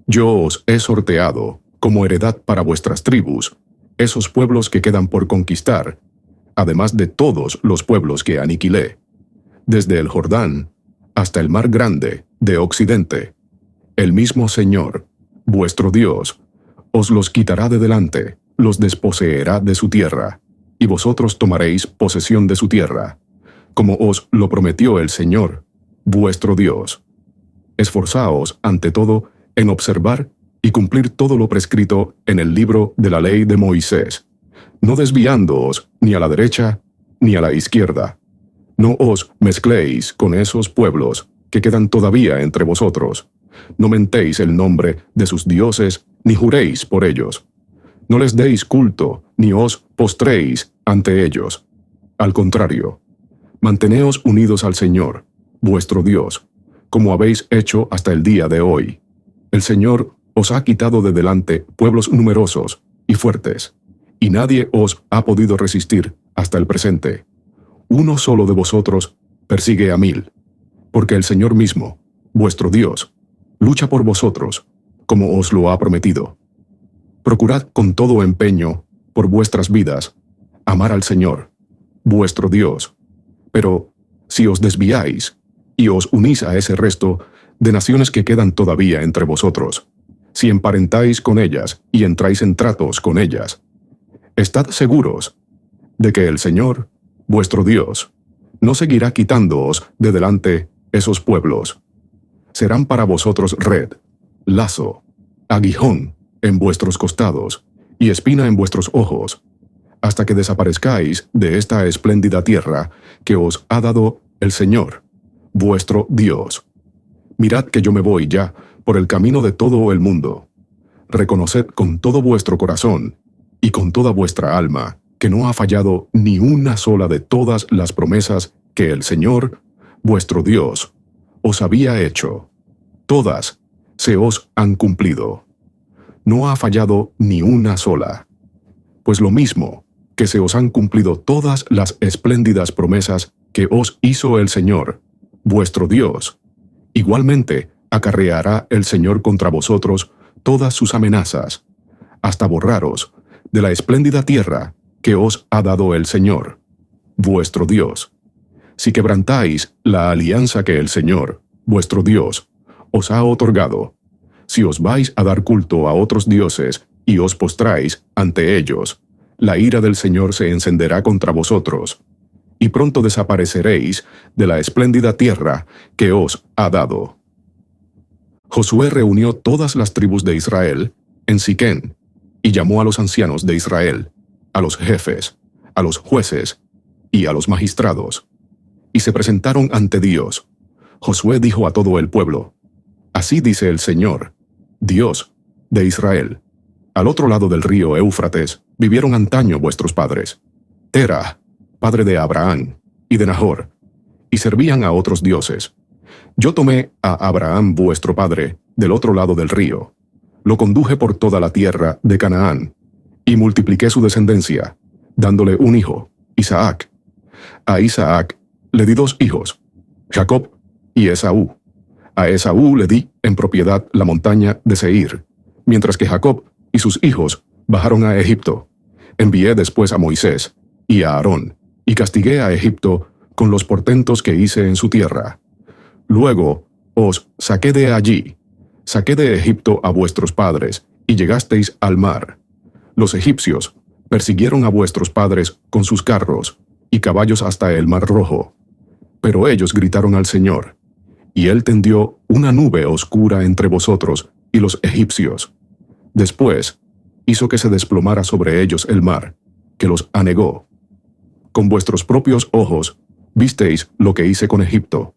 yo os he sorteado, como heredad para vuestras tribus, esos pueblos que quedan por conquistar, además de todos los pueblos que aniquilé, desde el Jordán hasta el mar grande de occidente. El mismo Señor, vuestro Dios, os los quitará de delante, los desposeerá de su tierra, y vosotros tomaréis posesión de su tierra, como os lo prometió el Señor, vuestro Dios. Esforzaos, ante todo, en observar y cumplir todo lo prescrito en el libro de la ley de Moisés, no desviándoos ni a la derecha ni a la izquierda. No os mezcléis con esos pueblos que quedan todavía entre vosotros. No mentéis el nombre de sus dioses, ni juréis por ellos. No les deis culto, ni os postréis ante ellos. Al contrario, manteneos unidos al Señor, vuestro Dios, como habéis hecho hasta el día de hoy. El Señor os ha quitado de delante pueblos numerosos y fuertes, y nadie os ha podido resistir hasta el presente. Uno solo de vosotros persigue a 1000, porque el Señor mismo, vuestro Dios, lucha por vosotros, como os lo ha prometido. Procurad con todo empeño, por vuestras vidas, amar al Señor, vuestro Dios. Pero si os desviáis y os unís a ese resto de naciones que quedan todavía entre vosotros, si emparentáis con ellas y entráis en tratos con ellas, estad seguros de que el Señor, vuestro Dios, no seguirá quitándoos de delante esos pueblos. Serán para vosotros red, lazo, aguijón en vuestros costados y espina en vuestros ojos, hasta que desaparezcáis de esta espléndida tierra que os ha dado el Señor, vuestro Dios. Mirad que yo me voy ya por el camino de todo el mundo. Reconoced con todo vuestro corazón y con toda vuestra alma que no ha fallado ni una sola de todas las promesas que el Señor, vuestro Dios, os había hecho. Todas se os han cumplido. No ha fallado ni una sola. Pues lo mismo que se os han cumplido todas las espléndidas promesas que os hizo el Señor, vuestro Dios, igualmente acarreará el Señor contra vosotros todas sus amenazas, hasta borraros de la espléndida tierra que os ha dado el Señor, vuestro Dios. Si quebrantáis la alianza que el Señor, vuestro Dios, os ha otorgado, si os vais a dar culto a otros dioses y os postráis ante ellos, la ira del Señor se encenderá contra vosotros, y pronto desapareceréis de la espléndida tierra que os ha dado. Josué reunió todas las tribus de Israel en Siquén, y llamó a los ancianos de Israel, a los jefes, a los jueces y a los magistrados, y se presentaron ante Dios. Josué dijo a todo el pueblo: Así dice el Señor, Dios de Israel: Al otro lado del río Éufrates vivieron antaño vuestros padres, Tera, padre de Abraham y de Nahor, y servían a otros dioses. Yo tomé a Abraham vuestro padre del otro lado del río, lo conduje por toda la tierra de Canaán, y multipliqué su descendencia, dándole un hijo, Isaac. A Isaac le di 2 hijos, Jacob y Esaú. A Esaú le di en propiedad la montaña de Seir, mientras que Jacob y sus hijos bajaron a Egipto. Envié después a Moisés y a Aarón, y castigué a Egipto con los portentos que hice en su tierra. Luego os saqué de allí, saqué de Egipto a vuestros padres, y llegasteis al mar. Los egipcios persiguieron a vuestros padres con sus carros y caballos hasta el mar Rojo. Pero ellos gritaron al Señor, y él tendió una nube oscura entre vosotros y los egipcios. Después hizo que se desplomara sobre ellos el mar, que los anegó. Con vuestros propios ojos visteis lo que hice con Egipto.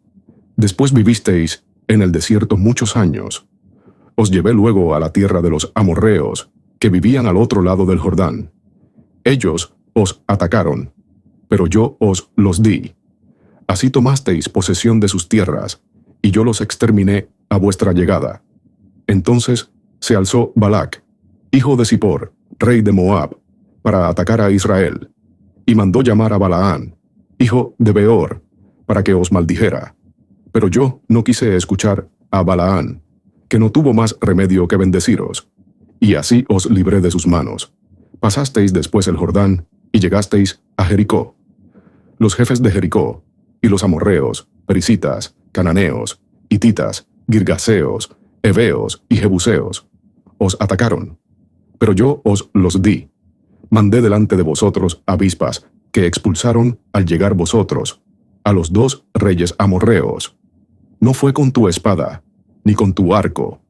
Después vivisteis en el desierto muchos años. Os llevé luego a la tierra de los amorreos, que vivían al otro lado del Jordán. Ellos os atacaron, pero yo os los di. Así tomasteis posesión de sus tierras, y yo los exterminé a vuestra llegada. Entonces se alzó Balac, hijo de Zippor, rey de Moab, para atacar a Israel, y mandó llamar a Balaán, hijo de Beor, para que os maldijera. Pero yo no quise escuchar a Balaán, que no tuvo más remedio que bendeciros, y así os libré de sus manos. Pasasteis después el Jordán, y llegasteis a Jericó. Los jefes de Jericó, y los amorreos, perisitas, cananeos, hititas, girgaseos, heveos y jebuseos, os atacaron, pero yo os los di. Mandé delante de vosotros avispas, que expulsaron al llegar vosotros a los 2 reyes amorreos. No fue con tu espada, ni con tu arco.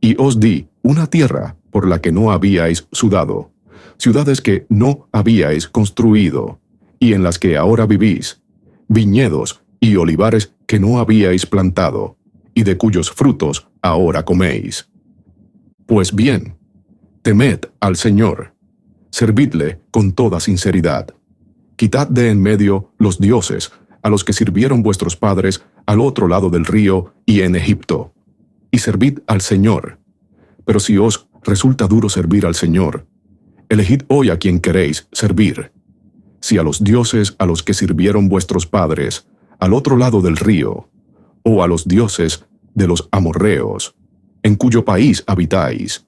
Y os di una tierra por la que no habíais sudado, ciudades que no habíais construido, y en las que ahora vivís, viñedos y olivares que no habíais plantado, y de cuyos frutos ahora coméis. Pues bien, temed al Señor, servidle con toda sinceridad. Quitad de en medio los dioses a los que sirvieron vuestros padres al otro lado del río y en Egipto, y servid al Señor. Pero si os resulta duro servir al Señor, elegid hoy a quien queréis servir. Si a los dioses a los que sirvieron vuestros padres al otro lado del río, o a los dioses de los amorreos, en cuyo país habitáis,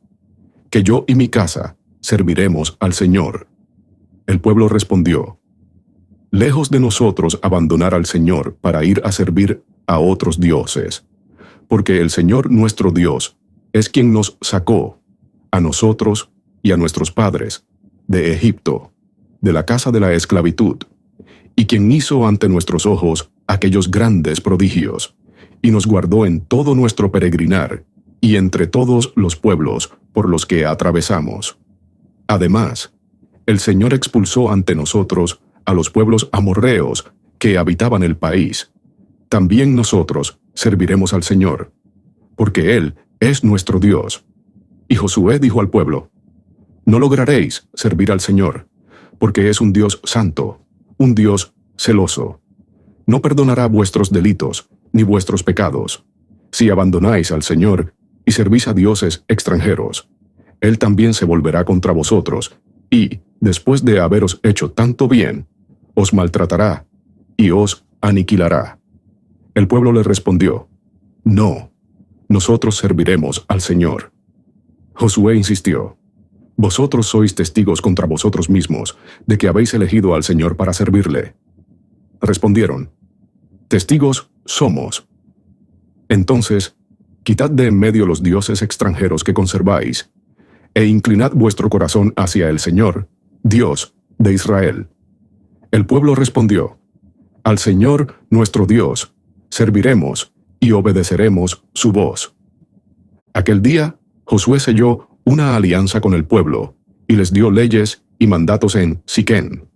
que yo y mi casa serviremos al Señor. El pueblo respondió: lejos de nosotros abandonar al Señor para ir a servir a otros dioses, porque el Señor nuestro Dios es quien nos sacó, a nosotros y a nuestros padres, de Egipto, de la casa de la esclavitud, y quien hizo ante nuestros ojos aquellos grandes prodigios, y nos guardó en todo nuestro peregrinar, y entre todos los pueblos por los que atravesamos. Además, el Señor expulsó ante nosotros a los pueblos amorreos que habitaban el país. También nosotros serviremos al Señor, porque Él es nuestro Dios. Y Josué dijo al pueblo: No lograréis servir al Señor, porque es un Dios santo, un Dios celoso. No perdonará vuestros delitos ni vuestros pecados. Si abandonáis al Señor y servís a dioses extranjeros, Él también se volverá contra vosotros, y, después de haberos hecho tanto bien, os maltratará y os aniquilará. El pueblo le respondió: No, nosotros serviremos al Señor. Josué insistió: Vosotros sois testigos contra vosotros mismos de que habéis elegido al Señor para servirle. Respondieron: Testigos somos. Entonces, quitad de en medio los dioses extranjeros que conserváis, e inclinad vuestro corazón hacia el Señor, Dios de Israel. El pueblo respondió: Al Señor nuestro Dios serviremos y obedeceremos su voz. Aquel día, Josué selló una alianza con el pueblo, y les dio leyes y mandatos en Siquén.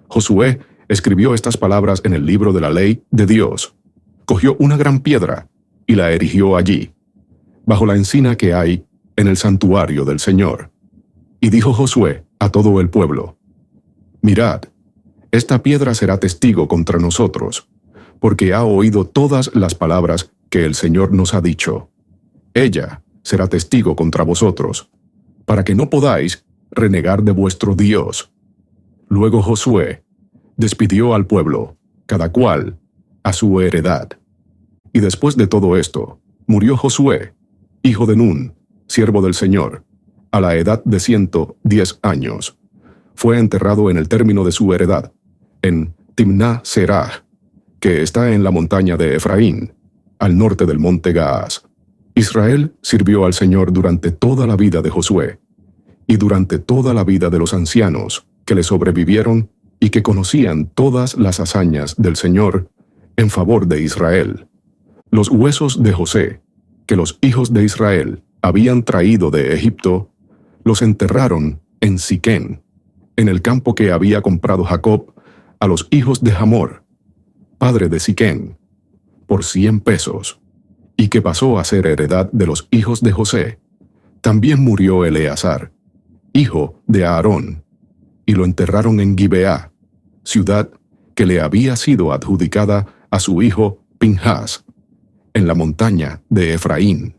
Josué escribió estas palabras en el libro de la ley de Dios. Cogió una gran piedra y la erigió allí, bajo la encina que hay en el santuario del Señor. Y dijo Josué a todo el pueblo: Mirad, esta piedra será testigo contra nosotros, porque ha oído todas las palabras que el Señor nos ha dicho. Ella será testigo contra vosotros, para que no podáis renegar de vuestro Dios. Luego Josué despidió al pueblo, cada cual a su heredad. Y después de todo esto, murió Josué, hijo de Nun, siervo del Señor, a la edad de 110 años. Fue enterrado en el término de su heredad, en Timná-Serah, que está en la montaña de Efraín, al norte del monte Gaas. Israel sirvió al Señor durante toda la vida de Josué, y durante toda la vida de los ancianos que le sobrevivieron y que conocían todas las hazañas del Señor en favor de Israel. Los huesos de José, que los hijos de Israel habían traído de Egipto, los enterraron en Siquén, en el campo que había comprado Jacob a los hijos de Hamor, padre de Siquén, por 100 pesos, y que pasó a ser heredad de los hijos de José. También murió Eleazar, hijo de Aarón, y lo enterraron en Gibeá, ciudad que le había sido adjudicada a su hijo Pinhas, en la montaña de Efraín.